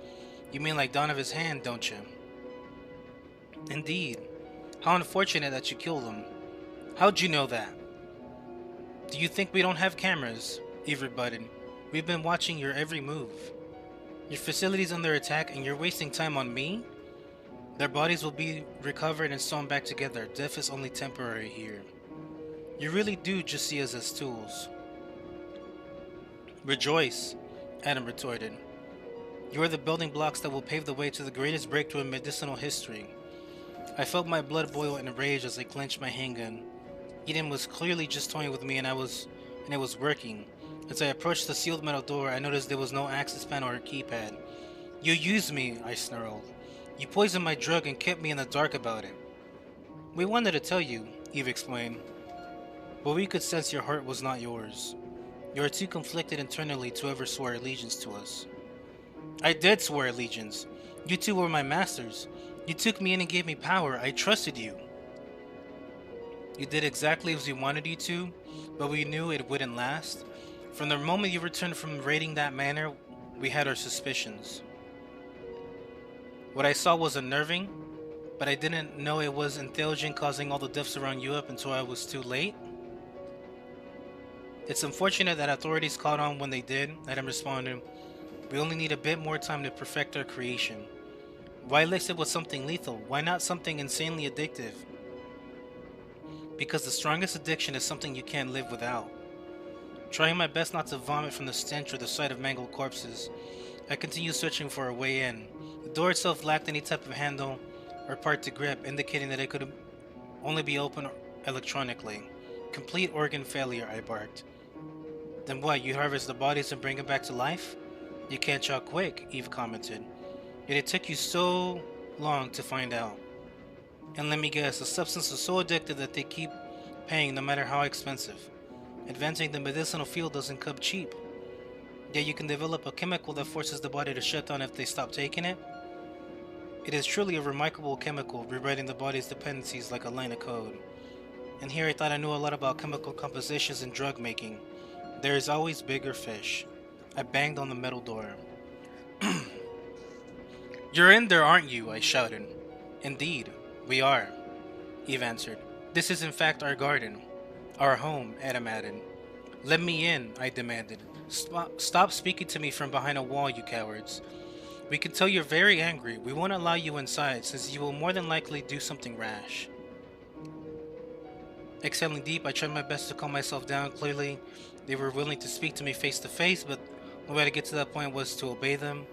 You mean like Dawn of his hand, don't you? Indeed. How unfortunate that you killed them. How'd you know that? Do you think we don't have cameras? Eve rebutted. We've been watching your every move. Your facility's under attack and you're wasting time on me? Their bodies will be recovered and sewn back together. Death is only temporary here. You really do just see us as tools. Rejoice, Adam retorted. You are the building blocks that will pave the way to the greatest breakthrough in medicinal history. I felt my blood boil in rage as I clenched my handgun. Eden was clearly just toying with me and it was working. As I approached the sealed metal door, I noticed there was no access panel or keypad. You used me, I snarled. You poisoned my drug and kept me in the dark about it. We wanted to tell you, Eve explained, but we could sense your heart was not yours. You are too conflicted internally to ever swear allegiance to us. I did swear allegiance. You two were my masters. You took me in and gave me power. I trusted you. You did exactly as we wanted you to, but we knew it wouldn't last. From the moment you returned from raiding that manor, we had our suspicions. What I saw was unnerving, but I didn't know it was Entheogen causing all the deaths around Europe until I was too late. It's unfortunate that authorities caught on when they did. Adam responded, we only need a bit more time to perfect our creation. Why lace it with something lethal? Why not something insanely addictive? Because the strongest addiction is something you can't live without. Trying my best not to vomit from the stench or the sight of mangled corpses, I continued searching for a way in. The door itself lacked any type of handle or part to grip, indicating that it could only be opened electronically. Complete organ failure, I barked. Then what, you harvest the bodies and bring them back to life? You can't chalk quick, Eve commented. Yet it took you so long to find out. And let me guess, the substance is so addictive that they keep paying no matter how expensive. Advancing the medicinal field doesn't come cheap. Yet you can develop a chemical that forces the body to shut down if they stop taking it. It is truly a remarkable chemical, rewriting the body's dependencies like a line of code. And here I thought I knew a lot about chemical compositions and drug making. There is always bigger fish. I banged on the metal door. You're in there, aren't you? I shouted. Indeed, we are, Eve answered. This is in fact our garden. Our home, Adam added. Let me in, I demanded. Stop speaking to me from behind a wall, you cowards. We can tell you're very angry. We won't allow you inside, since you will more than likely do something rash. Exhaling deep, I tried my best to calm myself down. Clearly, they were willing to speak to me face to face, but the way to get to that point was to obey them.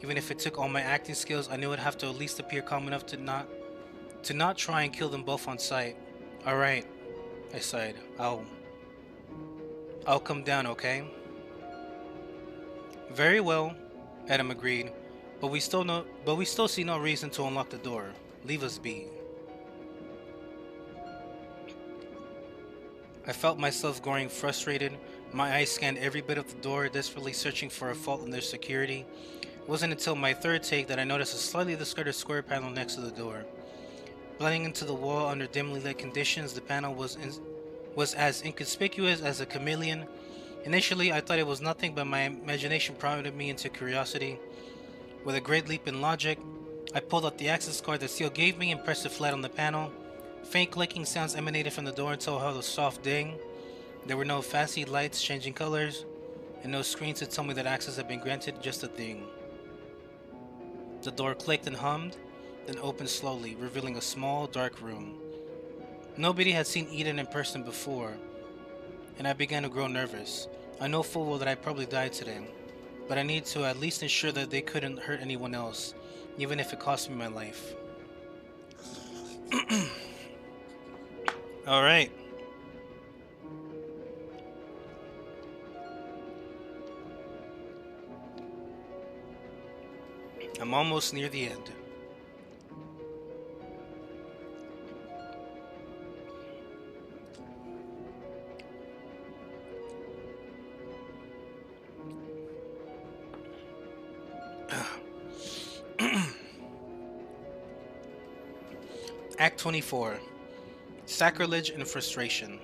Even if it took all my acting skills, I knew I'd have to at least appear calm enough to not try and kill them both on sight. Alright, I sighed. I'll come down, okay? Very well, Adam agreed, but we still see no reason to unlock the door. Leave us be. I felt myself growing frustrated. My eyes scanned every bit of the door, desperately searching for a fault in their security. It wasn't until my third take that I noticed a slightly discarded square panel next to the door. Blending into the wall under dimly lit conditions, the panel was as inconspicuous as a chameleon. Initially, I thought it was nothing, but my imagination prompted me into curiosity. With a great leap in logic, I pulled out the access card the seal gave me and pressed it flat on the panel. Faint clicking sounds emanated from the door until I heard a soft ding. There were no fancy lights changing colors, and no screens to tell me that access had been granted, just a ding. The door clicked and hummed, then opened slowly, revealing a small, dark room. Nobody had seen Eden in person before, and I began to grow nervous. I know full well that I probably died today, but I need to at least ensure that they couldn't hurt anyone else, even if it cost me my life. Alright. I'm almost near the end. Act 24. Sacrilege and Frustration.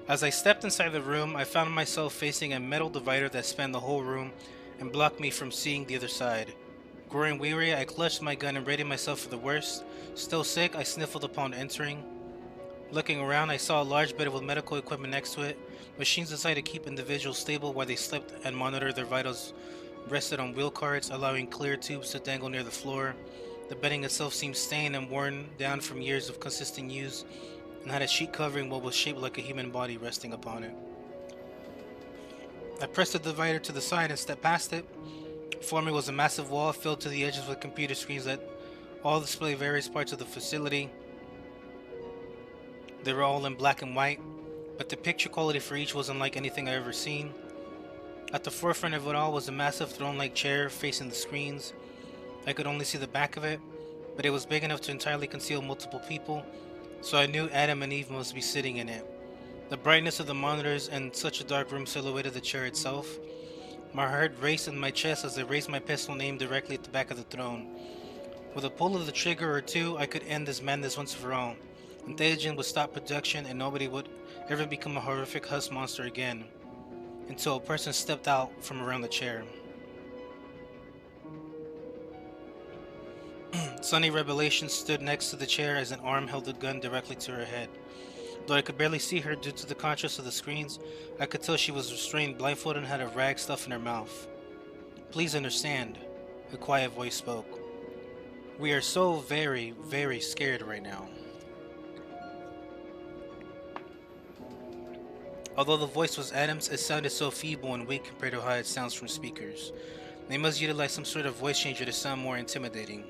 As I stepped inside the room, I found myself facing a metal divider that spanned the whole room and blocked me from seeing the other side. Growing weary, I clutched my gun and readied myself for the worst. Still sick, I sniffled upon entering. Looking around, I saw a large bed with medical equipment next to it. Machines designed to keep individuals stable while they slept and monitor their vitals rested on wheel carts, allowing clear tubes to dangle near the floor. The bedding itself seemed stained and worn down from years of consistent use, and had a sheet covering what was shaped like a human body resting upon it. I pressed the divider to the side and stepped past it. Before me was a massive wall filled to the edges with computer screens that all display various parts of the facility. They were all in black and white, but the picture quality for each was unlike anything I've ever seen. At the forefront of it all was a massive throne-like chair facing the screens. I could only see the back of it, but it was big enough to entirely conceal multiple people, so I knew Adam and Eve must be sitting in it. The brightness of the monitors and such a dark room silhouetted the chair itself. My heart raced in my chest as I raised my pistol and aimed directly at the back of the throne. With a pull of the trigger or two, I could end this madness once for all. Intelligent would stop production and nobody would ever become a horrific husk monster again. Until a person stepped out from around the chair. Sunny Revelation stood next to the chair as an arm held the gun directly to her head. Though I could barely see her due to the contrast of the screens, I could tell she was restrained, blindfolded, and had a rag stuffed in her mouth. Please understand, a quiet voice spoke. We are so very, very scared right now. Although the voice was Adam's, it sounded so feeble and weak compared to how it sounds from speakers. They must utilize some sort of voice changer to sound more intimidating.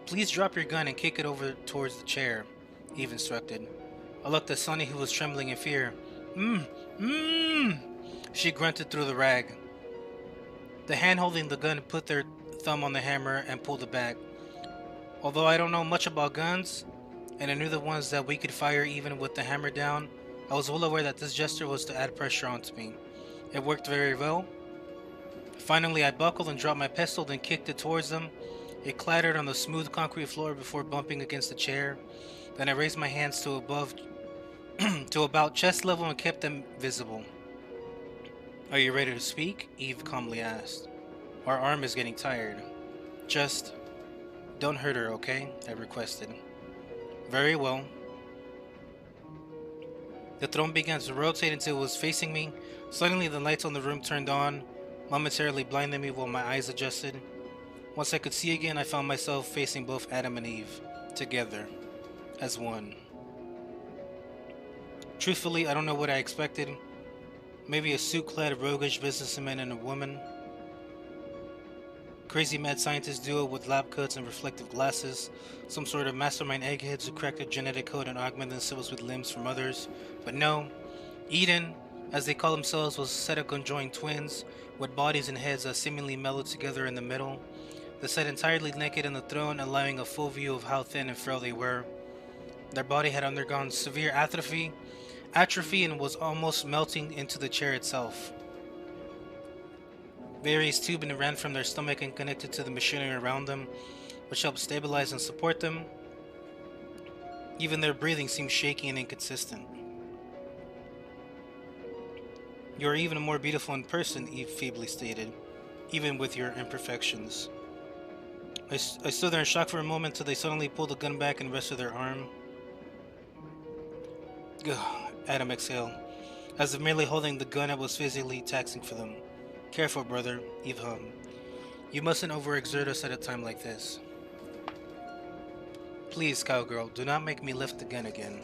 Please drop your gun and kick it over towards the chair, Eve instructed. I looked at Sunny, who was trembling in fear. She grunted through the rag. The hand holding the gun put their thumb on the hammer and pulled it back. Although I don't know much about guns, and I knew the ones that we could fire even with the hammer down, I was well aware that this gesture was to add pressure onto me. It worked very well. Finally, I buckled and dropped my pistol, then kicked it towards them. It clattered on the smooth concrete floor before bumping against the chair. Then I raised my hands to about chest level and kept them visible. Are you ready to speak? Eve calmly asked. Our arm is getting tired. Just don't hurt her, okay? I requested. Very well. The throne began to rotate until it was facing me. Suddenly the lights on the room turned on, momentarily blinding me while my eyes adjusted. Once I could see again, I found myself facing both Adam and Eve, together, as one. Truthfully, I don't know what I expected. Maybe a suit-clad roguish businessman and a woman. Crazy mad scientist duo with lab coats and reflective glasses. Some sort of mastermind eggheads who cracked a genetic code and augmented themselves with limbs from others. But no, Eden, as they call themselves, was a set of conjoined twins with bodies and heads that seemingly mellowed together in the middle. They sat entirely naked on the throne, allowing a full view of how thin and frail they were. Their body had undergone severe atrophy and was almost melting into the chair itself. Various tubing ran from their stomach and connected to the machinery around them, which helped stabilize and support them. Even their breathing seemed shaky and inconsistent. You are even more beautiful in person, Eve feebly stated, even with your imperfections. I stood there in shock for a moment till they suddenly pulled the gun back and rested their arm. Ugh, Adam exhaled. As if merely holding the gun, it was physically taxing for them. Careful, brother, Eve hummed. You mustn't overexert us at a time like this. Please, cowgirl, do not make me lift the gun again.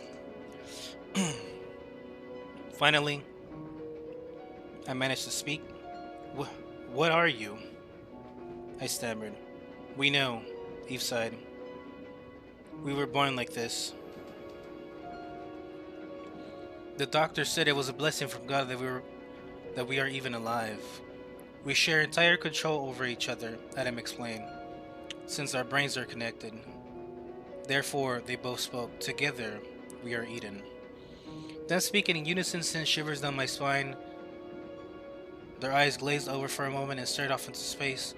Finally, I managed to speak. What are you? I stammered. We know, Eve sighed. We were born like this. The doctor said it was a blessing from God that we are even alive. We share entire control over each other, Adam explained, since our brains are connected. Therefore, they both spoke, together, we are Eden. Them speaking in unison sent shivers down my spine. Their eyes glazed over for a moment and stared off into space.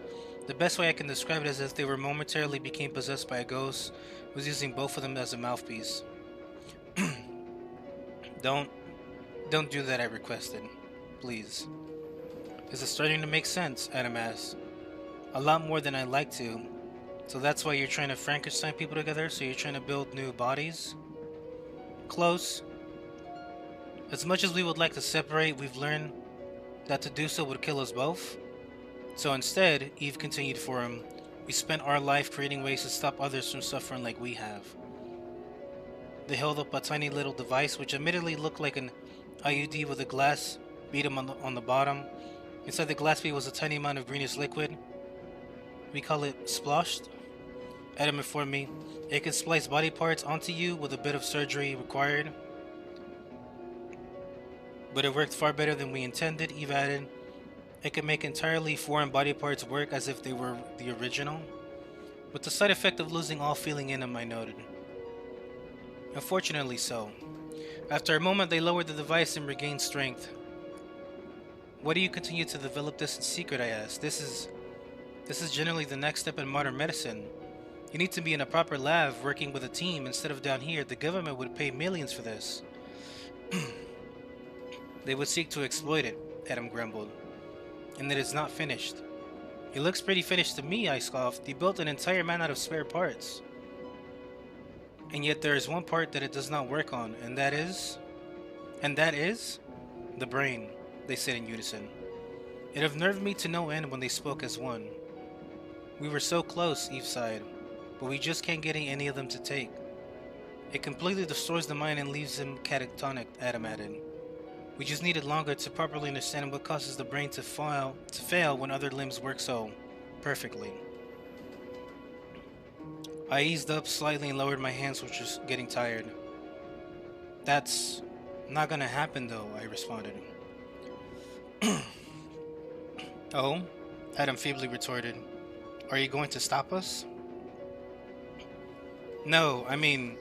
The best way I can describe it is as if they were momentarily became possessed by a ghost who was using both of them as a mouthpiece. Don't do that, I requested. Please. Is it starting to make sense? Adam asked. A lot more than I'd like to. So that's why you're trying to Frankenstein people together? So you're trying to build new bodies? Close. As much as we would like to separate, we've learned that to do so would kill us both. So instead, Eve continued for him, we spent our life creating ways to stop others from suffering like we have. They held up a tiny little device which admittedly looked like an IUD with a glass bead on the bottom. Inside the glass bead was a tiny amount of greenish liquid. We call it splashed. Adam informed me. It can splice body parts onto you with a bit of surgery required. But it worked far better than we intended, Eve added. It can make entirely foreign body parts work as if they were the original, with the side effect of losing all feeling in them, I noted. Unfortunately so. After a moment, they lowered the device and regained strength. Why do you continue to develop this in secret, I asked. This is generally the next step in modern medicine. You need to be in a proper lab working with a team instead of down here. The government would pay millions for this. They would seek to exploit it, Adam grumbled. And it is not finished. It looks pretty finished to me, I scoffed. They built an entire man out of spare parts. And yet there is one part that it does not work on, and that is... The brain, they said in unison. It unnerved me to no end when they spoke as one. We were so close, Eve sighed, but we just can't get any of them to take. It completely destroys the mind and leaves them catatonic, Adam added. We just needed longer to properly understand what causes the brain to fail when other limbs work so perfectly. I eased up slightly and lowered my hands, which was getting tired. That's not gonna happen though, I responded. Oh? Adam feebly retorted. Are you going to stop us? No, I mean,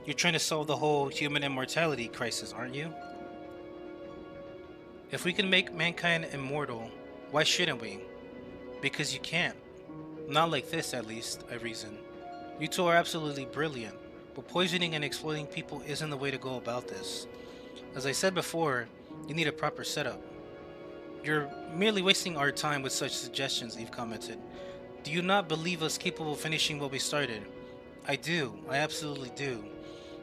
you're trying to solve the whole human immortality crisis, aren't you? If we can make mankind immortal, why shouldn't we? Because you can't. Not like this, at least, I reasoned. You two are absolutely brilliant, but poisoning and exploiting people isn't the way to go about this. As I said before, you need a proper setup. You're merely wasting our time with such suggestions, Eve commented. Do you not believe us capable of finishing what we started? I do. I absolutely do.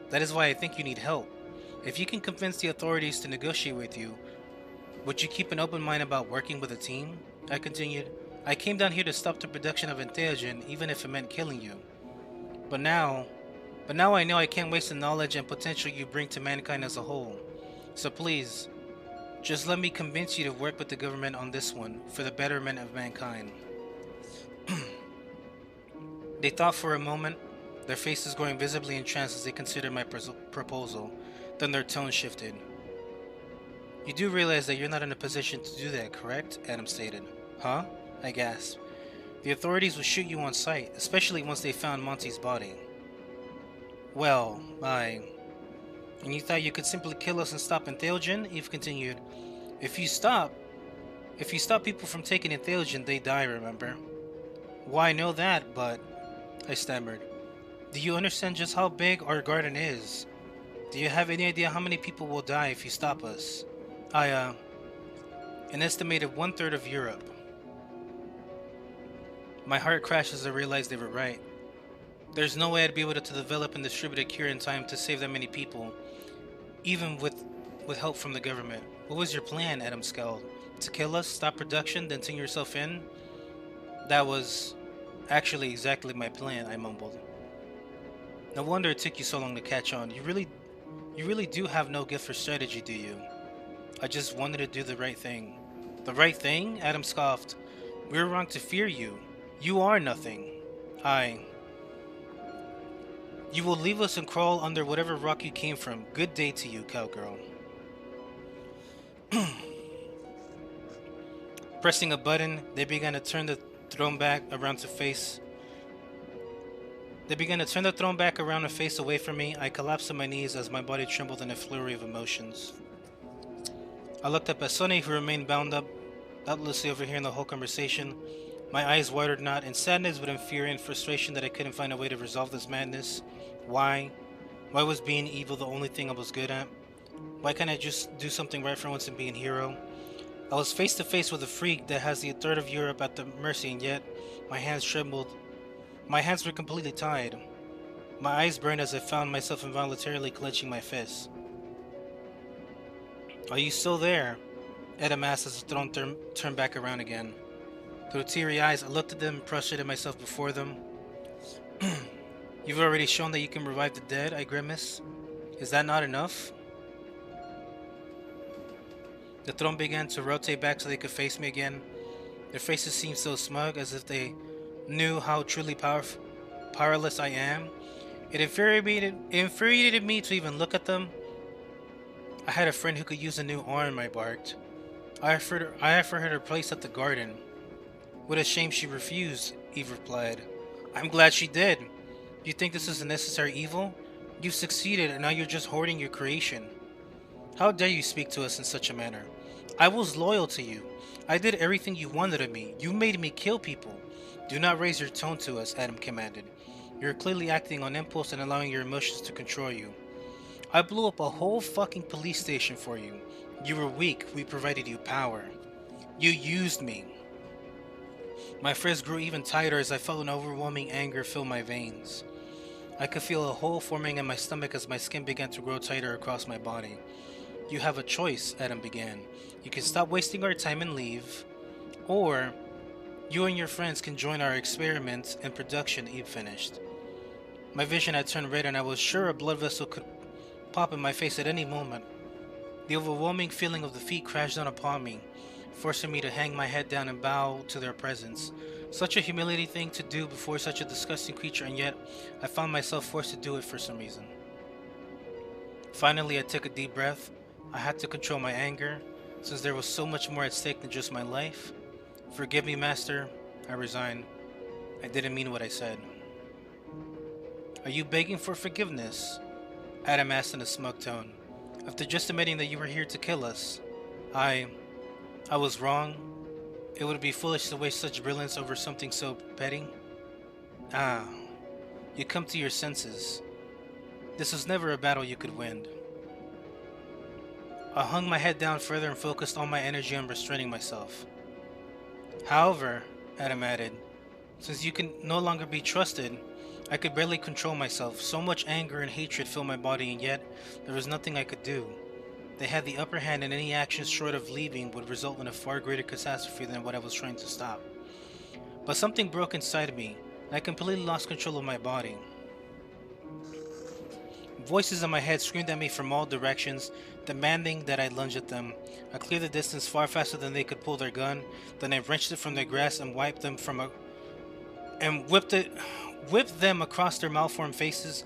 That is why I think you need help. If you can convince the authorities to negotiate with you, would you keep an open mind about working with a team? I continued. I came down here to stop the production of Entheogen, even if it meant killing you. But now I know I can't waste the knowledge and potential you bring to mankind as a whole. So please, just let me convince you to work with the government on this one, for the betterment of mankind. They thought for a moment, their faces going visibly entranced as they considered my proposal. Then their tone shifted. You do realize that you're not in a position to do that, correct? Adam stated. Huh? I gasped. The authorities would shoot you on sight, especially once they found Monty's body. Well, And you thought you could simply kill us and stop Entheogen? Eve continued. If you stop people from taking Entheogen, they die, remember? Why, I know that, but... I stammered. Do you understand just how big our garden is? Do you have any idea how many people will die if you stop us? An estimated 1/3 of Europe. My heart crashed as I realized they were right. There's no way I'd be able to develop and distribute a cure in time to save that many people, even with help from the government. What was your plan? Adam scowled. To kill us, stop production, then turn yourself in? That was actually exactly my plan, I mumbled. No wonder it took you so long to catch on. You really do have no gift for strategy, do you? I just wanted to do the right thing. The right thing? Adam scoffed. We were wrong to fear you. You are nothing. You will leave us and crawl under whatever rock you came from. Good day to you, cowgirl. Pressing a button, they began to turn the throne back around to face. They began to turn the throne back around and face away from me. I collapsed on my knees as my body trembled in a flurry of emotions. I looked up at Sonny, who remained bound up, helplessly overhearing the whole conversation. My eyes watered not in sadness, but in fear and frustration that I couldn't find a way to resolve this madness. Why? Why was being evil the only thing I was good at? Why can't I just do something right for once and be a hero? I was face to face with a freak that has the 1/3 of Europe at the mercy, and yet my hands trembled. My hands were completely tied. My eyes burned as I found myself involuntarily clenching my fists. Are you still there? Adam asked as the throne turned back around again. Through teary eyes, I looked at them and prostrated myself before them. You've already shown that you can revive the dead, I grimaced. Is that not enough? The throne began to rotate back so they could face me again. Their faces seemed so smug, as if they knew how truly powerless I am. It infuriated me to even look at them. I had a friend who could use a new arm, I barked. I offered her a place at the garden. What a shame she refused, Eve replied. I'm glad she did. You think this is a necessary evil? You've succeeded and now you're just hoarding your creation. How dare you speak to us in such a manner? I was loyal to you. I did everything you wanted of me. You made me kill people. Do not raise your tone to us, Adam commanded. You're clearly acting on impulse and allowing your emotions to control you. I blew up a whole fucking police station for you. You were weak. We provided you power. You used me. My fist grew even tighter as I felt an overwhelming anger fill my veins. I could feel a hole forming in my stomach as my skin began to grow tighter across my body. You have a choice, Adam began. You can stop wasting our time and leave, or you and your friends can join our experiments and production, Eve finished. My vision had turned red and I was sure a blood vessel could pop in my face at any moment. The overwhelming feeling of defeat crashed down upon me, forcing me to hang my head down and bow to their presence. Such a humiliating thing to do before such a disgusting creature, and yet I found myself forced to do it for some reason. Finally, I took a deep breath. I had to control my anger, since there was so much more at stake than just my life. Forgive me, Master. I resigned. I didn't mean what I said. Are you begging for forgiveness? Adam asked in a smug tone. After just admitting that you were here to kill us. I was wrong. It would be foolish to waste such brilliance over something so petty. Ah, you come to your senses. This was never a battle you could win. I hung my head down further and focused all my energy on restraining myself. However, Adam added, since you can no longer be trusted, I could barely control myself. So much anger and hatred filled my body, and yet there was nothing I could do. They had the upper hand, and any action short of leaving would result in a far greater catastrophe than what I was trying to stop. But something broke inside of me, and I completely lost control of my body. Voices in my head screamed at me from all directions, demanding that I lunge at them. I cleared the distance far faster than they could pull their gun. Then I wrenched it from their grasp and whipped them across their malformed faces.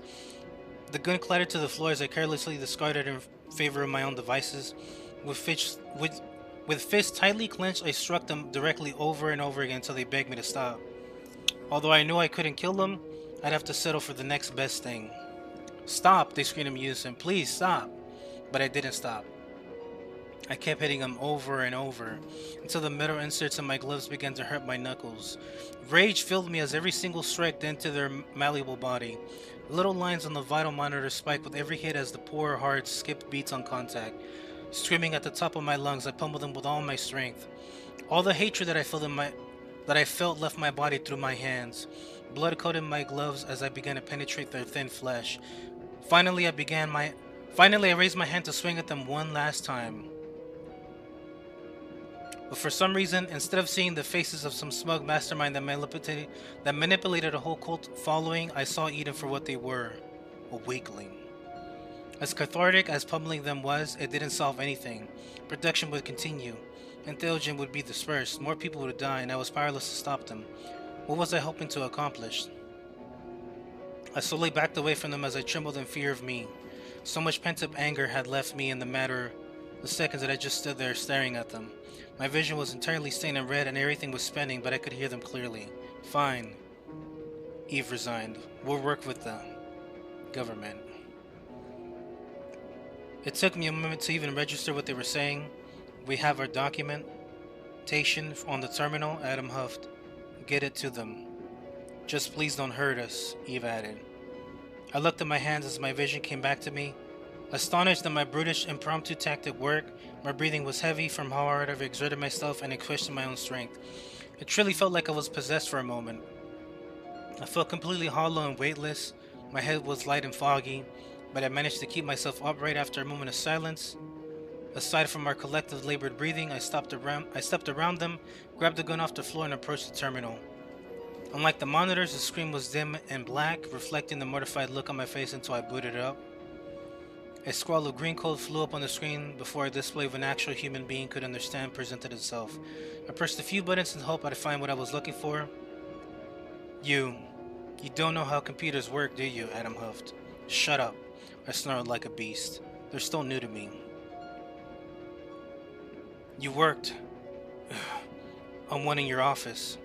The gun clattered to the floor as I carelessly discarded it in favor of my own devices. With fists tightly clenched, I struck them directly over and over again until they begged me to stop. Although I knew I couldn't kill them, I'd have to settle for the next best thing. Stop, they screamed in unison. Please stop. But I didn't stop. I kept hitting them over and over until the metal inserts in my gloves began to hurt my knuckles. Rage filled me as every single strike did into their malleable body. Little lines on the vital monitor spiked with every hit as the poor heart skipped beats on contact. Screaming at the top of my lungs, I pummeled them with all my strength. All the hatred that I felt left my body through my hands. Blood coated my gloves as I began to penetrate their thin flesh. Finally, I raised my hand to swing at them one last time. But for some reason, instead of seeing the faces of some smug mastermind that manipulated a whole cult following, I saw Eden for what they were, a weakling. As cathartic as pummeling them was, it didn't solve anything. Production would continue. Intelligence would be dispersed, more people would die, and I was powerless to stop them. What was I hoping to accomplish? I slowly backed away from them as I trembled in fear of me. So much pent-up anger had left me in the matter of seconds that I just stood there staring at them. My vision was entirely stained in red and everything was spinning, but I could hear them clearly. Fine. Eve resigned. We'll work with the government. It took me a moment to even register what they were saying. We have our documentation on the terminal, Adam huffed. Get it to them. Just please don't hurt us, Eve added. I looked at my hands as my vision came back to me. Astonished that my brutish impromptu tactic worked, my breathing was heavy from how hard I've exerted myself and it questioned my own strength. It truly felt like I was possessed for a moment. I felt completely hollow and weightless. My head was light and foggy, but I managed to keep myself upright after a moment of silence. Aside from our collective labored breathing, I stepped around them, grabbed the gun off the floor and approached the terminal. Unlike the monitors, the screen was dim and black, reflecting the mortified look on my face until I booted it up. A scroll of green code flew up on the screen before a display of an actual human being could understand presented itself. I pressed a few buttons in hope I'd find what I was looking for. You don't know how computers work, do you? Adam huffed. Shut up, I snarled like a beast. They're still new to me. You worked on one in your office.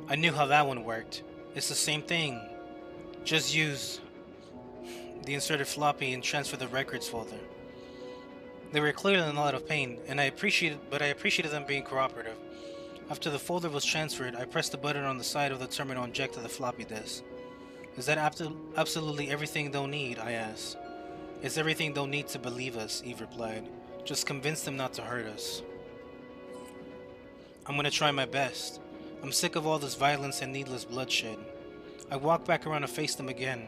I knew how that one worked. It's the same thing. Just use the inserted floppy and transfer the records folder. They were clearly in a lot of pain, and I appreciated them being cooperative. After the folder was transferred, I pressed the button on the side of the terminal and ejected the floppy disk. Is that absolutely everything they'll need? I asked. It's everything they'll need to believe us, Eve replied. Just convince them not to hurt us. I'm gonna try my best. I'm sick of all this violence and needless bloodshed. I walked back around and faced them again.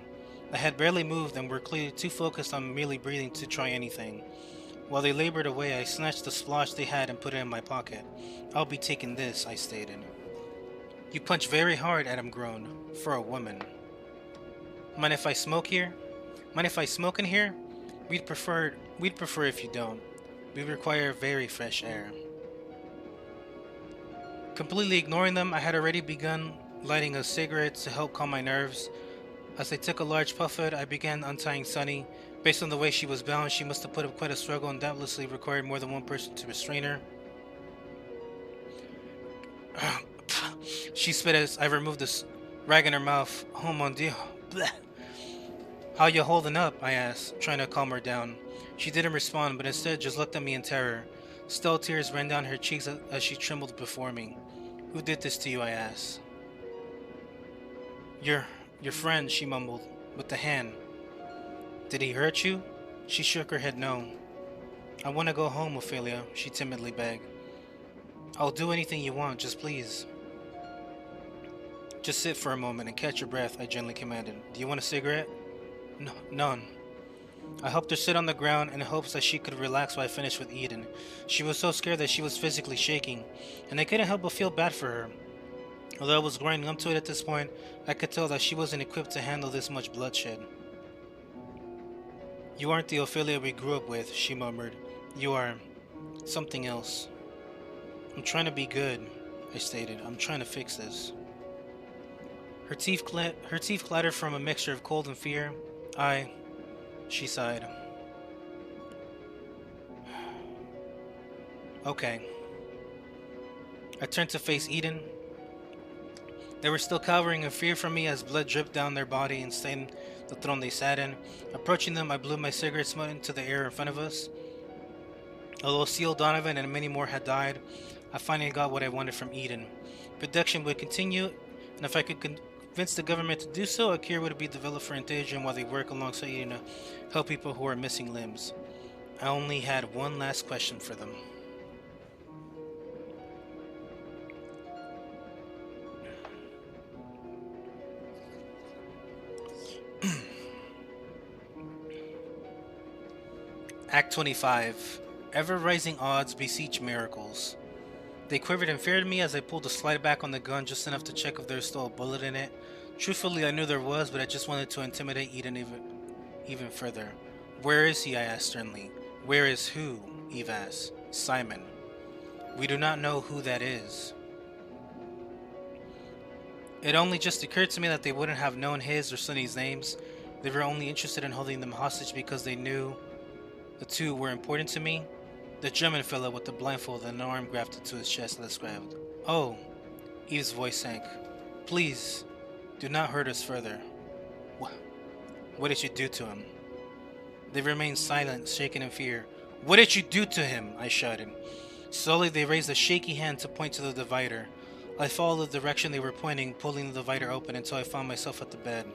I had barely moved and were clearly too focused on merely breathing to try anything. While they labored away, I snatched the splosh they had and put it in my pocket. I'll be taking this, I stated. You punch very hard, Adam groaned. For a woman. Mind if I smoke here? Mind if I smoke in here? We'd prefer if you don't. We require very fresh air. Completely ignoring them, I had already begun lighting a cigarette to help calm my nerves. As I took a large puff of it, I began untying Sunny. Based on the way she was bound, she must have put up quite a struggle and doubtlessly required more than one person to restrain her. She spit as I removed the rag in her mouth. Oh mon dieu. Blech. How you holding up? I asked, trying to calm her down. She didn't respond, but instead just looked at me in terror. Still tears ran down her cheeks as she trembled before me. Who did this to you? I asked. Your friend, she mumbled, with the hand. Did he hurt you? She shook her head no. I want to go home, Ophelia, she timidly begged. I'll do anything you want, just please. Just sit for a moment and catch your breath, I gently commanded. Do you want a cigarette? No, none. I helped her sit on the ground in hopes that she could relax while I finished with Eden. She was so scared that she was physically shaking, and I couldn't help but feel bad for her. Although I was growing numb to it at this point, I could tell that she wasn't equipped to handle this much bloodshed. You aren't the Ophelia we grew up with, she murmured. You are something else. I'm trying to be good, I stated. I'm trying to fix this. Her teeth clattered from a mixture of cold and fear. She sighed. Okay. I turned to face Eden. They were still cowering in fear from me as blood dripped down their body and stained the throne they sat in. Approaching them, I blew my cigarette smoke into the air in front of us. Although Seal, Donovan, and many more had died, I finally got what I wanted from Eden. Production would continue, and if I could convince the government to do so, a cure would be developed for Antasia while they work alongside Eden to help people who are missing limbs. I only had one last question for them. Act 25. Ever-rising odds beseech miracles. They quivered and feared me as I pulled the slide back on the gun just enough to check if there was still a bullet in it. Truthfully, I knew there was, but I just wanted to intimidate Eden even further. Where is he? I asked sternly. Where is who? Eve asked. Simon. We do not know who that is. It only just occurred to me that they wouldn't have known his or Sonny's names. They were only interested in holding them hostage because they knew the two were important to me. The German fellow with the blindfold and an arm grafted to his chest described. Oh, Eve's voice sank. Please, do not hurt us further. What did you do to him? They remained silent, shaken in fear. What did you do to him? I shouted. Slowly they raised a shaky hand to point to the divider. I followed the direction they were pointing, pulling the divider open until I found myself at the bed.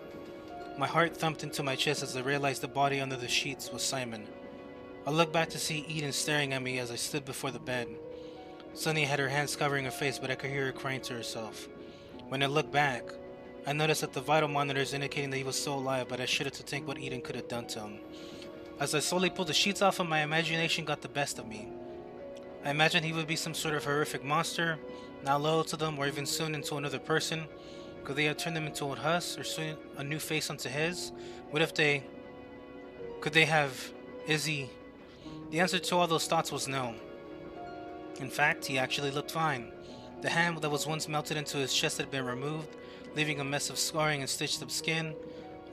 My heart thumped into my chest as I realized the body under the sheets was Simon. I looked back to see Eden staring at me as I stood before the bed. Sunny had her hands covering her face, but I could hear her crying to herself. When I looked back, I noticed that the vital monitors indicating that he was still alive, but I shuddered to think what Eden could have done to him. As I slowly pulled the sheets off him, my imagination got the best of me. I imagined he would be some sort of horrific monster, not loyal to them, or even soon into another person. Could they have turned him into a husk, or soon a new face unto his? What if they... Could they have... Is he... The answer to all those thoughts was no. In fact, he actually looked fine. The hand that was once melted into his chest had been removed, leaving a mess of scarring and stitched up skin.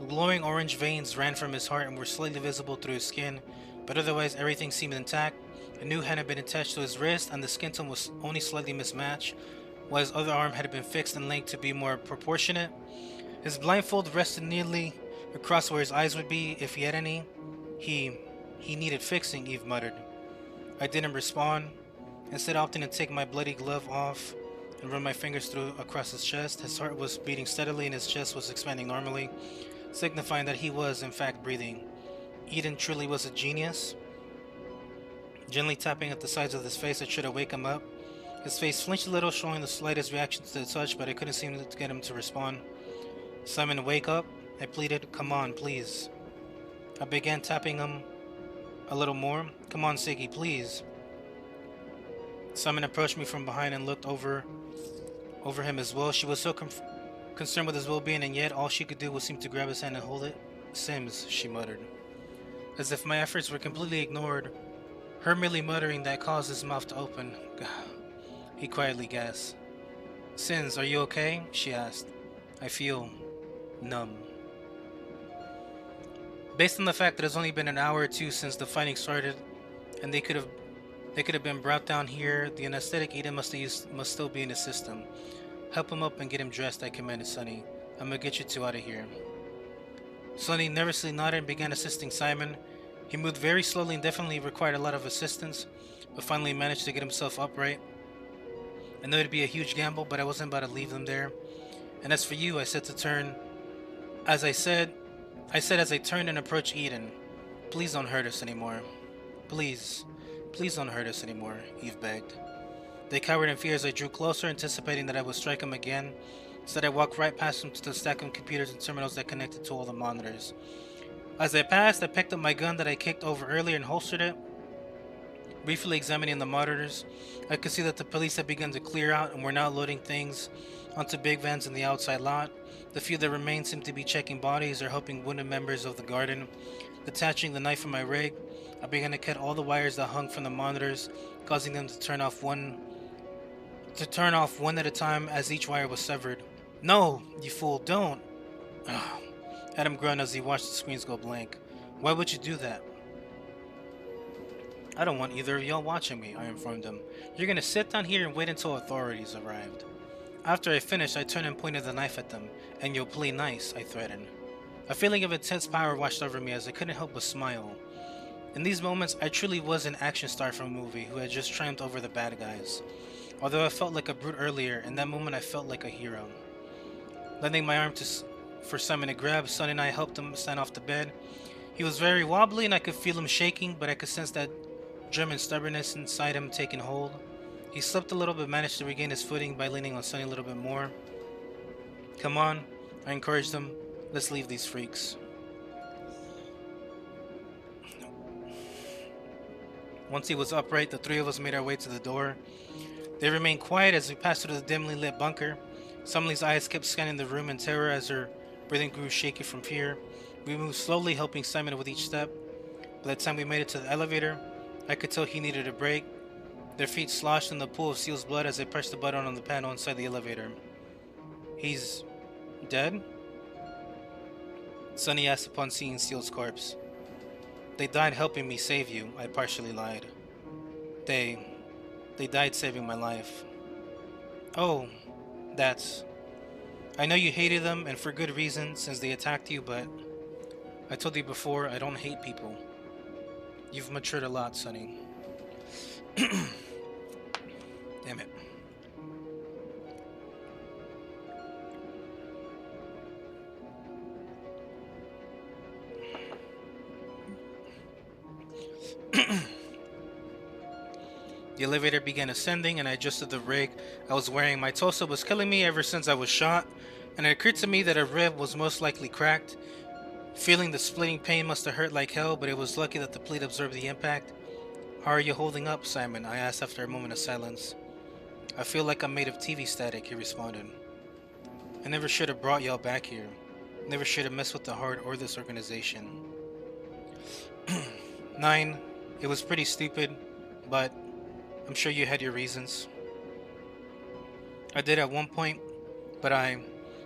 Glowing orange veins ran from his heart and were slightly visible through his skin, but otherwise everything seemed intact. A new hand had been attached to his wrist, and the skin tone was only slightly mismatched, while his other arm had been fixed and linked to be more proportionate. His blindfold rested nearly across where his eyes would be, if he had any. He needed fixing, Eve muttered. I didn't respond, instead opting to take my bloody glove off and run my fingers through across his chest. His heart was beating steadily and his chest was expanding normally, signifying that he was, in fact, breathing. Eden truly was a genius. Gently tapping at the sides of his face, I tried to wake him up. His face flinched a little, showing the slightest reaction to the touch, but I couldn't seem to get him to respond. Simon, wake up, I pleaded. Come on, please. I began tapping him a little more. Come on, Siggy, please. Simon approached me from behind and looked over him as well. She was so concerned with his well-being, and yet all she could do was seem to grab his hand and hold it. Sims, she muttered. As if my efforts were completely ignored, her merely muttering that caused his mouth to open. He quietly gasped. Sims, are you okay? She asked. I feel numb. Based on the fact that it's only been an hour or two since the fighting started, and they could have been brought down here, the anesthetic Eden must still be in the system. Help him up and get him dressed, I commanded Sonny. I'm gonna get you two out of here. Sonny nervously nodded and began assisting Simon. He moved very slowly and definitely required a lot of assistance, but finally managed to get himself upright. I knew it'd be a huge gamble, but I wasn't about to leave them there. And as for you, I said as I turned and approached Eden, please don't hurt us anymore. Please don't hurt us anymore, Eve begged. They cowered in fear as I drew closer, anticipating that I would strike him again. Instead, I walked right past him to the stack of computers and terminals that connected to all the monitors. As I passed, I picked up my gun that I kicked over earlier and holstered it. Briefly examining the monitors, I could see that the police had begun to clear out and were now loading things onto big vans in the outside lot. The few that remained seemed to be checking bodies or helping wounded members of the garden. Detaching the knife from my rig, I began to cut all the wires that hung from the monitors, causing them to turn off one at a time as each wire was severed. No, you fool, don't! Adam groaned as he watched the screens go blank. Why would you do that? I don't want either of y'all watching me, I informed him. You're gonna sit down here and wait until authorities arrived. After I finished, I turned and pointed the knife at them. And you'll play nice, I threatened. A feeling of intense power washed over me as I couldn't help but smile. In these moments, I truly was an action star from a movie who had just triumphed over the bad guys. Although I felt like a brute earlier, in that moment I felt like a hero. Lending my arm for Simon to grab, Sonny and I helped him stand off the bed. He was very wobbly and I could feel him shaking, but I could sense that German stubbornness inside him taking hold. He slipped a little but managed to regain his footing by leaning on Sonny a little bit more. Come on, I encouraged him. Let's leave these freaks. Once he was upright, the three of us made our way to the door. They remained quiet as we passed through the dimly lit bunker. Sumley's eyes kept scanning the room in terror as her breathing grew shaky from fear. We moved slowly, helping Simon with each step. By the time we made it to the elevator, I could tell he needed a break. Their feet sloshed in the pool of Seal's blood as they pressed the button on the panel inside the elevator. He's dead? Sonny asked upon seeing Seal's corpse. They died helping me save you, I partially lied. They died saving my life. Oh, that's... I know you hated them, and for good reason, since they attacked you, but... I told you before, I don't hate people. You've matured a lot, Sonny. Damn it. The elevator began ascending and I adjusted the rig I was wearing. My torso was killing me ever since I was shot, and it occurred to me that a rib was most likely cracked. Feeling the splitting pain must have hurt like hell, but it was lucky that the plate absorbed the impact. How are you holding up, Simon? I asked after a moment of silence. I feel like I'm made of TV static, he responded. I never should have brought y'all back here. Never should have messed with the Heart or this organization. 9. It was pretty stupid, but I'm sure you had your reasons. I did at one point, but I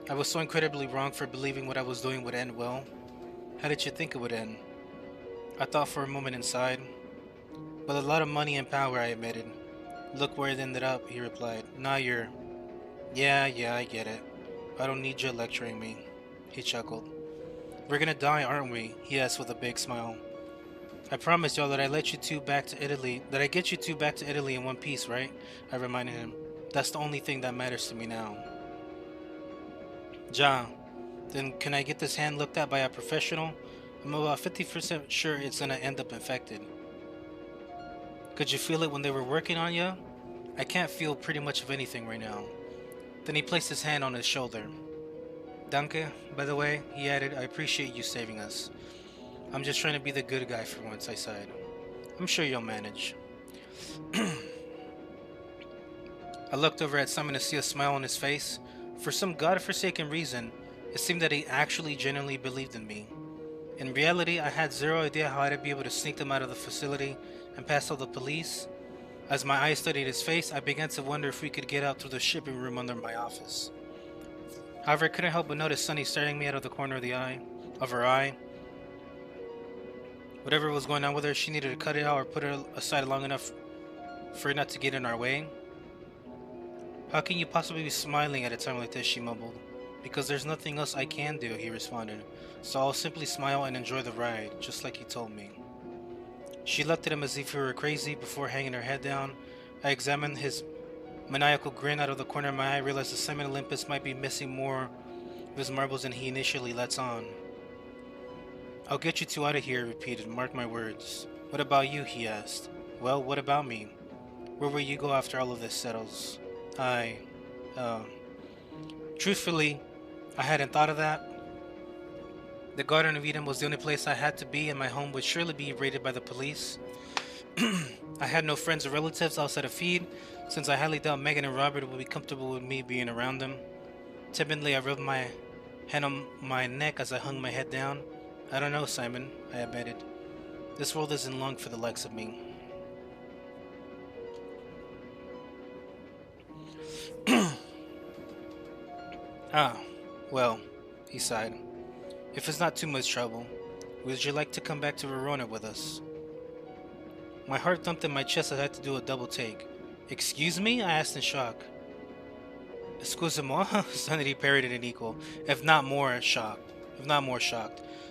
was so incredibly wrong for believing what I was doing would end well. How did you think it would end? I thought for a moment inside. With a lot of money and power, I admitted. Look where it ended up, he replied. Now you're... Yeah, I get it. I don't need you lecturing me. He chuckled. We're gonna die, aren't we? He asked with a big smile. I promised y'all that I let you two back to Italy, that I get you two back to Italy in one piece, right? I reminded him. That's the only thing that matters to me now. Ja, then can I get this hand looked at by a professional? I'm about 50% sure it's gonna end up infected. Could you feel it when they were working on you? I can't feel pretty much of anything right now. Then he placed his hand on his shoulder. Danke, by the way, he added, I appreciate you saving us. I'm just trying to be the good guy for once, I sighed. I'm sure you'll manage. I looked over at Simon to see a smile on his face. For some godforsaken reason, it seemed that he actually genuinely believed in me. In reality, I had zero idea how I'd be able to sneak them out of the facility and past all the police. As my eyes studied his face, I began to wonder if we could get out through the shipping room under my office. However, I couldn't help but notice Sunny staring me out of the corner of her eye. Whatever was going on with her, she needed to cut it out or put it aside long enough for it not to get in our way. How can you possibly be smiling at a time like this, she mumbled. Because there's nothing else I can do, he responded. So I'll simply smile and enjoy the ride, just like he told me. She looked at him as if he were crazy before hanging her head down. I examined his maniacal grin out of the corner of my eye, realized that Simon Olympus might be missing more of his marbles than he initially lets on. I'll get you two out of here, he repeated. Mark my words. What about you, he asked. Well, what about me? Where will you go after all of this settles? Truthfully, I hadn't thought of that. The Garden of Eden was the only place I had to be, and my home would surely be raided by the police. I had no friends or relatives outside of Feed, since I highly doubt Megan and Robert would be comfortable with me being around them. Timidly, I rubbed my hand on my neck as I hung my head down. I don't know, Simon, I admitted. This world isn't long for the likes of me. Well, he sighed. If it's not too much trouble, would you like to come back to Verona with us? My heart thumped in my chest as I had to do a double take. Excuse me? I asked in shock. Excusez-moi? Sanity parried in equal, if not more shocked.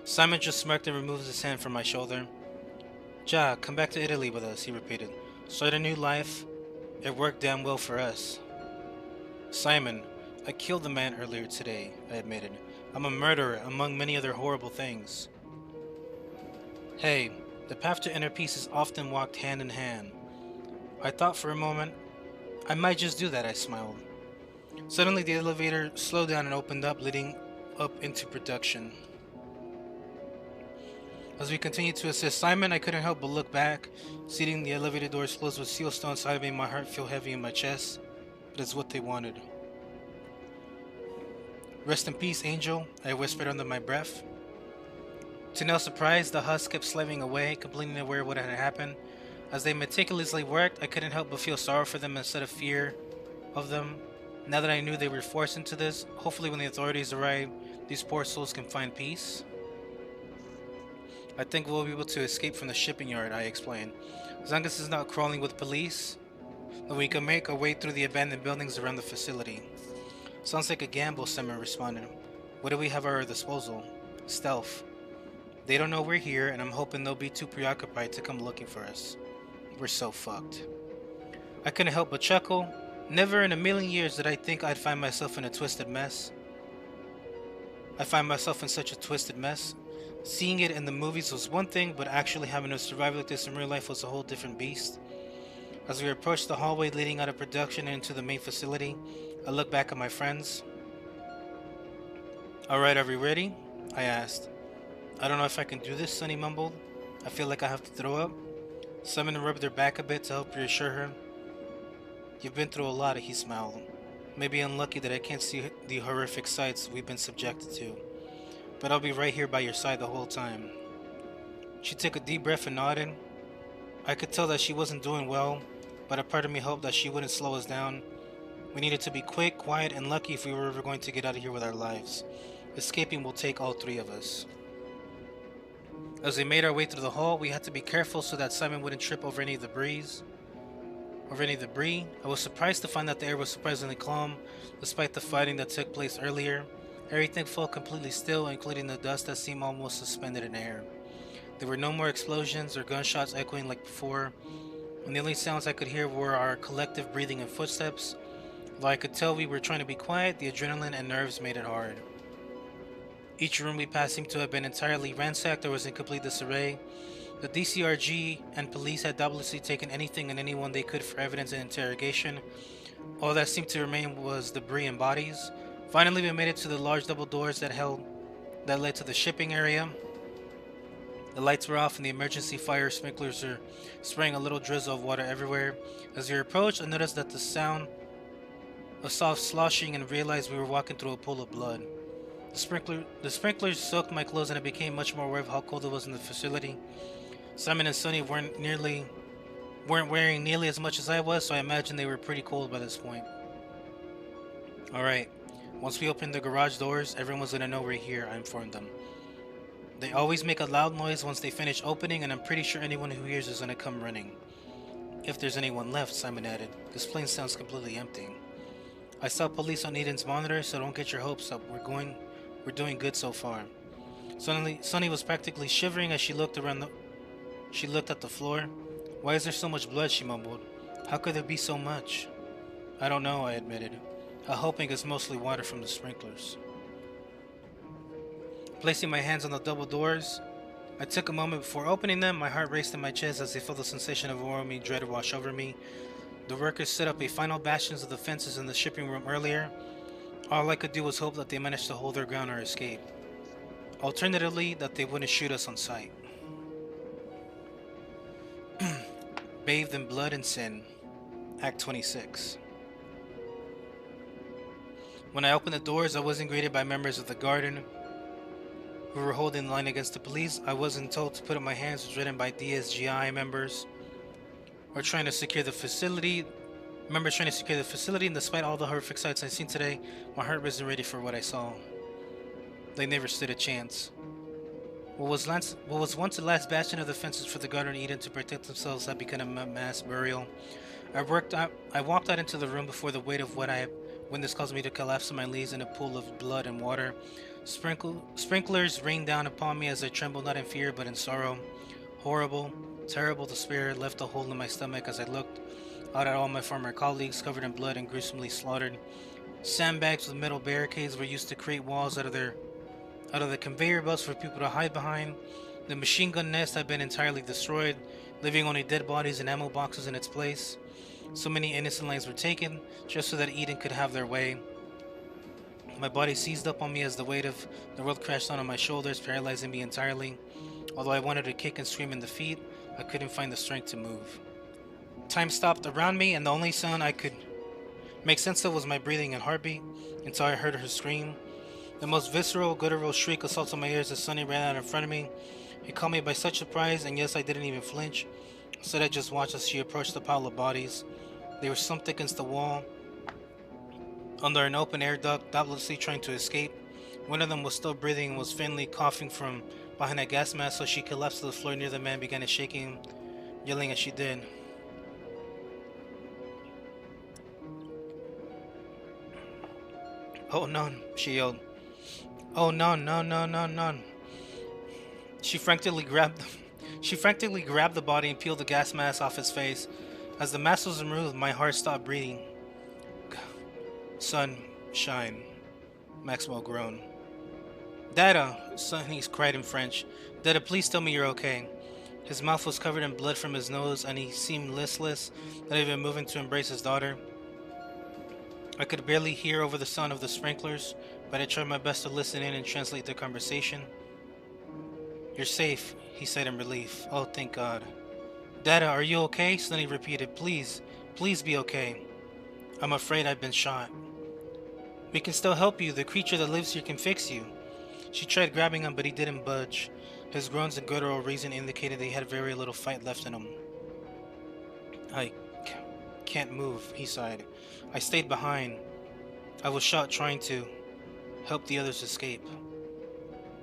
Simon just smirked and removed his hand from my shoulder. Ja, come back to Italy with us, he repeated. Start a new life. It worked damn well for us. Simon, I killed a man earlier today, I admitted. I'm a murderer, among many other horrible things. Hey, the path to inner peace is often walked hand in hand. I thought for a moment, I might just do that, I smiled. Suddenly the elevator slowed down and opened up, leading up into production. As we continued to assist Simon, I couldn't help but look back. Seeing the elevator doors closed with seal stone side made my heart feel heavy in my chest, but it's what they wanted. Rest in peace, Angel, I whispered under my breath. To Nell's surprise, the husk kept slaving away, completely aware of what had happened. As they meticulously worked, I couldn't help but feel sorrow for them instead of fear of them. Now that I knew they were forced into this, hopefully when the authorities arrive, these poor souls can find peace. I think we'll be able to escape from the shipping yard, I explained. As long as it's not crawling with police, then we can make our way through the abandoned buildings around the facility. Sounds like a gamble, Simon responded. What do we have at our disposal? Stealth. They don't know we're here, and I'm hoping they'll be too preoccupied to come looking for us. We're so fucked. I couldn't help but chuckle. Never in a million years did I think I'd find myself in a twisted mess. I find myself in such a twisted mess. Seeing it in the movies was one thing, but actually having to survive like this in real life was a whole different beast. As we approached the hallway leading out of production and into the main facility, I looked back at my friends. Alright, are we ready? I asked. I don't know if I can do this, Sunny mumbled. I feel like I have to throw up. Simon rubbed her back a bit to help reassure her. You've been through a lot, he smiled. Maybe unlucky that I can't see the horrific sights we've been subjected to. But I'll be right here by your side the whole time. She took a deep breath and nodded. I could tell that she wasn't doing well, but a part of me hoped that she wouldn't slow us down. We needed to be quick, quiet, and lucky if we were ever going to get out of here with our lives. Escaping will take all three of us. As we made our way through the hall, we had to be careful so that Simon wouldn't trip over any debris. I was surprised to find that the air was surprisingly calm, despite the fighting that took place earlier. Everything felt completely still, including the dust that seemed almost suspended in air. There were no more explosions or gunshots echoing like before, and the only sounds I could hear were our collective breathing and footsteps. Though I could tell we were trying to be quiet, the adrenaline and nerves made it hard. Each room we passed seemed to have been entirely ransacked or was in complete disarray. The DCRG and police had doubtlessly taken anything and anyone they could for evidence and interrogation. All that seemed to remain was debris and bodies. Finally, we made it to the large double doors that led to the shipping area. The lights were off and the emergency fire sprinklers were spraying a little drizzle of water everywhere. As we approached, I noticed that the sound of soft sloshing and realized we were walking through a pool of blood. The sprinklers soaked my clothes and I became much more aware of how cold it was in the facility. Simon and Sonny weren't wearing nearly as much as I was, so I imagine they were pretty cold by this point. Alright, once we opened the garage doors, everyone's gonna know we're here, I informed them. They always make a loud noise once they finish opening, and I'm pretty sure anyone who hears is gonna come running. If there's anyone left, Simon added. This plane sounds completely empty. I saw police on Eden's monitor, so don't get your hopes up. We're doing good so far. Sonny was practically shivering as she looked at the floor. Why is there so much blood? She mumbled. How could there be so much? I don't know, I admitted. I'm hoping it's mostly water from the sprinklers. Placing my hands on the double doors, I took a moment before opening them. My heart raced in my chest as I felt the sensation of overwhelming dread wash over me. The workers set up a final bastions of defenses in the shipping room earlier. All I could do was hope that they managed to hold their ground or escape. Alternatively, that they wouldn't shoot us on sight. Bathed in blood and sin. Act 26. When I opened the doors, I wasn't greeted by members of the garden who were holding the line against the police. I wasn't told to put up my hands written by DSGI members or trying to secure the facility. And despite all the horrific sights I've seen today, my heart wasn't ready for what I saw. They never stood a chance. What was once the last bastion of defenses for the Garden of Eden to protect themselves had become a mass burial. I walked out into the room before the weight of what I had witnessed caused me to collapse on my knees in a pool of blood and water. Sprinklers rained down upon me as I trembled not in fear but in sorrow. Horrible, terrible despair left a hole in my stomach as I looked out at all my former colleagues covered in blood and gruesomely slaughtered. Sandbags with metal barricades were used to create walls out of the conveyor belts for people to hide behind. The machine gun nest had been entirely destroyed, leaving only dead bodies and ammo boxes in its place. So many innocent lives were taken, just so that Eden could have their way. My body seized up on me as the weight of the world crashed down on my shoulders, paralyzing me entirely. Although I wanted to kick and scream in defeat, I couldn't find the strength to move. Time stopped around me, and the only sound I could make sense of was my breathing and heartbeat, until I heard her scream. The most visceral, guttural shriek assaulted my ears as Sonny ran out in front of me. It caught me by such surprise, and yes, I didn't even flinch. Instead, I just watched as she approached the pile of bodies. They were slumped against the wall, under an open air duct, doubtlessly trying to escape. One of them was still breathing and was faintly coughing from behind a gas mask, so she collapsed to the floor near the man, began shaking, yelling as she did. Oh, none, she yelled. Oh, none. She frantically grabbed the body and peeled the gas mask off his face. As the mask was removed, my heart stopped beating. Sun, shine, Maxwell groaned. Dada, Sonny cried in French. Dada, please tell me you're okay. His mouth was covered in blood from his nose, and he seemed listless, not even moving to embrace his daughter. I could barely hear over the sound of the sprinklers, but I tried my best to listen in and translate their conversation. You're safe, he said in relief. Oh, thank God. Dada, are you okay? Sonny repeated. Please be okay. I'm afraid I've been shot. We can still help you. The creature that lives here can fix you. She tried grabbing him, but he didn't budge. His groans and guttural reason indicated they had very little fight left in him. I can't move, he sighed. I stayed behind. I was shot trying to help the others escape.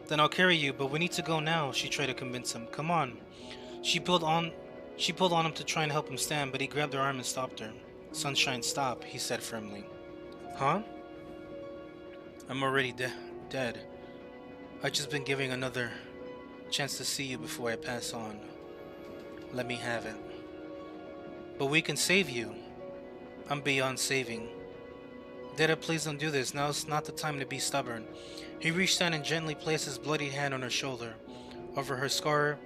Then I'll carry you, but we need to go now, she tried to convince him. Come on. She pulled on him to try and help him stand, but he grabbed her arm and stopped her. Sunshine, stop, he said firmly. Huh? I'm already dead. I've just been giving another chance to see you before I pass on. Let me have it. But we can save you. I'm beyond saving. Dada, please don't do this. Now's not the time to be stubborn. He reached down and gently placed his bloody hand on her shoulder. Over her scar,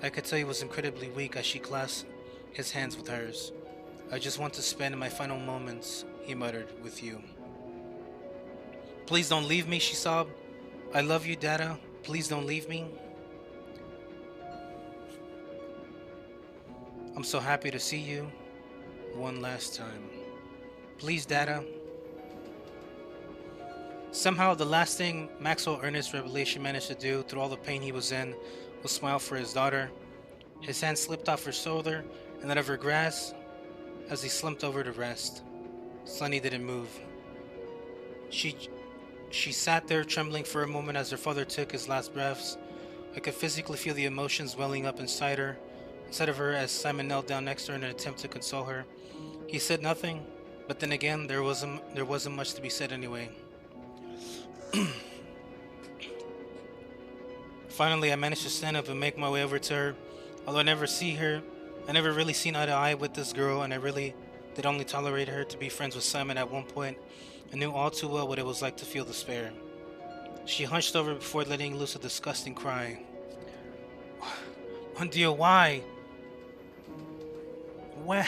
I could tell he was incredibly weak as she clasped his hands with hers. I just want to spend my final moments, he muttered, with you. Please don't leave me, she sobbed. I love you, Dada. Please don't leave me. I'm so happy to see you one last time. Please, Dada. Somehow, the last thing Maxwell Ernest Revelation managed to do through all the pain he was in was smile for his daughter. His hand slipped off her shoulder and that of her grasp as he slumped over to rest. Sunny didn't move. She sat there trembling for a moment as her father took his last breaths. I could physically feel the emotions welling up inside her. Inside of her as Simon knelt down next to her in an attempt to console her. He said nothing, but then again there wasn't much to be said anyway. Finally, I managed to stand up and make my way over to her. Although I never really seen eye to eye with this girl, and I really did only tolerate her to be friends with Simon at one point. I knew all too well what it was like to feel despair. She hunched over before letting loose a disgusting cry. Oh dear, why? Why?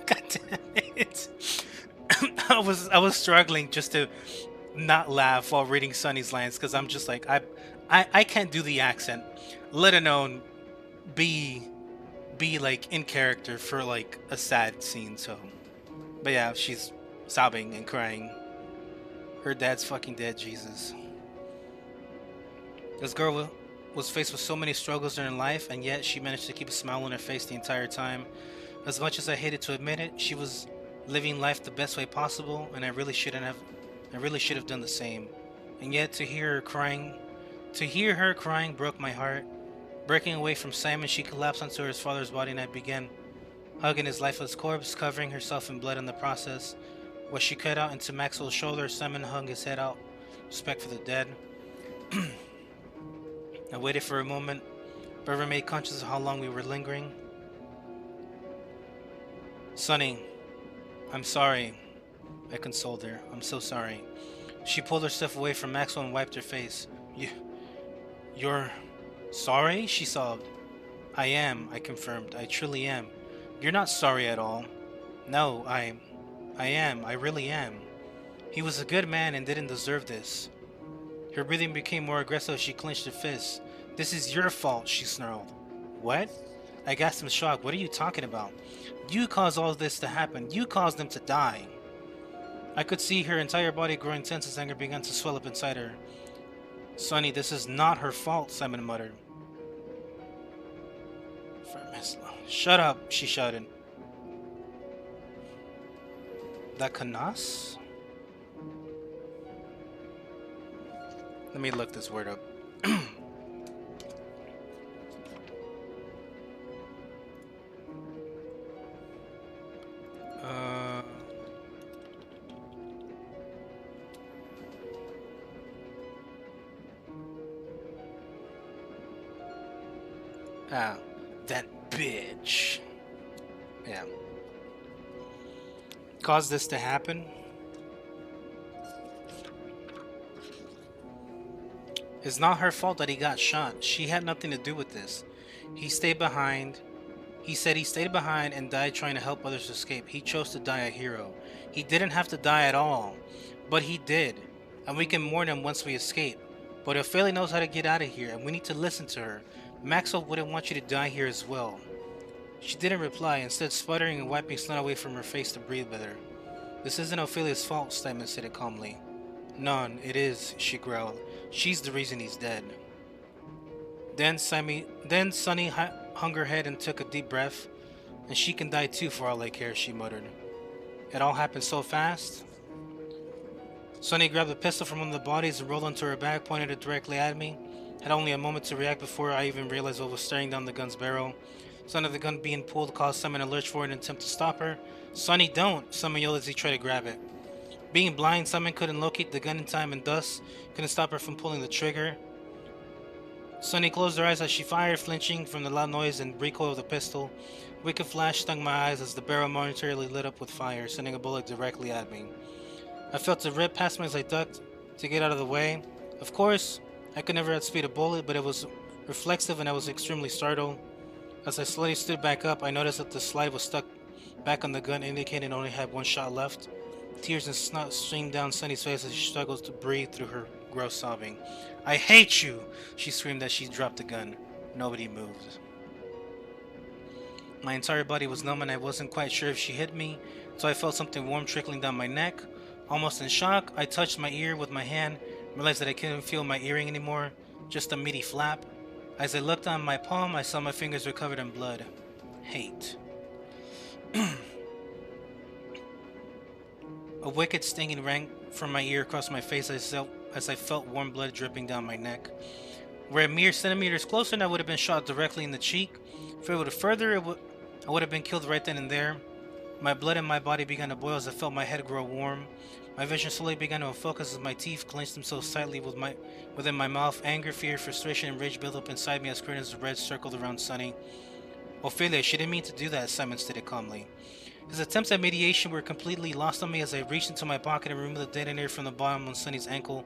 God damn it. I was struggling just to not laugh while reading Sunny's lines, because I'm just like, I can't do the accent, let alone be like in character for like a sad scene. So, but yeah, she's sobbing and crying. Her dad's fucking dead, Jesus. This girl was faced with so many struggles in her life, and yet she managed to keep a smile on her face the entire time. As much as I hated to admit it, she was living life the best way possible, and I really should have done the same. And yet to hear her crying broke my heart. Breaking away from Simon, she collapsed onto her father's body, and I began hugging his lifeless corpse, covering herself in blood in the process. While she cut out into Maxwell's shoulder, Simon hung his head out, respect for the dead. I waited for a moment, but remained conscious of how long we were lingering. Sunny, I'm sorry, I consoled her. I'm so sorry. She pulled herself away from Maxwell and wiped her face. You're sorry? She sobbed. I am, I confirmed. I truly am. You're not sorry at all. No, I am. I really am. He was a good man and didn't deserve this. Her breathing became more aggressive as she clenched her fists. This is your fault, she snarled. What? I gasped in shock. What are you talking about? You caused all this to happen. You caused them to die. I could see her entire body growing tense as anger began to swell up inside her. Sunny, this is not her fault, Simon muttered. Shut up, she shouted. That canas? Let me look this word up. That bitch. Yeah. Caused this to happen. It's not her fault that he got shot. She had nothing to do with this. He stayed behind. He said he stayed behind and died trying to help others escape. He chose to die a hero. He didn't have to die at all, but he did. And we can mourn him once we escape. But Ophelia knows how to get out of here, and we need to listen to her. Maxwell wouldn't want you to die here as well. She didn't reply, instead sputtering and wiping snow away from her face to breathe better. This isn't Ophelia's fault, Simon said it calmly. None, it is, she growled. She's the reason he's dead. Then Sunny hung her head and took a deep breath. And she can die too for all I care, she muttered. It all happened so fast. Sunny grabbed a pistol from one of the bodies and rolled onto her back, pointed it directly at me. Had only a moment to react before I even realized what was staring down the gun's barrel. Sound of the gun being pulled caused Simon to lurch forward in an attempt to stop her. "Sonny, don't!" Simon yelled as he tried to grab it. Being blind, Simon couldn't locate the gun in time and thus couldn't stop her from pulling the trigger. Sunny closed her eyes as she fired, flinching from the loud noise and recoil of the pistol. A wicked flash stung my eyes as the barrel momentarily lit up with fire, sending a bullet directly at me. I felt it rip past me as I ducked to get out of the way. Of course, I could never outspeed a bullet, but it was reflexive and I was extremely startled. As I slowly stood back up, I noticed that the slide was stuck back on the gun, indicating it only had one shot left. Tears and snot streamed down Sunny's face as she struggled to breathe through her gross sobbing. "I hate you!" she screamed as she dropped the gun. Nobody moved. My entire body was numb and I wasn't quite sure if she hit me, so I felt something warm trickling down my neck. Almost in shock, I touched my ear with my hand, realized that I couldn't feel my earring anymore, just a meaty flap. As I looked on my palm, I saw my fingers were covered in blood. Hate. A wicked stinging rang from my ear across my face as I felt warm blood dripping down my neck. Were a mere centimeters closer and I would have been shot directly in the cheek. If it would have further, I would have been killed right then and there. My blood in my body began to boil as I felt my head grow warm. My vision slowly began to focus as my teeth clenched themselves tightly within my mouth. Anger, fear, frustration, and rage built up inside me as curtains of red circled around Sunny. "Ophelia, she didn't mean to do that," Simon stated calmly. His attempts at mediation were completely lost on me as I reached into my pocket and removed the detonator from the bottom on Sunny's ankle.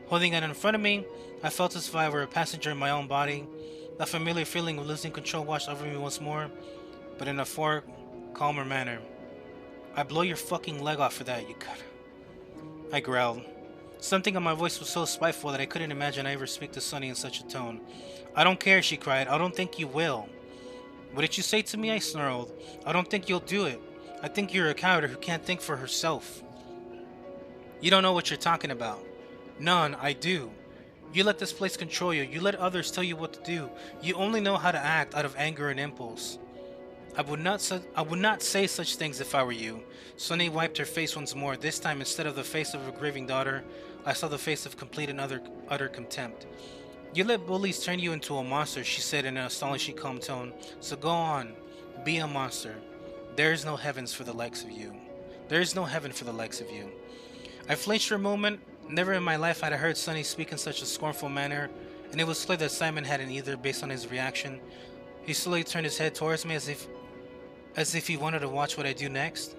Holding it in front of me, I felt as if I were a passenger in my own body. That familiar feeling of losing control washed over me once more, but in a far calmer manner. "I'd blow your fucking leg off for that, you cunt," I growled. Something in my voice was so spiteful that I couldn't imagine I ever speak to Sunny in such a tone. "I don't care," she cried. "I don't think you will." "What did you say to me?" I snarled. "I don't think you'll do it. I think you're a coward who can't think for herself." "You don't know what you're talking about." "None, I do. You let this place control you. You let others tell you what to do. You only know how to act out of anger and impulse." I would not say such things if I were you." Sunny wiped her face once more. This time, instead of the face of a grieving daughter, I saw the face of complete and utter contempt. "You let bullies turn you into a monster," she said in an astonishingly calm tone. "So go on, be a monster. There is no heavens for the likes of you. There is no heaven for the likes of you." I flinched for a moment. Never in my life had I heard Sunny speak in such a scornful manner, and it was clear that Simon hadn't either based on his reaction. He slowly turned his head towards me as if he wanted to watch what I do next.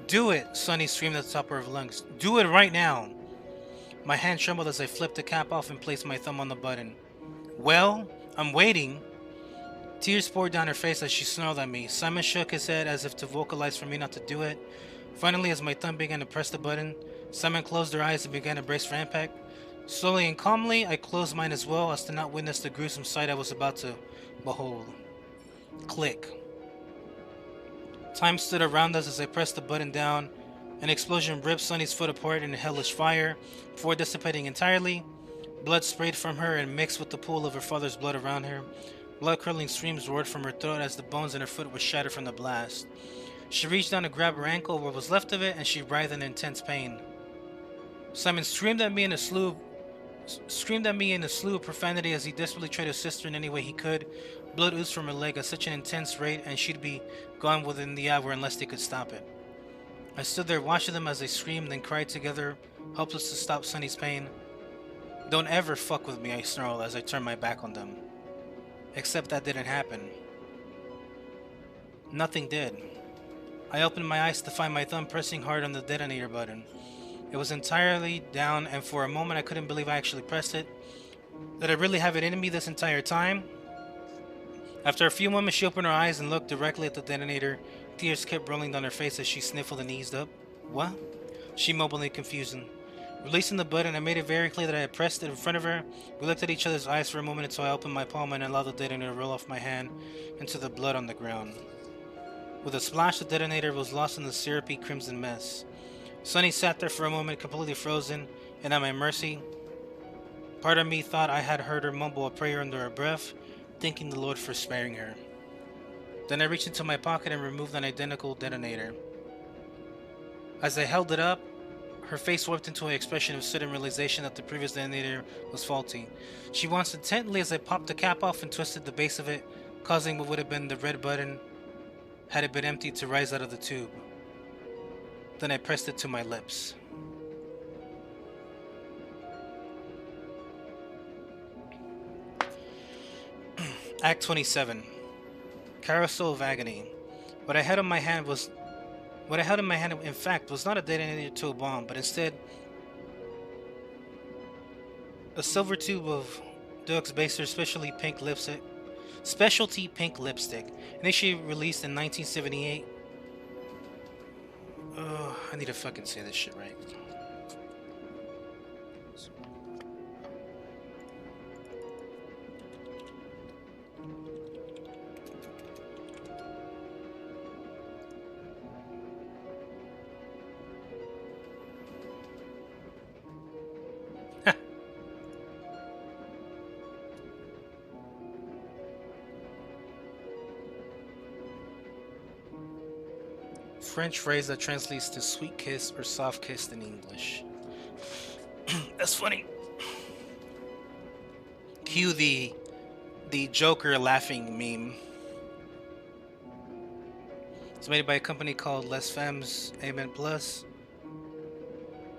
"Do it!" Sunny screamed at the top of her lungs. "Do it right now!" My hand trembled as I flipped the cap off and placed my thumb on the button. "Well, I'm waiting." Tears poured down her face as she snarled at me. Simon shook his head as if to vocalize for me not to do it. Finally, as my thumb began to press the button, Simon closed her eyes and began to brace for impact. Slowly and calmly, I closed mine as well as to not witness the gruesome sight I was about to behold. Click. Time stood around us as I pressed the button down. An explosion ripped Sunny's foot apart in a hellish fire. Before dissipating entirely, blood sprayed from her and mixed with the pool of her father's blood around her. Blood-curdling screams roared from her throat as the bones in her foot were shattered from the blast. She reached down to grab her ankle, what was left of it, and she writhed in intense pain. Simon screamed at me in a slew of profanity as he desperately tried to assist her in any way he could. Blood oozed from her leg at such an intense rate, and she'd be gone within the hour unless they could stop it. I stood there watching them as they screamed and cried together, helpless to stop Sunny's pain. "Don't ever fuck with me," I snarled as I turned my back on them. Except that didn't happen. Nothing did. I opened my eyes to find my thumb pressing hard on the detonator button. It was entirely down, and for a moment I couldn't believe I actually pressed it. Did I really have it in me this entire time? After a few moments, she opened her eyes and looked directly at the detonator. Tears kept rolling down her face as she sniffled and eased up. "What?" she mumbled in confusion. Releasing the button, I made it very clear that I had pressed it in front of her. We looked at each other's eyes for a moment until I opened my palm and allowed the detonator to roll off my hand into the blood on the ground. With a splash, the detonator was lost in the syrupy crimson mess. Sunny sat there for a moment, completely frozen and at my mercy. Part of me thought I had heard her mumble a prayer under her breath, thanking the Lord for sparing her. Then I reached into my pocket and removed an identical detonator. As I held it up, Her face warped into an expression of sudden realization that the previous detonator was faulty. She watched intently as I popped the cap off and twisted the base of it, causing what would have been the red button had it been empty to rise out of the tube. Then I pressed it to my lips. Act 27. Carousel of Agony. What I held in my hand, in fact, was not a detonator to a bomb, but instead a silver tube of Deluxe Baser specialty pink lipstick, initially released in 1978. I need to fucking say this shit right. French phrase that translates to sweet kiss or soft kiss in English. That's funny. Cue the Joker laughing meme. It's made by a company called Les Femmes Amen Plus,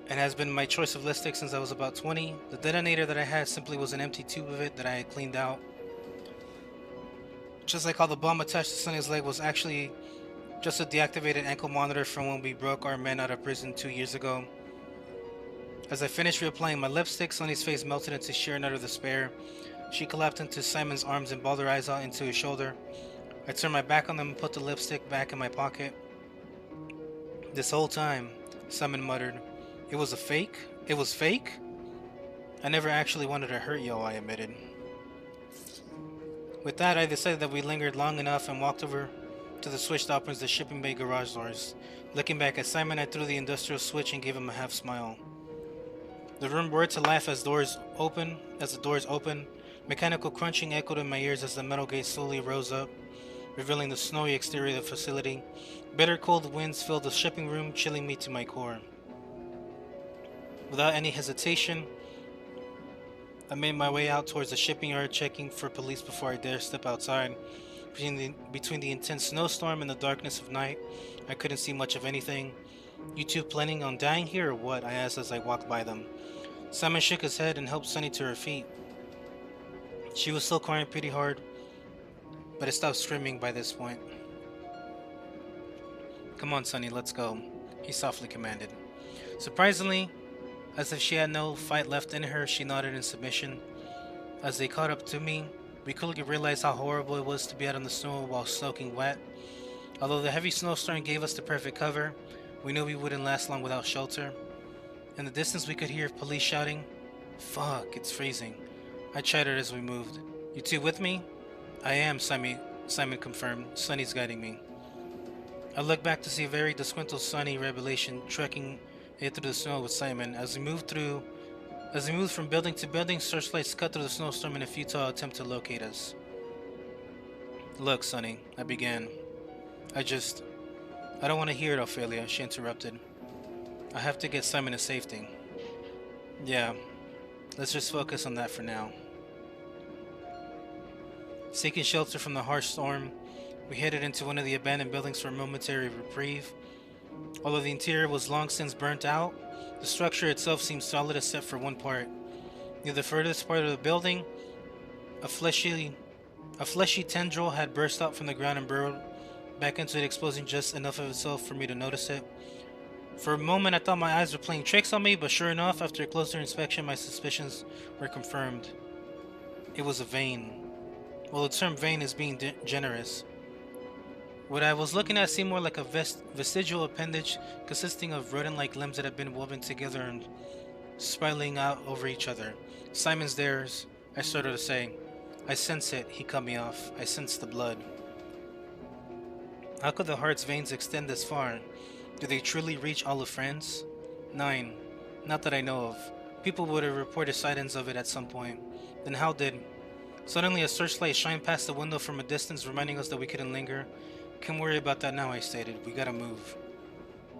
and has been my choice of lipstick since I was about 20. The detonator that I had simply was an empty tube of it that I had cleaned out. Just like how the bomb attached to Sunny's leg was actually just a deactivated ankle monitor from when we broke our men out of prison 2 years ago. As I finished reapplying my lipstick, Sunny's face melted into sheer and utter despair. She collapsed into Simon's arms and balled her eyes out into his shoulder. I turned my back on them and put the lipstick back in my pocket. This whole time, Simon muttered, "It was a fake? It was fake? I never actually wanted to hurt y'all," I admitted. With that, I decided that we lingered long enough and walked over to the switch that opens the shipping bay garage doors. Looking back at Simon, I threw the industrial switch and gave him a half smile. The room roared to life as the doors opened. Mechanical crunching echoed in my ears as the metal gate slowly rose up, revealing the snowy exterior of the facility. Bitter cold winds filled the shipping room, chilling me to my core. Without any hesitation, I made my way out towards the shipping yard, checking for police before I dared step outside. Between the intense snowstorm and the darkness of night, I couldn't see much of anything. "You two planning on dying here or what?" I asked as I walked by them. Simon shook his head and helped Sunny to her feet. She was still crying pretty hard, but had stopped screaming by this point. "Come on, Sunny, let's go," he softly commanded. Surprisingly, as if she had no fight left in her, she nodded in submission. As they caught up to me, we quickly realized how horrible it was to be out in the snow while soaking wet. Although the heavy snowstorm gave us the perfect cover, we knew we wouldn't last long without shelter. In the distance we could hear police shouting, "Fuck, it's freezing," I chattered as we moved. "You two with me?" "I am," Simon confirmed. "Sunny's guiding me." I looked back to see a very disgruntled Sunny revelation trekking it through the snow with Simon. As we moved from building to building, searchlights cut through the snowstorm in a futile attempt to locate us. "Look, Sunny," I began. I don't want to hear it, Ophelia," she interrupted. "I have to get Simon to safety." "Yeah, let's just focus on that for now." Seeking shelter from the harsh storm, we headed into one of the abandoned buildings for a momentary reprieve. Although the interior was long since burnt out, the structure itself seemed solid except for one part. Near the furthest part of the building, a fleshy tendril had burst out from the ground and burrowed back into it, exposing just enough of itself for me to notice it. For a moment I thought my eyes were playing tricks on me, but sure enough, after a closer inspection, my suspicions were confirmed. It was a vein. Well, the term vein is being generous. What I was looking at seemed more like a vestigial appendage consisting of rodent-like limbs that had been woven together and spiraling out over each other. "Simon's theirs," I started to say. "I sense it," he cut me off. "I sense the blood." How could the heart's veins extend this far? Do they truly reach all of France? 9. Not that I know of. People would have reported sightings of it at some point. Then how did... Suddenly a searchlight shined past the window from a distance, reminding us that we couldn't linger. "Can't worry about that now," I stated. "We gotta move."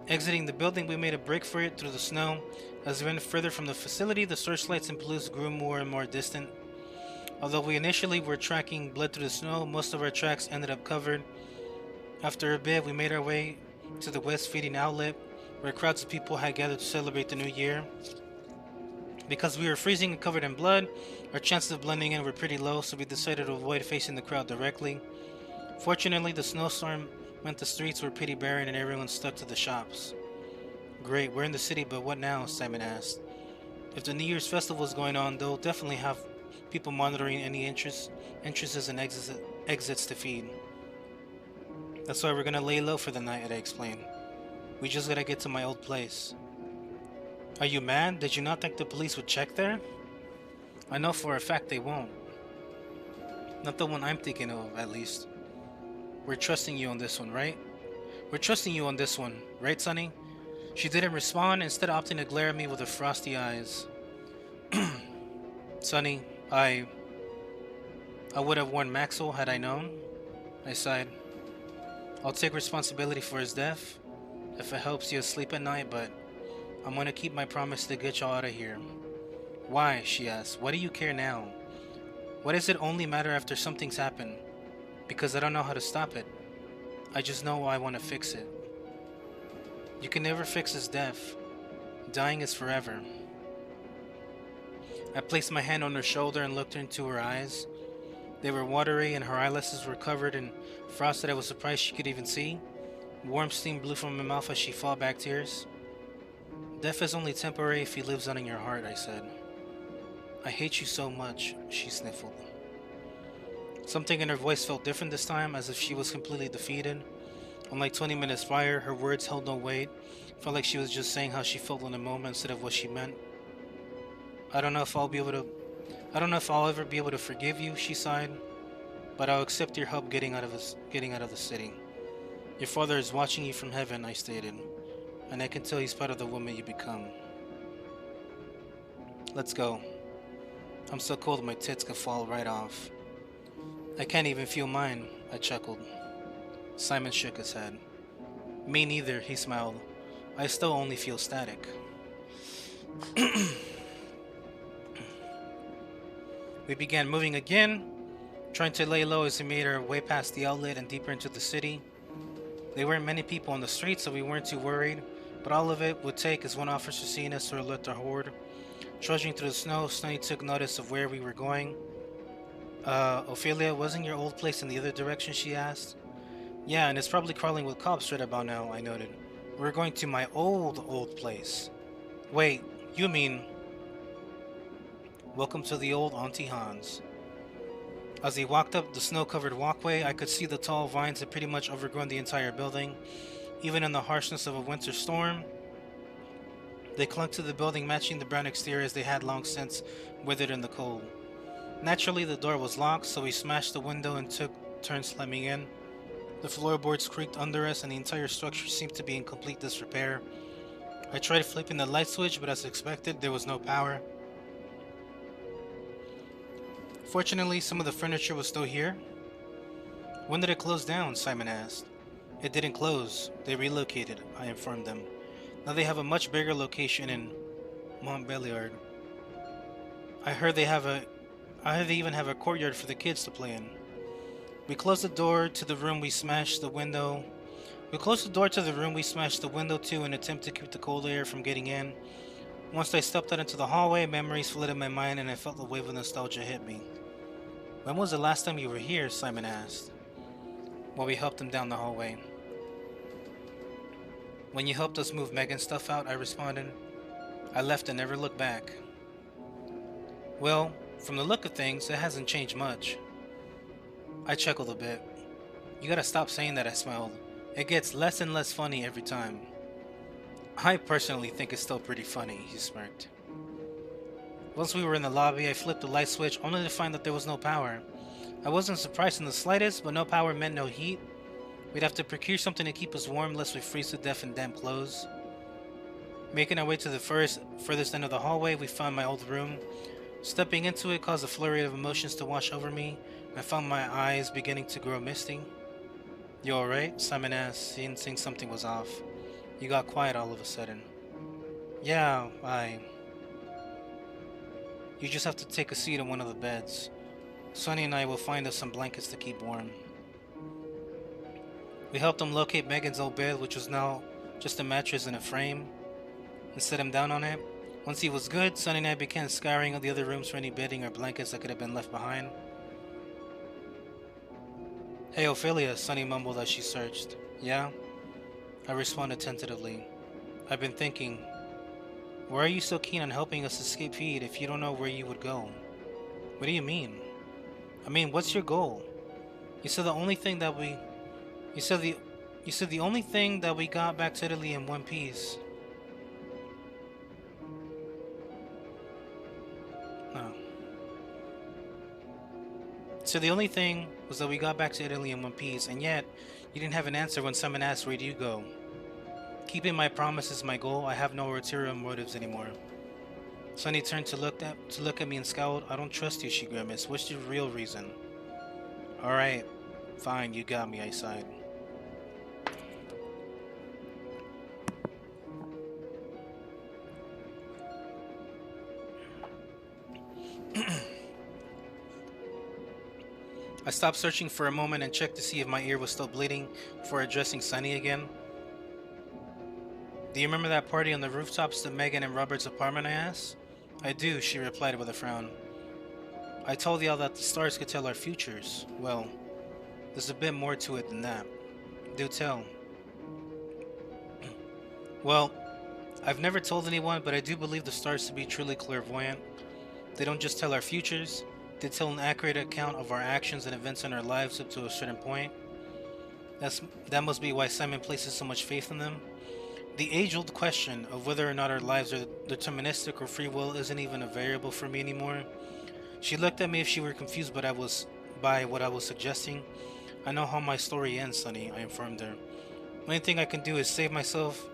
Exiting the building, we made a break for it through the snow. As we went further from the facility, the searchlights and police grew more and more distant. Although we initially were tracking blood through the snow, most of our tracks ended up covered. After a bit, we made our way to the west feeding outlet, where crowds of people had gathered to celebrate the new year. Because we were freezing and covered in blood, our chances of blending in were pretty low, so we decided to avoid facing the crowd directly. Fortunately, the snowstorm meant the streets were pretty barren and everyone stuck to the shops. Great, we're in the city, but what now? Simon asked. If the New Year's festival is going on, they'll definitely have people monitoring any entrances and exits to feed. That's why we're gonna lay low for the night, I explained. We just gotta get to my old place. Are you mad? Did you not think the police would check there? I know for a fact they won't. Not the one I'm thinking of, at least. We're trusting you on this one, right? We're trusting you on this one, right, Sonny? She didn't respond, instead opting to glare at me with her frosty eyes. Sonny, I would have warned Maxwell had I known. I sighed. I'll take responsibility for his death, if it helps you sleep at night, but I'm gonna keep my promise to get y'all out of here. Why? She asked. Why do you care now? Why does it only matter after something's happened? Because I don't know how to stop it. I just know I want to fix it. You can never fix his death. Dying is forever. I placed my hand on her shoulder and looked into her eyes. They were watery and her eyelashes were covered in frost that I was surprised she could even see. Warm steam blew from my mouth as she fought back tears. Death is only temporary if he lives on in your heart, I said. I hate you so much, she sniffled. Something in her voice felt different this time, as if she was completely defeated. Unlike 20 minutes prior, her words held no weight. Felt like she was just saying how she felt in the moment instead of what she meant. I don't know if I'll ever be able to forgive you, she sighed, but I'll accept your help getting out of the city. Your father is watching you from heaven, I stated, and I can tell he's proud of the woman you become. Let's go. I'm so cold my tits could fall right off. I can't even feel mine, I chuckled. Simon shook his head. Me neither, he smiled. I still only feel static. We began moving again, trying to lay low as we made our way past the outlet and deeper into the city. There weren't many people on the street, so we weren't too worried, but all of it would take is one officer seeing us to alert the horde. Trudging through the snow, Sonny took notice of where we were going. Ophelia, wasn't your old place in the other direction, she asked. Yeah, and it's probably crawling with cops right about now, I noted. We're going to my old place. Wait, you mean... Welcome to the old Auntie Hans. As he walked up the snow-covered walkway, I could see the tall vines had pretty much overgrown the entire building. Even in the harshness of a winter storm, they clung to the building, matching the brown exterior as they had long since withered in the cold. Naturally, the door was locked, so we smashed the window and took turns slamming in. The floorboards creaked under us, and the entire structure seemed to be in complete disrepair. I tried flipping the light switch, but as expected, there was no power. Fortunately, some of the furniture was still here. When did it close down? Simon asked. It didn't close. They relocated, I informed them. Now they have a much bigger location in Montbéliard. I heard they even have a courtyard for the kids to play in. We closed the door to the room we smashed the window. We closed the door to the room we smashed the window to in an attempt to keep the cold air from getting in. Once I stepped out into the hallway, memories flooded my mind and I felt a wave of nostalgia hit me. When was the last time you were here? Simon asked, while we helped him down the hallway. When you helped us move Megan's stuff out, I responded. I left and never looked back. Well, from the look of things, it hasn't changed much. I chuckled a bit. You gotta stop saying that, I smiled. It gets less and less funny every time. I personally think it's still pretty funny, he smirked. Once we were in the lobby, I flipped the light switch only to find that there was no power. I wasn't surprised in the slightest, but no power meant no heat. We'd have to procure something to keep us warm lest we freeze to death in damp clothes. Making our way to the furthest end of the hallway, we found my old room. Stepping into it caused a flurry of emotions to wash over me. I found my eyes beginning to grow misty. You alright? Simon asked, seeing something was off. You got quiet all of a sudden. Yeah, You just have to take a seat on one of the beds. Sonny and I will find us some blankets to keep warm. We helped him locate Megan's old bed, which was now just a mattress and a frame, and set him down on it. Once he was good, Sonny and I began scouring the other rooms for any bedding or blankets that could have been left behind. Hey, Ophelia, Sonny mumbled as she searched. Yeah? I responded tentatively. I've been thinking, why are you so keen on helping us escape feed if you don't know where you would go? What do you mean? I mean, what's your goal? You said the only thing that we... You said the only thing that we got back to Italy in one piece. No. So the only thing was that we got back to Italy in one piece, and yet you didn't have an answer when someone asked where do you go. Keeping my promise is my goal. I have no ulterior motives anymore. Sonny turned to look at me and scowled. I don't trust you, she grimaced. What's your real reason? Alright, fine, you got me, I sighed. I stopped searching for a moment and checked to see if my ear was still bleeding before addressing Sonny again. Do you remember that party on the rooftops to Megan and Robert's apartment, I asked? I do, she replied with a frown. I told y'all that the stars could tell our futures. Well, there's a bit more to it than that. Do tell. Well, I've never told anyone, but I do believe the stars to be truly clairvoyant. They don't just tell our futures, they tell an accurate account of our actions and events in our lives up to a certain point. That must be why Simon places so much faith in them. The age-old question of whether or not our lives are deterministic or free will isn't even a variable for me anymore. She looked at me as if she were confused by what I was suggesting. I know how my story ends, Sonny, I informed her. The only thing I can do is save myself.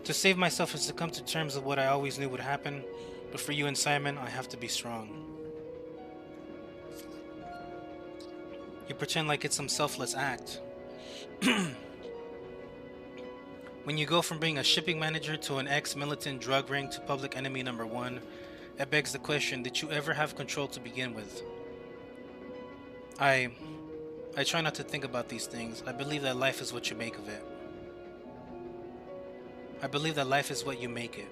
To save myself is to come to terms with what I always knew would happen. But for you and Simon, I have to be strong. You pretend like it's some selfless act. When you go from being a shipping manager to an ex-militant drug ring to public enemy number one, it begs the question, did you ever have control to begin with? I try not to think about these things. I believe that life is what you make of it. I believe that life is what you make it.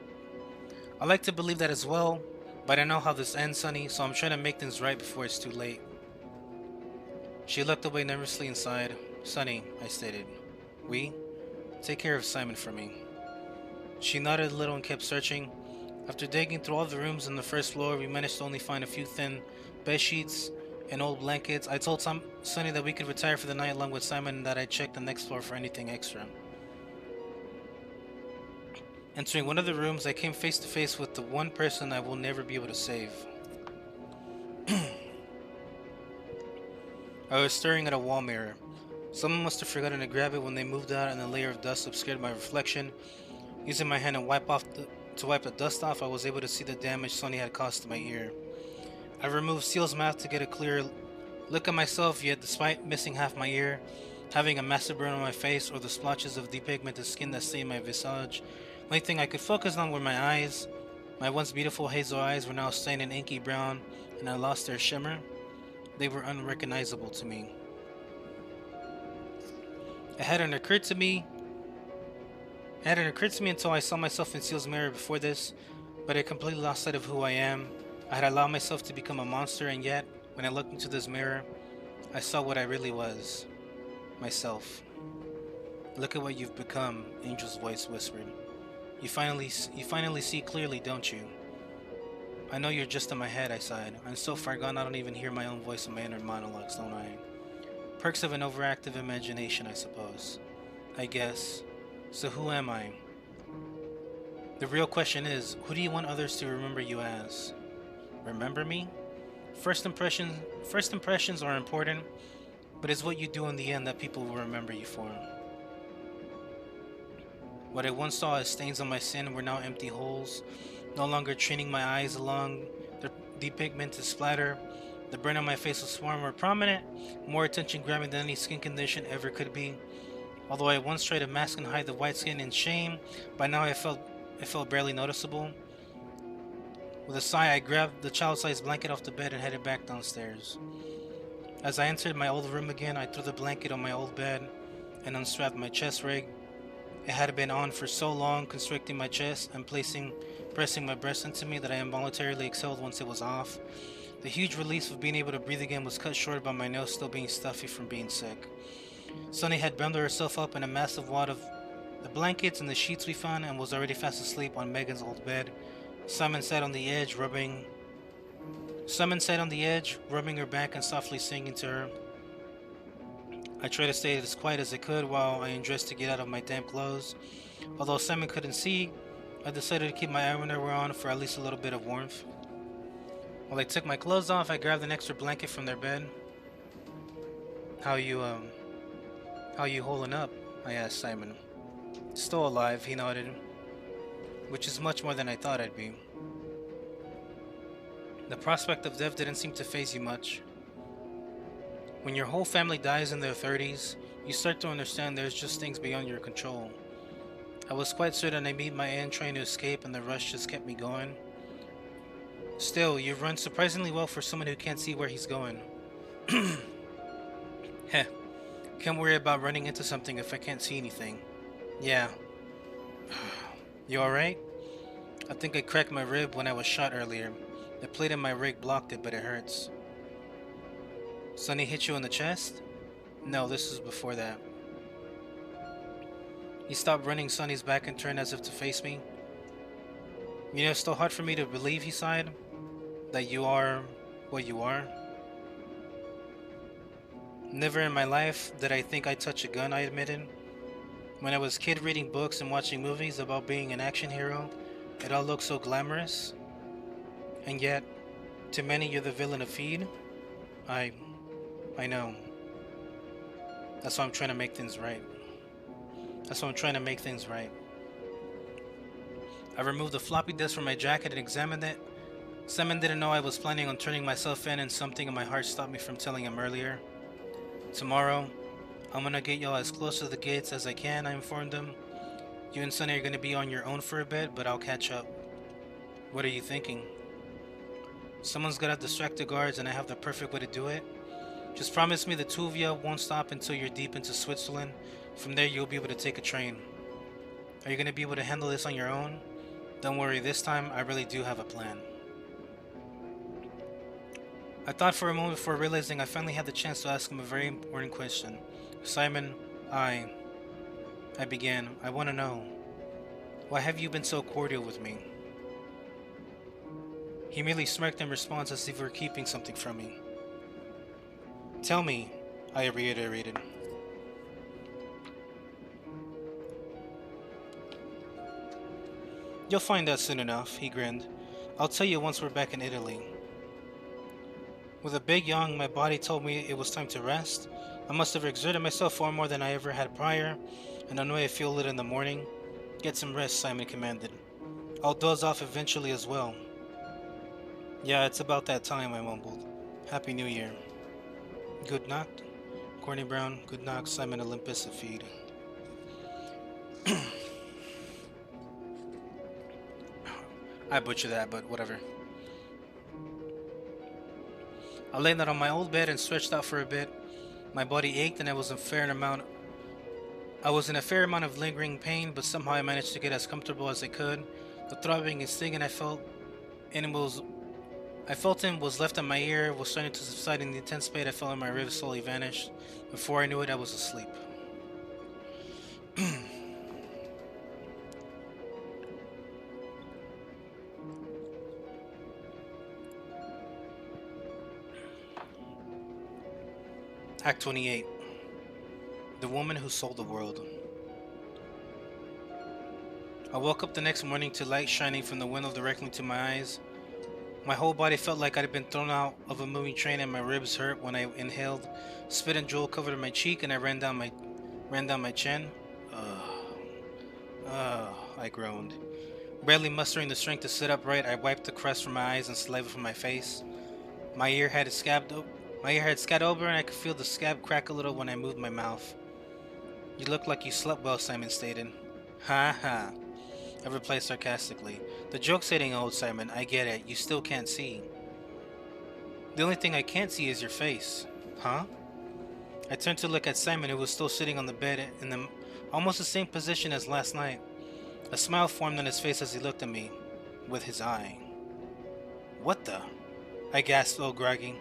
I like to believe that as well, but I know how this ends, Sonny, so I'm trying to make things right before it's too late. She looked away nervously and sighed. Sonny, I stated. Take care of Simon for me. She nodded a little and kept searching. After digging through all the rooms on the first floor, we managed to only find a few thin bed sheets and old blankets. I told Sonny that we could retire for the night along with Simon and that I'd check the next floor for anything extra. Entering one of the rooms, I came face to face with the one person I will never be able to save. I was staring at a wall mirror. Someone must have forgotten to grab it when they moved out and a layer of dust obscured my reflection. Using my hand to wipe the dust off, I was able to see the damage Sonny had caused to my ear. I removed Seal's mask to get a clear look at myself, yet despite missing half my ear, having a massive burn on my face, or the splotches of depigmented skin that stained my visage, the only thing I could focus on were my eyes. My once beautiful hazel eyes were now stained in inky brown, and I lost their shimmer. They were unrecognizable to me. It hadn't occurred to me until I saw myself in Seal's mirror before this, but I completely lost sight of who I am. I had allowed myself to become a monster, and yet, when I looked into this mirror, I saw what I really was. Myself. Look at what you've become, Angel's voice whispered. You finally see clearly, don't you? I know you're just in my head, I sighed. I'm so far gone I don't even hear my own voice in my inner monologues, don't I? Perks of an overactive imagination, I suppose. I guess. So who am I? The real question is, who do you want others to remember you as? Remember me? First impressions are important, but it's what you do in the end that people will remember you for. What I once saw as stains on my skin were now empty holes, no longer training my eyes along the depigmented splatter. The burn on my face was far more prominent, more attention grabbing than any skin condition ever could be. Although I once tried to mask and hide the white skin in shame, by now it felt barely noticeable. With a sigh, I grabbed the child-sized blanket off the bed and headed back downstairs. As I entered my old room again, I threw the blanket on my old bed and unstrapped my chest rig. It had been on for so long, constricting my chest and pressing my breast into me that I involuntarily exhaled once it was off. The huge relief of being able to breathe again was cut short by my nose still being stuffy from being sick. Sunny had bundled herself up in a massive wad of the blankets and the sheets we found and was already fast asleep on Megan's old bed. Simon sat on the edge, rubbing her back and softly singing to her. I tried to stay as quiet as I could while I undressed to get out of my damp clothes. Although Simon couldn't see, I decided to keep my underwear on for at least a little bit of warmth. While I took my clothes off, I grabbed an extra blanket from their bed. How you holding up? I asked Simon. Still alive, he nodded. Which is much more than I thought I'd be. The prospect of death didn't seem to faze you much. When your whole family dies in their 30s, you start to understand there's just things beyond your control. I was quite certain I'd meet my end trying to escape and the rush just kept me going. Still, you've run surprisingly well for someone who can't see where he's going. Heh, can't worry about running into something if I can't see anything. Yeah. You alright? I think I cracked my rib when I was shot earlier. The plate in my rig blocked it, but it hurts. Sonny hit you in the chest? No, this is before that. He stopped running Sonny's back and turned as if to face me. You know, it's still hard for me to believe, he sighed, that you are what you are. Never in my life did I think I'd touch a gun, I admitted. When I was a kid reading books and watching movies about being an action hero, it all looked so glamorous. And yet, to many you're the villain of Feed. I know. That's why I'm trying to make things right. I removed the floppy disk from my jacket and examined it. Simon didn't know I was planning on turning myself in, and something in my heart stopped me from telling him earlier. Tomorrow, I'm gonna get y'all as close to the gates as I can, I informed him. You and Sonny are gonna be on your own for a bit, but I'll catch up. What are you thinking? Someone's gotta distract the guards, and I have the perfect way to do it. Just promise me the two of you won't stop until you're deep into Switzerland. From there, you'll be able to take a train. Are you gonna be able to handle this on your own? Don't worry, this time I really do have a plan. I thought for a moment before realizing I finally had the chance to ask him a very important question. Simon, I began. I want to know, why have you been so cordial with me? He merely smirked in response as if he were keeping something from me. Tell me, I reiterated. You'll find out soon enough, he grinned. I'll tell you once we're back in Italy. With a big yawn, my body told me it was time to rest. I must have exerted myself far more than I ever had prior, and I know I feel it in the morning. Get some rest, Simon commanded. I'll doze off eventually as well. Yeah, it's about that time, I mumbled. Happy New Year. Good knock, Corny Brown. Good knock, Simon Olympus of Feed. I butchered that, but whatever. I lay down on my old bed and stretched out for a bit. My body ached and I was in a fair amount of lingering pain, but somehow I managed to get as comfortable as I could. The throbbing and stinging I felt in was left in my ear, was starting to subside, and the intense pain I felt in my ribs slowly vanished. Before I knew it, I was asleep. Act 28. The Woman Who Sold the World. I woke up the next morning to light shining from the window directly to my eyes. My whole body felt like I'd been thrown out of a moving train, and my ribs hurt when I inhaled. Spit and drool covered my cheek, and I ran down my chin. I groaned. Barely mustering the strength to sit upright, I wiped the crust from my eyes and saliva from my face. My ear had scad over, and I could feel the scab crack a little when I moved my mouth. You look like you slept well, Simon stated. Ha ha, I replied sarcastically. The joke's hitting old, Simon. I get it. You still can't see. The only thing I can't see is your face. Huh? I turned to look at Simon, who was still sitting on the bed in almost the same position as last night. A smile formed on his face as he looked at me, with his eye. What the? I gasped, all groggy.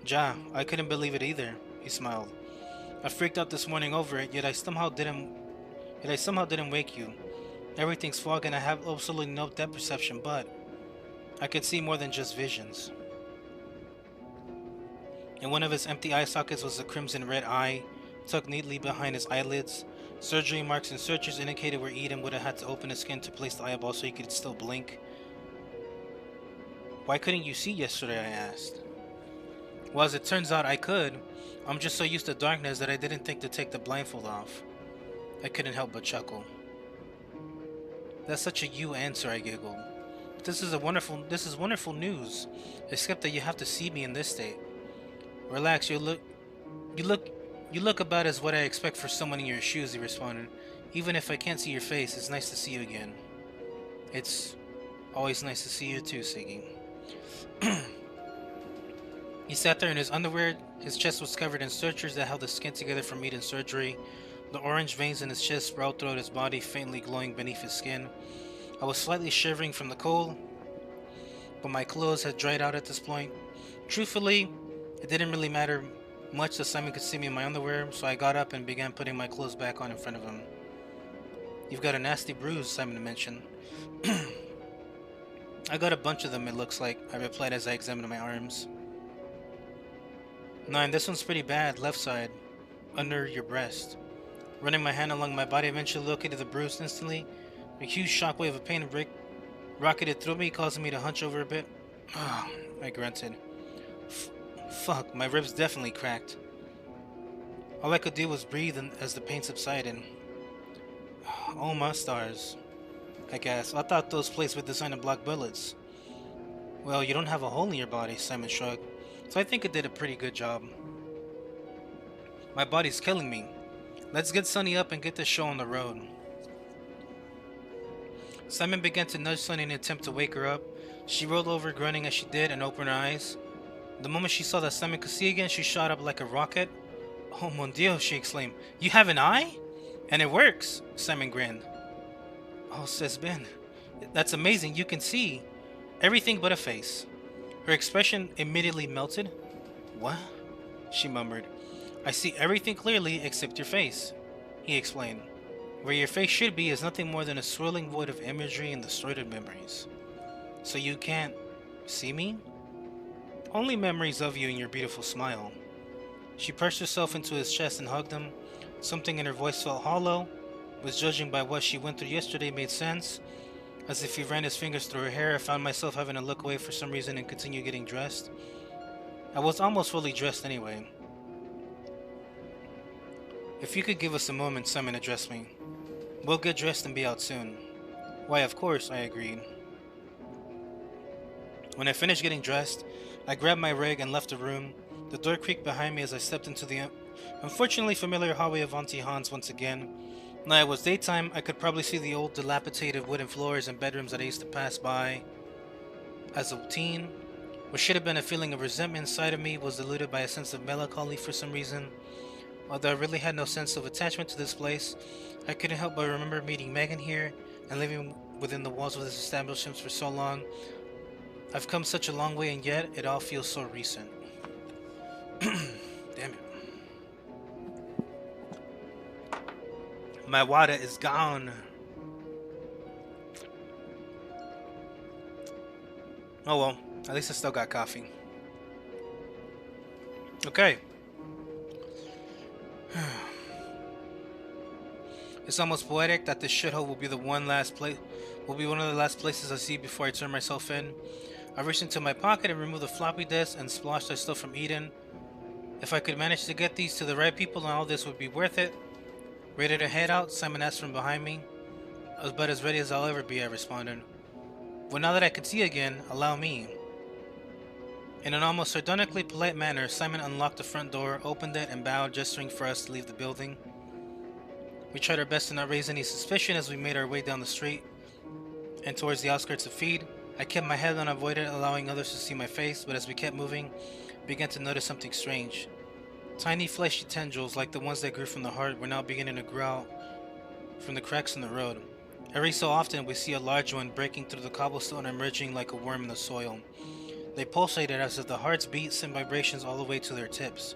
Ja, I couldn't believe it either, he smiled. I freaked out this morning over it, yet I somehow didn't wake you. Everything's fog and I have absolutely no depth perception, but I could see more than just visions. In one of his empty eye sockets was a crimson red eye, tucked neatly behind his eyelids. Surgery marks and sutures indicated where Eden would have had to open his skin to place the eyeball so he could still blink. Why couldn't you see yesterday, I asked. Well, as it turns out, I could. I'm just so used to darkness that I didn't think to take the blindfold off. I couldn't help but chuckle. That's such a you answer, I giggled. This is wonderful news, except that you have to see me in this state. Relax, you look about as what I expect for someone in your shoes, he responded. Even if I can't see your face, it's nice to see you again. It's always nice to see you too, Siggy. He sat there in his underwear. His chest was covered in sutures that held the skin together from Eden's surgery. The orange veins in his chest sprawled throughout his body, faintly glowing beneath his skin. I was slightly shivering from the cold, but my clothes had dried out at this point. Truthfully, it didn't really matter much that Simon could see me in my underwear, so I got up and began putting my clothes back on in front of him. You've got a nasty bruise, Simon mentioned. I got a bunch of them, it looks like, I replied as I examined my arms. No, and this one's pretty bad, left side, under your breast. Running my hand along my body eventually located the bruise instantly. A huge shockwave of pain rocketed through me, causing me to hunch over a bit. I grunted. Fuck, my ribs definitely cracked. All I could do was breathe as the pain subsided. Oh my stars, I gasped. I thought those plates were designed to block bullets. Well, you don't have a hole in your body, Simon shrugged. So I think it did a pretty good job. My body's killing me. Let's get Sunny up and get this show on the road. Simon began to nudge Sunny in an attempt to wake her up. She rolled over, grunting as she did, and opened her eyes. The moment she saw that Simon could see again, she shot up like a rocket. Oh mon Dieu, she exclaimed. You have an eye? And it works, Simon grinned. Oh, says Ben. That's amazing, you can see everything but a face. Her expression immediately melted. What? She murmured. I see everything clearly except your face, he explained. Where your face should be is nothing more than a swirling void of imagery and distorted memories. So you can't see me? Only memories of you and your beautiful smile. She pressed herself into his chest and hugged him. Something in her voice felt hollow, but judging by what she went through yesterday made sense. As if he ran his fingers through her hair, I found myself having to look away for some reason and continue getting dressed. I was almost fully dressed anyway. If you could give us a moment, Simon addressed me. We'll get dressed and be out soon. Why, of course, I agreed. When I finished getting dressed, I grabbed my rig and left the room. The door creaked behind me as I stepped into the unfortunately familiar hallway of Auntie Hans once again. Now it was daytime, I could probably see the old dilapidated wooden floors and bedrooms that I used to pass by. As a teen, what should have been a feeling of resentment inside of me was diluted by a sense of melancholy for some reason. Although I really had no sense of attachment to this place, I couldn't help but remember meeting Megan here and living within the walls of this establishment for so long. I've come such a long way and yet it all feels so recent. Damn it. My water is gone. Oh well, at least I still got coffee. Okay. It's almost poetic that this shithole will be one of the last places I see before I turn myself in. I reached into my pocket and removed the floppy disk and splashed our stuff from Eden. If I could manage to get these to the right people, then all this would be worth it. Ready to head out? Simon asked from behind me. I was about as ready as I'll ever be, I responded. Well, now that I can see again, allow me. In an almost sardonically polite manner, Simon unlocked the front door, opened it, and bowed, gesturing for us to leave the building. We tried our best to not raise any suspicion as we made our way down the street and towards the outskirts of Feed. I kept my head unavoided, allowing others to see my face, but as we kept moving, I began to notice something strange. Tiny fleshy tendrils, like the ones that grew from the heart, were now beginning to grow out from the cracks in the road. Every so often, we see a large one breaking through the cobblestone and emerging like a worm in the soil. They pulsated as if the hearts beat, sent vibrations all the way to their tips.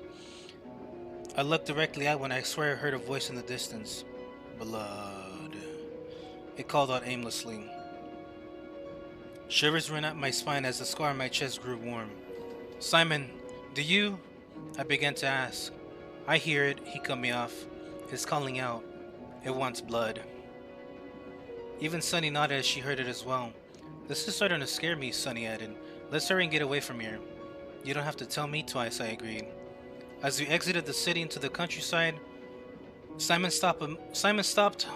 I looked directly at one. I swear I heard a voice in the distance. Blood. It called out aimlessly. Shivers ran up my spine as the scar on my chest grew warm. Simon, do you? I began to ask. I hear it, he cut me off. It's calling out. It wants blood. Even Sunny nodded as she heard it as well. This is starting to scare me, Sunny added. Let's hurry and get away from here. You don't have to tell me twice, I agreed. As we exited the city into the countryside, Simon stopped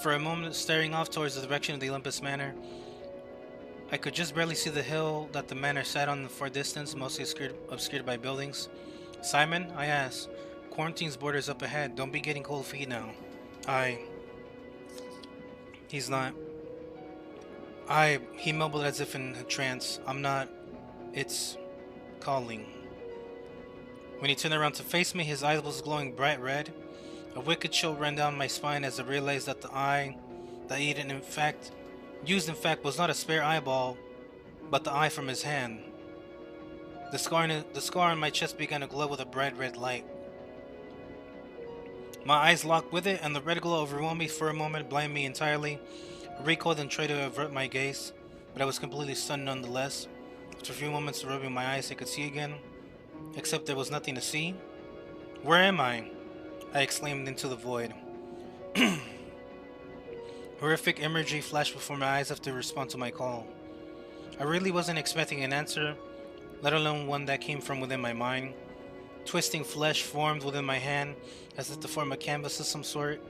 for a moment, staring off towards the direction of the Olympus Manor. I could just barely see the hill that the manor sat on in the far distance, mostly obscured by buildings. Simon, I asked, quarantine's borders up ahead. Don't be getting cold feet now. He's not. He mumbled as if in a trance. I'm not. It's calling. When he turned around to face me, his eyes was glowing bright red. A wicked chill ran down my spine as I realized that the eye that he had used in fact was not a spare eyeball, but the eye from his hand. The scar on my chest began to glow with a bright red light. My eyes locked with it, and the red glow overwhelmed me for a moment, blinding me entirely. I recoiled and tried to avert my gaze, but I was completely stunned nonetheless. After a few moments of rubbing my eyes, I could see again, except there was nothing to see. Where am I? I exclaimed into the void. Horrific imagery flashed before my eyes after respond to my call. I really wasn't expecting an answer, let alone one that came from within my mind. Twisting flesh formed within my hand, as if to form a canvas of some sort.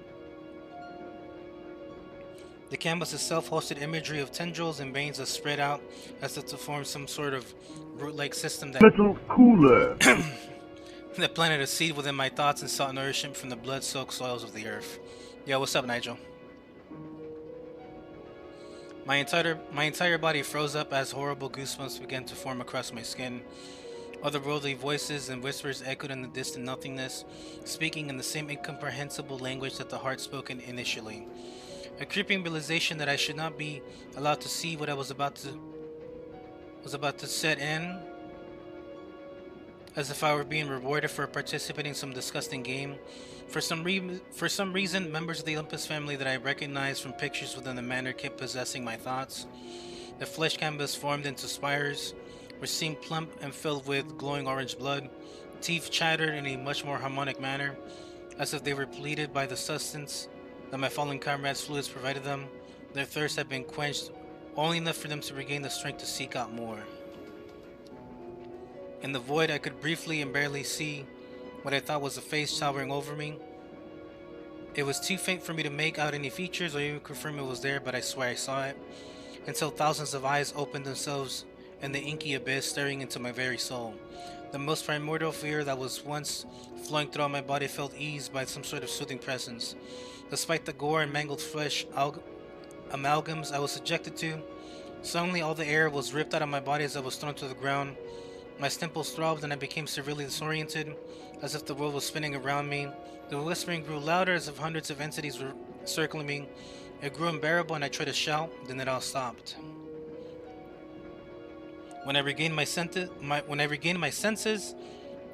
The canvas itself hosted imagery of tendrils and veins that spread out, as if to form some sort of root-like system that that planted a seed within my thoughts and sought nourishment from the blood-soaked soils of the earth. Yo, what's up, Nigel? My entire body froze up as horrible goosebumps began to form across my skin. Otherworldly voices and whispers echoed in the distant nothingness, speaking in the same incomprehensible language that the heart spoke in initially. A creeping realization that I should not be allowed to see what I was about to set in, as if I were being rewarded for participating in some disgusting game. For some reason, members of the Olympus family that I recognized from pictures within the manor kept possessing my thoughts. The flesh canvas formed into spires, were seen plump and filled with glowing orange blood. Teeth chattered in a much more harmonic manner, as if they were pleaded by the sustenance that my fallen comrades' fluids provided them. Their thirst had been quenched, only enough for them to regain the strength to seek out more. In the void, I could briefly and barely see what I thought was a face towering over me. It was too faint for me to make out any features or even confirm it was there, but I swear I saw it, until thousands of eyes opened themselves in the inky abyss, staring into my very soul. The most primordial fear that was once flowing throughout my body felt eased by some sort of soothing presence. Despite the gore and mangled flesh amalgams I was subjected to, suddenly all the air was ripped out of my body as I was thrown to the ground. My temples throbbed and I became severely disoriented, as if the world was spinning around me. The whispering grew louder as if hundreds of entities were circling me. It grew unbearable and I tried to shout, then it all stopped. When I regained my senses,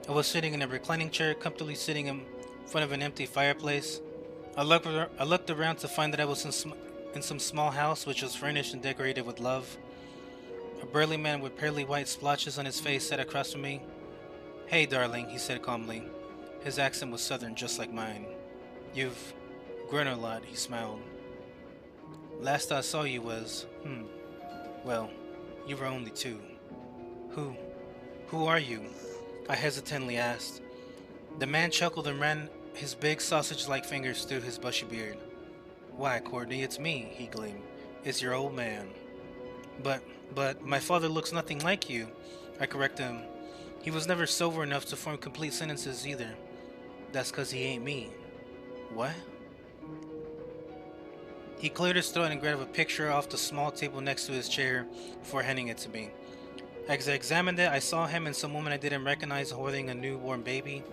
I was sitting in a reclining chair, comfortably sitting in front of an empty fireplace. I looked around to find that I was in some small house which was furnished and decorated with love. A burly man with pearly white splotches on his face sat across from me. "Hey, darling," he said calmly. His accent was southern, just like mine. "You've grown a lot," he smiled. "Last I saw you was, well, you were only 2. Who are you?" I hesitantly asked. The man chuckled and ran his big sausage-like fingers through his bushy beard. "Why, Courtney, it's me," he gleamed. "It's your old man." But my father looks nothing like you," I corrected him. "He was never sober enough to form complete sentences either." "That's 'cause he ain't me." "What?" He cleared his throat and grabbed a picture off the small table next to his chair before handing it to me. As I examined it, I saw him and some woman I didn't recognize holding a newborn baby.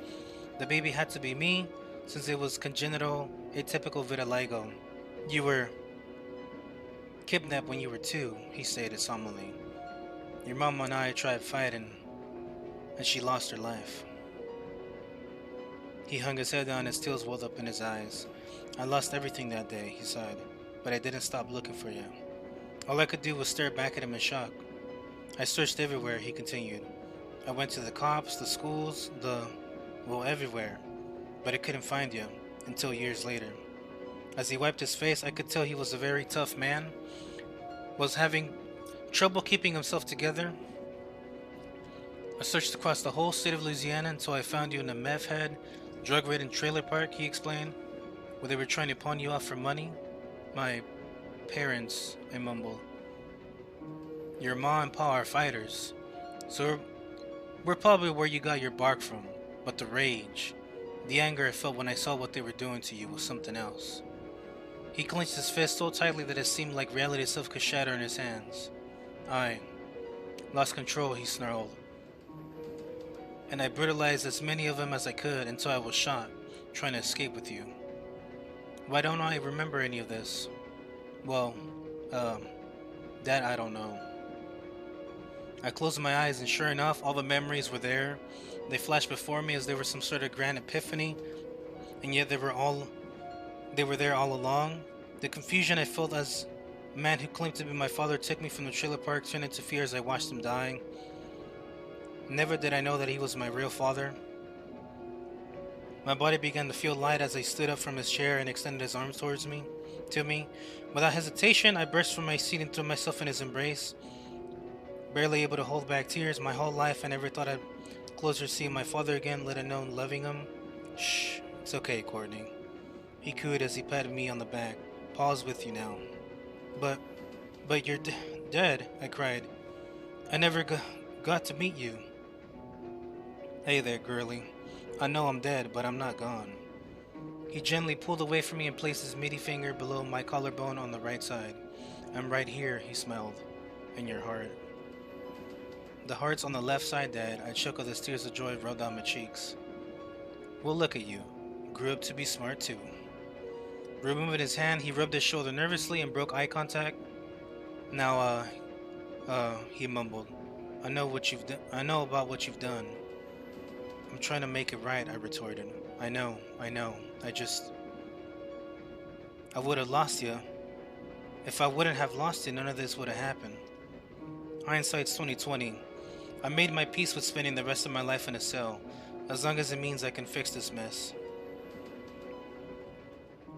The baby had to be me, since it was congenital atypical vitiligo. You were kidnapped when you were 2, he stated solemnly. Your mom and I tried fighting, and she lost her life. He hung his head down and tears welled up in his eyes. I lost everything that day, he sighed, but I didn't stop looking for you. All I could do was stare back at him in shock. I searched everywhere, he continued. I went to the cops, the schools, everywhere, but I couldn't find you, until years later. As he wiped his face, I could tell he was a very tough man, was having trouble keeping himself together. I searched across the whole state of Louisiana until I found you in a meth head, drug-ridden trailer park, he explained, where they were trying to pawn you off for money. My parents, I mumbled. Your ma and pa are fighters, so we're probably where you got your bark from, but the rage, the anger I felt when I saw what they were doing to you was something else. He clenched his fist so tightly that it seemed like reality itself could shatter in his hands. I lost control, he snarled, and I brutalized as many of them as I could until I was shot, trying to escape with you. Why don't I remember any of this? Well, that I don't know. I closed my eyes and sure enough, all the memories were there. They flashed before me as they were some sort of grand epiphany, and yet they were there all along. The confusion I felt as a man who claimed to be my father took me from the trailer park turned into fear as I watched him dying. Never did I know that he was my real father. My body began to feel light as I stood up from his chair and extended his arms towards me. Without hesitation, I burst from my seat and threw myself in his embrace. Barely able to hold back tears, my whole life I never thought I'd closer see my father again, let alone loving him. Shh, it's okay, Courtney. He cooed as he patted me on the back. Pa's with you now. But you're dead, I cried. I never got to meet you. Hey there, girlie. I know I'm dead, but I'm not gone. He gently pulled away from me and placed his meaty finger below my collarbone on the right side. I'm right here, he smiled. In your heart. The heart's on the left side, Dad. I chuckled as tears of joy rolled down my cheeks. Well, look at you. Grew up to be smart, too. Removing his hand, he rubbed his shoulder nervously and broke eye contact. Now, he mumbled. I know about what you've done. I'm trying to make it right, I retorted. I know. I would have lost you. If I wouldn't have lost you, none of this would have happened. Hindsight's 2020. I made my peace with spending the rest of my life in a cell, as long as it means I can fix this mess.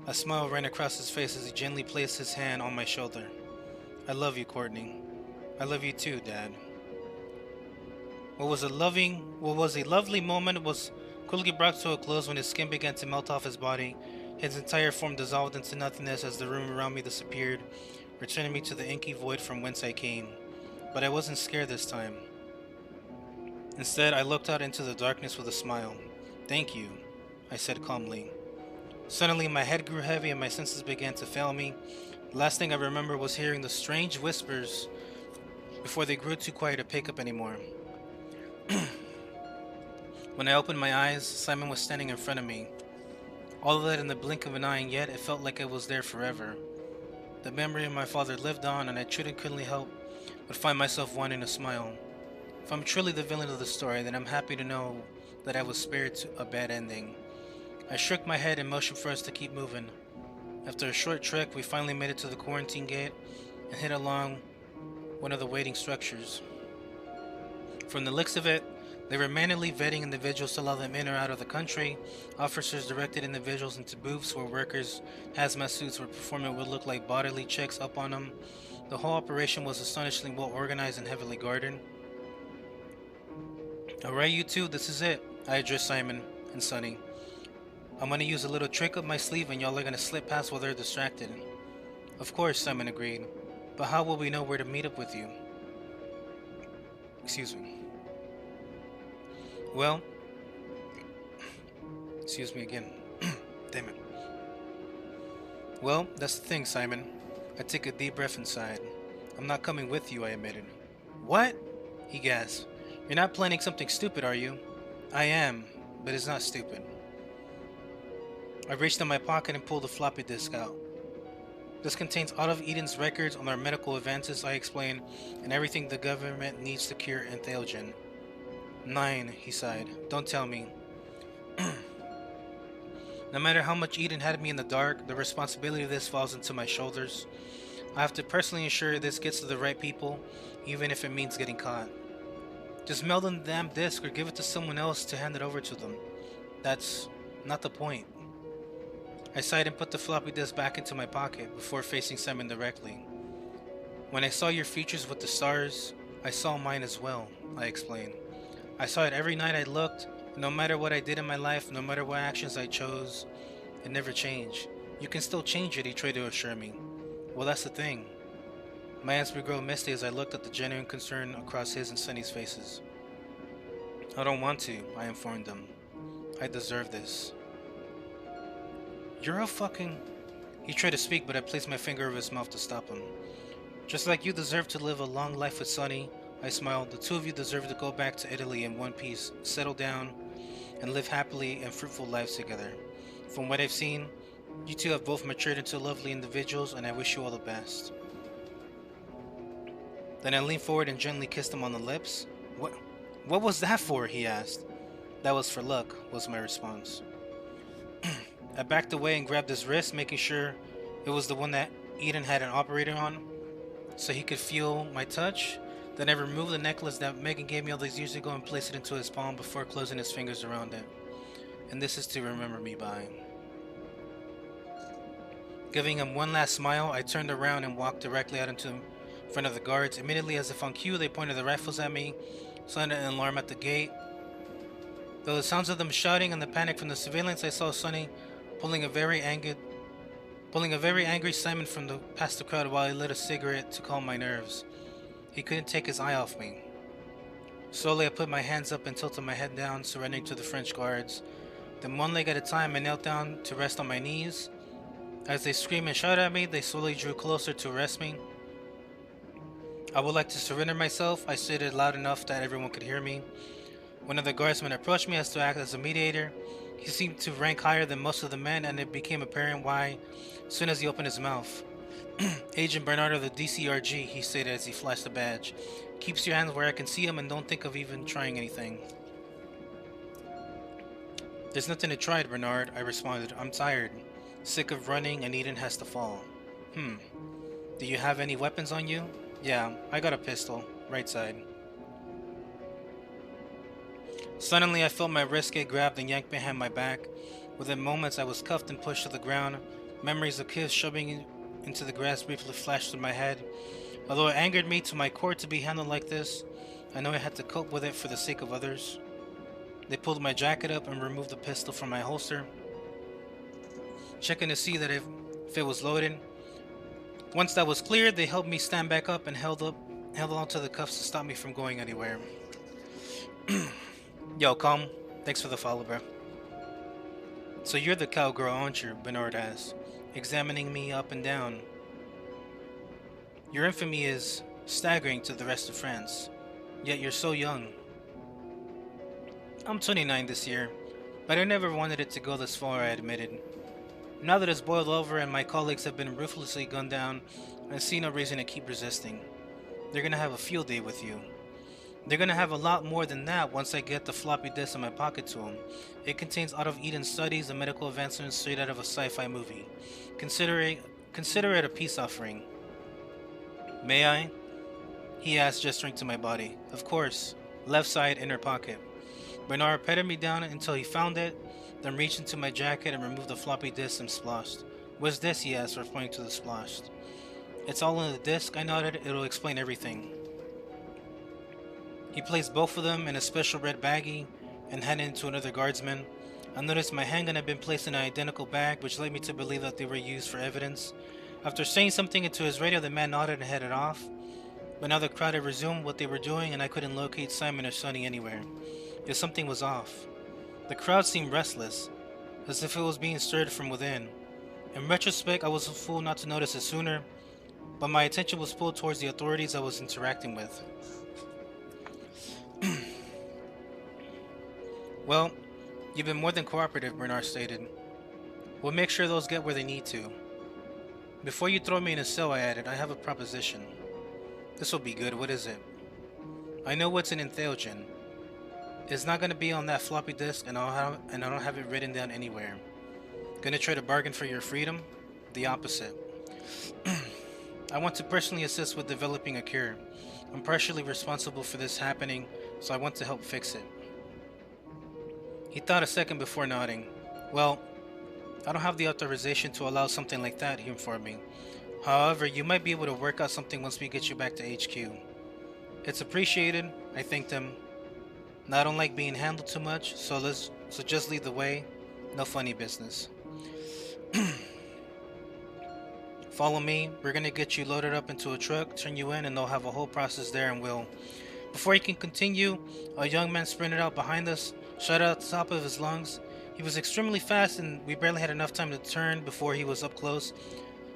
A smile ran across his face as he gently placed his hand on my shoulder. I love you, Courtney. I love you too, Dad. What was a lovely moment was quickly brought to a close when his skin began to melt off his body. His entire form dissolved into nothingness as the room around me disappeared, returning me to the inky void from whence I came. But I wasn't scared this time. Instead, I looked out into the darkness with a smile. Thank you, I said calmly. Suddenly, my head grew heavy and my senses began to fail me. The last thing I remember was hearing the strange whispers before they grew too quiet to pick up anymore. When I opened my eyes, Simon was standing in front of me. All of that in the blink of an eye, and yet it felt like it was there forever. The memory of my father lived on, and I truly couldn't help but find myself wanting to smile. If I'm truly the villain of the story, then I'm happy to know that I was spared a bad ending. I shook my head and motioned for us to keep moving. After a short trek, we finally made it to the quarantine gate and hit along one of the waiting structures. From the looks of it, they were manually vetting individuals to allow them in or out of the country. Officers directed individuals into booths where workers, hazmat suits were performing what looked like bodily checks up on them. The whole operation was astonishingly well organized and heavily guarded. Alright, you two, this is it. I addressed Simon and Sonny. I'm gonna use a little trick up my sleeve and y'all are gonna slip past while they're distracted. Of course, Simon agreed. But how will we know where to meet up with you? Excuse me. Well, excuse me again. Damn it. Well, that's the thing, Simon. I take a deep breath inside. I'm not coming with you, I admitted. What? He gasped. You're not planning something stupid, are you? I am, but it's not stupid. I reached in my pocket and pulled a floppy disk out. This contains all of Eden's records on our medical advances, I explained, and everything the government needs to cure entheogen. 9, he sighed. Don't tell me. No matter how much Eden had me in the dark, the responsibility of this falls into my shoulders. I have to personally ensure this gets to the right people, even if it means getting caught. Just mail them the damn disc or give it to someone else to hand it over to them. That's not the point. I sighed and put the floppy disk back into my pocket before facing Simon directly. When I saw your features with the stars, I saw mine as well, I explained. I saw it every night I looked, and no matter what I did in my life, no matter what actions I chose, it never changed. You can still change it, he tried to assure me. Well, that's the thing. My eyes would grow misty as I looked at the genuine concern across his and Sunny's faces. I don't want to, I informed them. I deserve this. You're a fucking... He tried to speak, but I placed my finger over his mouth to stop him. Just like you deserve to live a long life with Sunny, I smiled. The two of you deserve to go back to Italy in one piece, settle down, and live happily and fruitful lives together. From what I've seen, you two have both matured into lovely individuals, and I wish you all the best. Then I leaned forward and gently kissed him on the lips. What was that for? He asked. That was for luck, was my response. I backed away and grabbed his wrist, making sure it was the one that Eden had an operator on, so he could feel my touch. Then I removed the necklace that Megan gave me all these years ago and placed it into his palm before closing his fingers around it. And this is to remember me by. Giving him one last smile, I turned around and walked directly out into front of the guards. Immediately, as if on cue, they pointed their rifles at me, sounded an alarm at the gate. Though the sounds of them shouting and the panic from the surveillance, I saw Sonny pulling a very angry Simon from past the crowd while he lit a cigarette to calm my nerves. He couldn't take his eye off me. Slowly I put my hands up and tilted my head down, surrendering to the French guards. Then one leg at a time I knelt down to rest on my knees. As they screamed and shouted at me, they slowly drew closer to arrest me. I would like to surrender myself, I stated loud enough that everyone could hear me. One of the guardsmen approached me as to act as a mediator. He seemed to rank higher than most of the men, and it became apparent why as soon as he opened his mouth. Agent Bernard of the DCRG, he stated as he flashed the badge. Keeps your hands where I can see them and don't think of even trying anything. There's nothing to try, Bernard, I responded. I'm tired. Sick of running and Eden has to fall. Do you have any weapons on you? Yeah, I got a pistol. Right side. Suddenly I felt my wrist get grabbed and yanked behind my back. Within moments I was cuffed and pushed to the ground. Memories of kids shoving into the grass briefly flashed through my head. Although it angered me to my core to be handled like this, I know I had to cope with it for the sake of others. They pulled my jacket up and removed the pistol from my holster, checking to see that if it was loaded. Once that was cleared, they helped me stand back up and held on to the cuffs to stop me from going anywhere. Yo, calm. Thanks for the follow, bro. So you're the cowgirl, aren't you? Bernard asked, examining me up and down. Your infamy is staggering to the rest of France, yet you're so young. I'm 29 this year, but I never wanted it to go this far, I admitted. Now that it's boiled over and my colleagues have been ruthlessly gunned down, I see no reason to keep resisting. They're gonna have a field day with you. They're gonna have a lot more than that once I get the floppy disk in my pocket to them. It contains out of Eden's studies and medical advancements straight out of a sci-fi movie. Consider it a peace offering. May I? He asked, gesturing to my body. Of course. Left side, inner pocket. Bernard patted me down until he found it, then reached into my jacket and removed the floppy disk and splashed. What's this? He asked, referring to the splashed. It's all in the disk, I nodded. It'll explain everything. He placed both of them in a special red baggie and handed it to another guardsman. I noticed my handgun had been placed in an identical bag, which led me to believe that they were used for evidence. After saying something into his radio, the man nodded and headed off. But now the crowd had resumed what they were doing, and I couldn't locate Simon or Sonny anywhere. Yet something was off. The crowd seemed restless, as if it was being stirred from within. In retrospect, I was a fool not to notice it sooner, but my attention was pulled towards the authorities I was interacting with. Well, you've been more than cooperative, Bernard stated. We'll make sure those get where they need to. Before you throw me in a cell, I added, I have a proposition. This will be good. What is it? I know what's an entheogen. It's not gonna be on that floppy disk, and I don't have it written down anywhere. Gonna try to bargain for your freedom? The opposite. I want to personally assist with developing a cure. I'm partially responsible for this happening, so I want to help fix it. He thought a second before nodding. Well, I don't have the authorization to allow something like that, he informed me. However, you might be able to work out something once we get you back to HQ. It's appreciated, I thanked him. Now, I don't like being handled too much, so just lead the way. No funny business. Follow me. We're gonna get you loaded up into a truck, turn you in, and they'll have a whole process there, and we'll... Before he can continue, a young man sprinted out behind us, shouted out the top of his lungs. He was extremely fast, and we barely had enough time to turn before he was up close.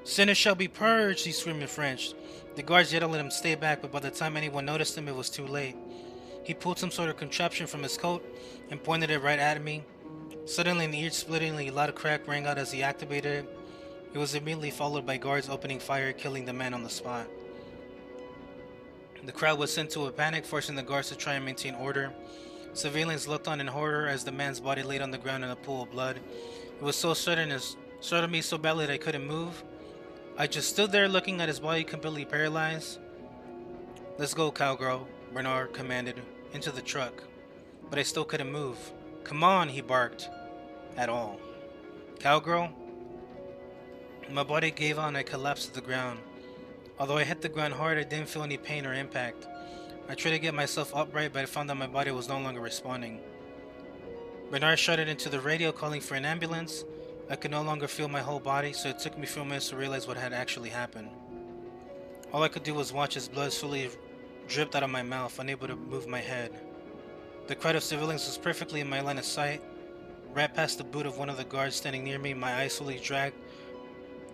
Sinners shall be purged, he screamed in French. The guards yelled at him to stay back, but by the time anyone noticed him, it was too late. He pulled some sort of contraption from his coat and pointed it right at me. Suddenly, an ear-splittingly loud crack rang out as he activated it. It was immediately followed by guards opening fire, killing the man on the spot. The crowd was sent to a panic, forcing the guards to try and maintain order. Civilians looked on in horror as the man's body laid on the ground in a pool of blood. It was so sudden, it startled me so badly that I couldn't move. I just stood there looking at his body completely paralyzed. Let's go, cowgirl, Bernard commanded, into the truck. But I still couldn't move. Come on, he barked. At all. Cowgirl? My body gave out and I collapsed to the ground. Although I hit the ground hard, I didn't feel any pain or impact. I tried to get myself upright, but I found that my body was no longer responding. Bernard shouted into the radio calling for an ambulance. I could no longer feel my whole body, so it took me a few minutes to realize what had actually happened. All I could do was watch as blood slowly dripped out of my mouth, unable to move my head. The crowd of civilians was perfectly in my line of sight. Right past the boot of one of the guards standing near me, my eyes slowly dragged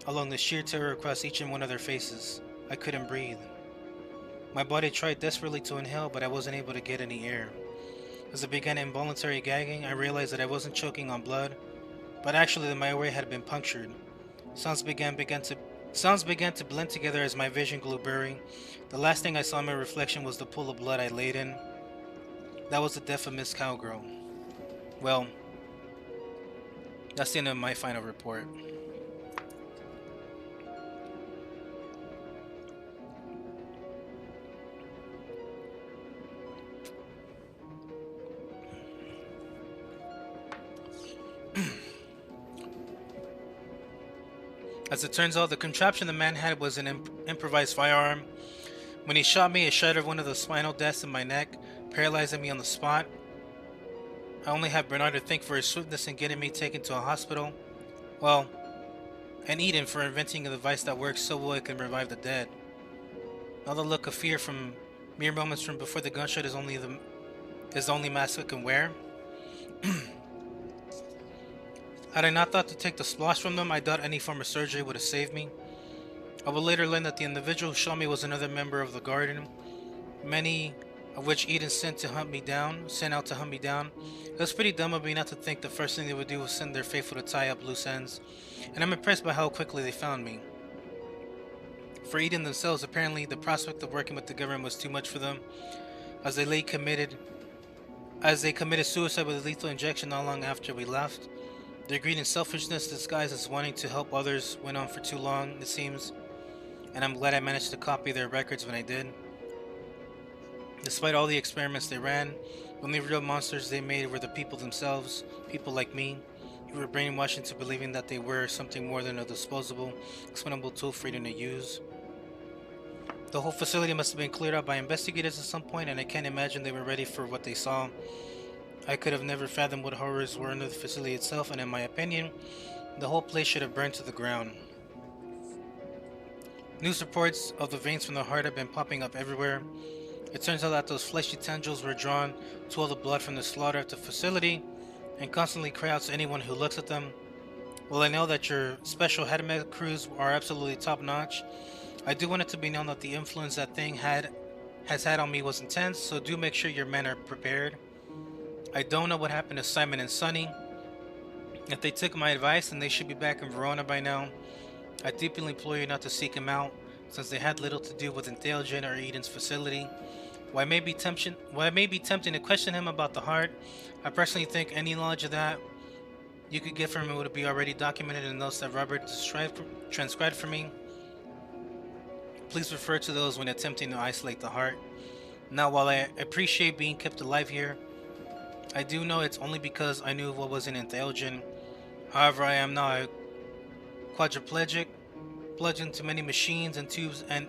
along the sheer terror across each and one of their faces. I couldn't breathe. My body tried desperately to inhale, but I wasn't able to get any air. As I began involuntary gagging, I realized that I wasn't choking on blood, but actually that my airway had been punctured. Sounds began to blend together as my vision grew blurry. The last thing I saw in my reflection was the pool of blood I laid in. That was the death of Miss Cowgirl. Well, that's the end of my final report. As it turns out, the contraption the man had was an improvised firearm. When he shot me, it shattered one of the spinal discs in my neck, paralyzing me on the spot. I only have Bernard to thank for his swiftness in getting me taken to a hospital. Well, and Eden for inventing a device that works so well it can revive the dead. Now the look of fear from mere moments from before the gunshot is the only mask I can wear. Had I not thought to take the splosh from them, I doubt any form of surgery would have saved me. I would later learn that the individual who shot me was another member of the garden, many of which Eden sent out to hunt me down. It was pretty dumb of me not to think the first thing they would do was send their faithful to tie up loose ends, and I'm impressed by how quickly they found me. For Eden themselves, apparently the prospect of working with the government was too much for them, as they committed suicide with a lethal injection not long after we left. Their greed and selfishness disguised as wanting to help others went on for too long, it seems, and I'm glad I managed to copy their records when I did. Despite all the experiments they ran, the only real monsters they made were the people themselves, people like me, who were brainwashed into believing that they were something more than a disposable, expendable tool for them to use. The whole facility must have been cleared out by investigators at some point, and I can't imagine they were ready for what they saw. I could have never fathomed what horrors were in the facility itself, and in my opinion, the whole place should have burned to the ground. News reports of the veins from the heart have been popping up everywhere. It turns out that those fleshy tendrils were drawn to all the blood from the slaughter at the facility, and constantly cry out to anyone who looks at them. While I know that your special head med crews are absolutely top notch, I do want it to be known that the influence that thing has had on me was intense, so do make sure your men are prepared. I don't know what happened to Simon and Sonny. If they took my advice, then they should be back in Verona by now. I deeply implore you not to seek him out, since they had little to do with Entheogen or Eden's facility. While I may be tempting to question him about the heart, I personally think any knowledge of that you could get from him would be already documented in notes that Robert transcribed for me. Please refer to those when attempting to isolate the heart. Now, while I appreciate being kept alive here, I do know it's only because I knew what was in Entheogen. However, I am now a quadriplegic, plugged into many machines and tubes, and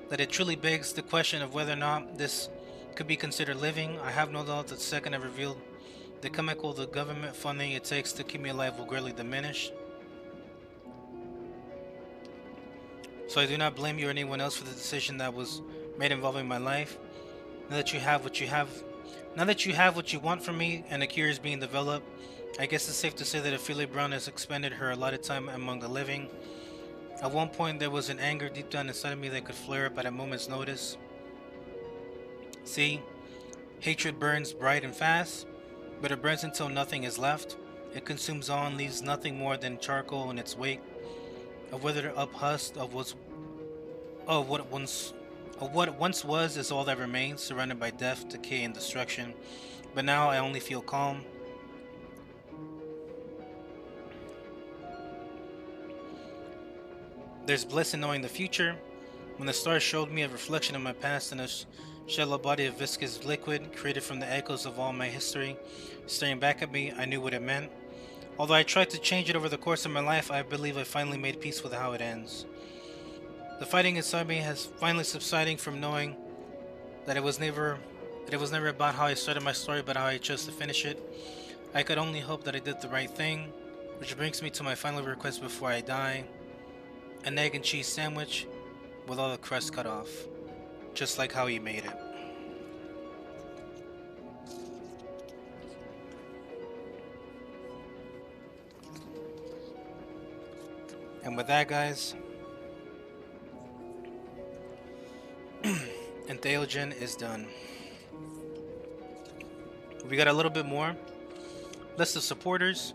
that it truly begs the question of whether or not this could be considered living. I have no doubt that the second I revealed the chemical the government funding it takes to keep me alive will greatly diminish. So I do not blame you or anyone else for the decision that was made involving my life. Now that you have what you want from me and a cure is being developed, I guess it's safe to say that Ophelia Brown has expended her allotted time among the living. At one point there was an anger deep down inside of me that could flare up at a moment's notice. See, hatred burns bright and fast, but it burns until nothing is left. It consumes all and leaves nothing more than charcoal in its wake. A withered up husk of what once was is all that remains, surrounded by death, decay, and destruction. But now I only feel calm. There's bliss in knowing the future. When the stars showed me a reflection of my past in a shallow body of viscous liquid created from the echoes of all my history staring back at me, I knew what it meant. Although I tried to change it over the course of my life, I believe I finally made peace with how it ends. The fighting inside me has finally subsiding from knowing that it was never about how I started my story, but how I chose to finish it. I could only hope that I did the right thing, which brings me to my final request before I die. An egg and cheese sandwich with all the crust cut off, just like how he made it. And with that, guys, Entheogen is done. We got a little bit more. List of supporters.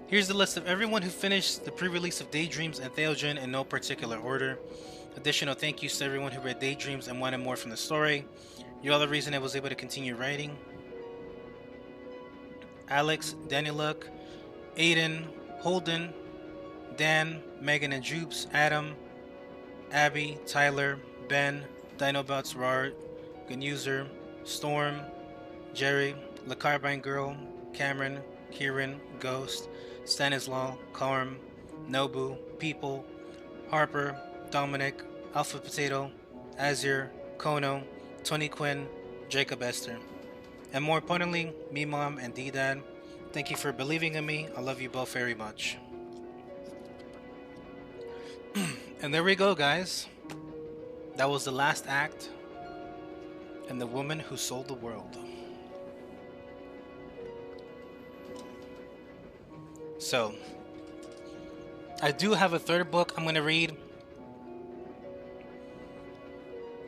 Here's the list of everyone who finished the pre-release of Daydreams and Entheogen in no particular order. Additional thank yous to everyone who read Daydreams and wanted more from the story. You are the reason I was able to continue writing. Alex, Danieluk, Aiden, Holden, Dan, Megan and Jupes, Adam, Abby, Tyler, Ben, Dinobots, Rard, Gnuser, Storm, Jerry, La Carbine Girl, Cameron, Kieran, Ghost, Stanislaw, Carm, Nobu, People, Harper, Dominic, Alpha Potato, Azir, Kono, Tony Quinn, Jacob Esther. And more importantly, me Mom and D-Dad, thank you for believing in me. I love you both very much. And there we go, guys. That was the last act and The Woman Who Sold the World. So, I do have a third book I'm going to read,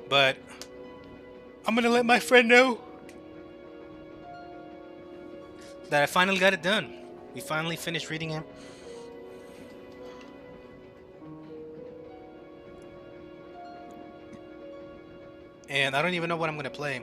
but I'm going to let my friend know that I finally got it done. We finally finished reading it. And I don't even know what I'm going to play.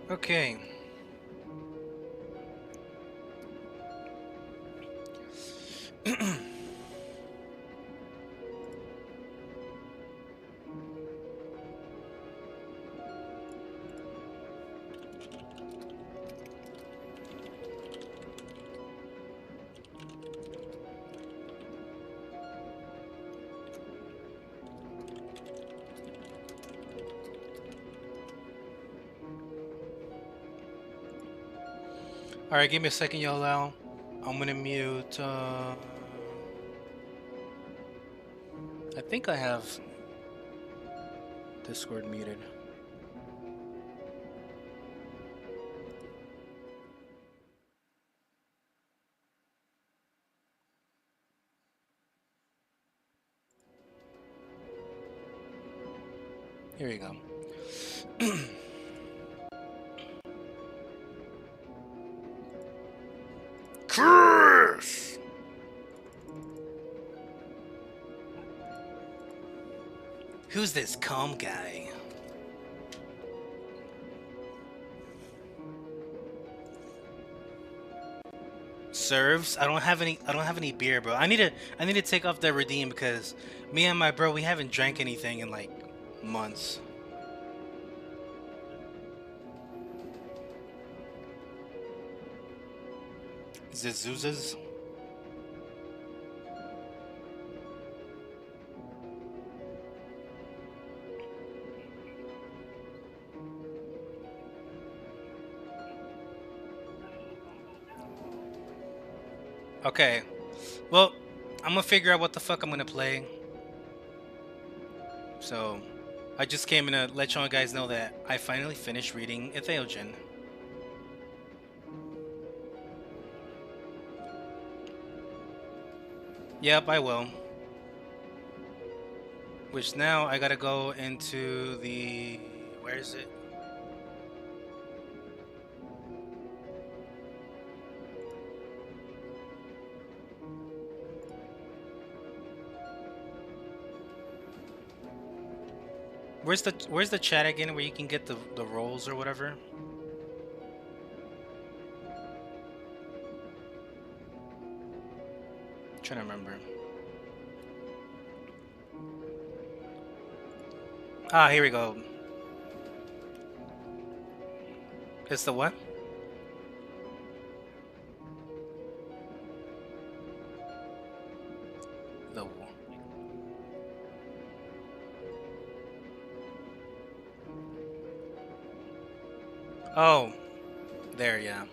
Okay. Alright, give me a second, y'all out. I'm gonna mute, I think I have Discord muted. Here you go. Chris! Who's this calm guy? Serves? I don't have any beer, bro. I need to take off the redeem because me and my bro, we haven't drank anything in like months. Zizuzas? Okay. Well, I'm gonna figure out what the fuck I'm gonna play. So, I just came in to let you guys know that I finally finished reading Etheogen. Yep, I will. Which now I gotta go into the... Where is it? Where's the chat again where you can get the rolls or whatever? I'm trying to remember. Ah, here we go. It's the what? The... Oh, there, yeah.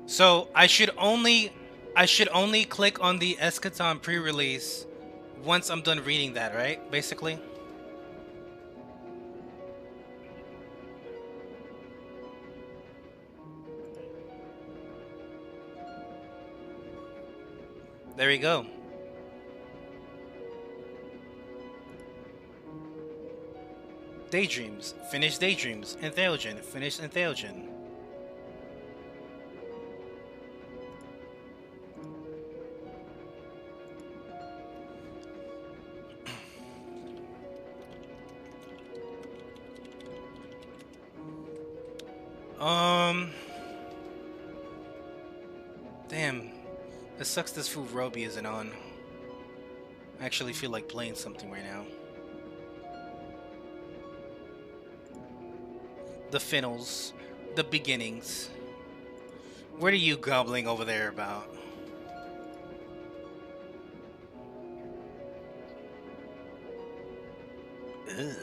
So I should only click on the Eschaton pre-release once I'm done reading that, right? Basically. There we go. Daydreams. Finish Daydreams. Entheogen. Finish Entheogen. Damn. It sucks this food Roby isn't on. I actually feel like playing something right now. The Finnels. The beginnings. What are you gobbling over there about? Ugh.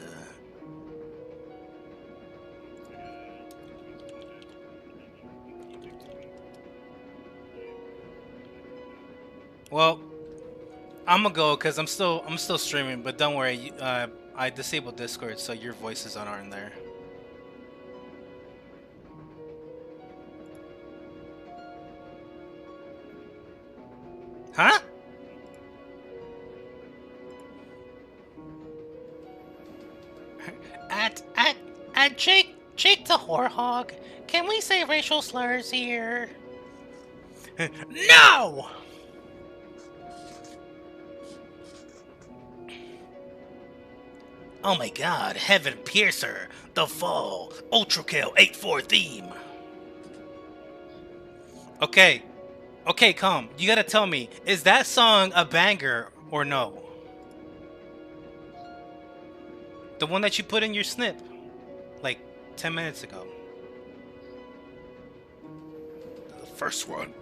Well, I'm gonna go because I'm still streaming, but don't worry. I disabled Discord, so your voices aren't in there. Huh? At Jake the Whorehog, can we say racial slurs here? No! Oh my god, Heaven Piercer, The Fall, Ultra Kill 8-4 theme. Okay, calm. You gotta tell me, is that song a banger or no? The one that you put in your snip, like 10 minutes ago. The first one.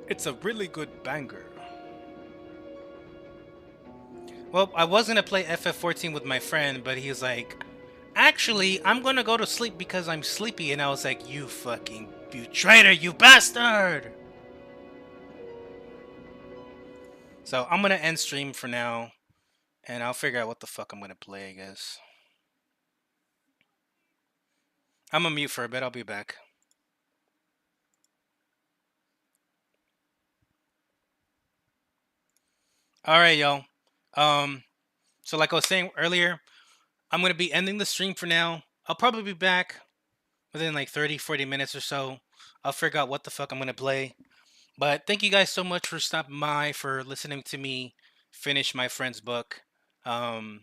It's a really good banger. Well, I was gonna play FF14 with my friend, but he was like, actually, I'm gonna go to sleep because I'm sleepy. And I was like, you traitor, you bastard! So I'm gonna end stream for now, and I'll figure out what the fuck I'm gonna play, I guess. I'm gonna mute for a bit, I'll be back. Alright, y'all. So like I was saying earlier, I'm gonna be ending the stream for now. I'll probably be back within like 30-40 minutes or so. I'll figure out what the fuck I'm gonna play. But thank you guys so much for stopping by, for listening to me finish my friend's book. I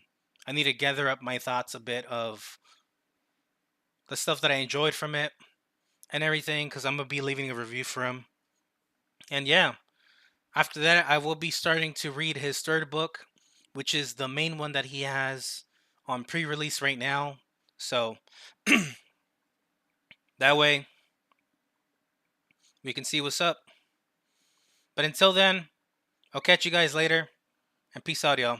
need to gather up my thoughts a bit of the stuff that I enjoyed from it and everything, because I'm gonna be leaving a review for him. And yeah, after that, I will be starting to read his third book, which is the main one that he has on pre-release right now. So that way we can see what's up. But until then, I'll catch you guys later, and peace out, y'all.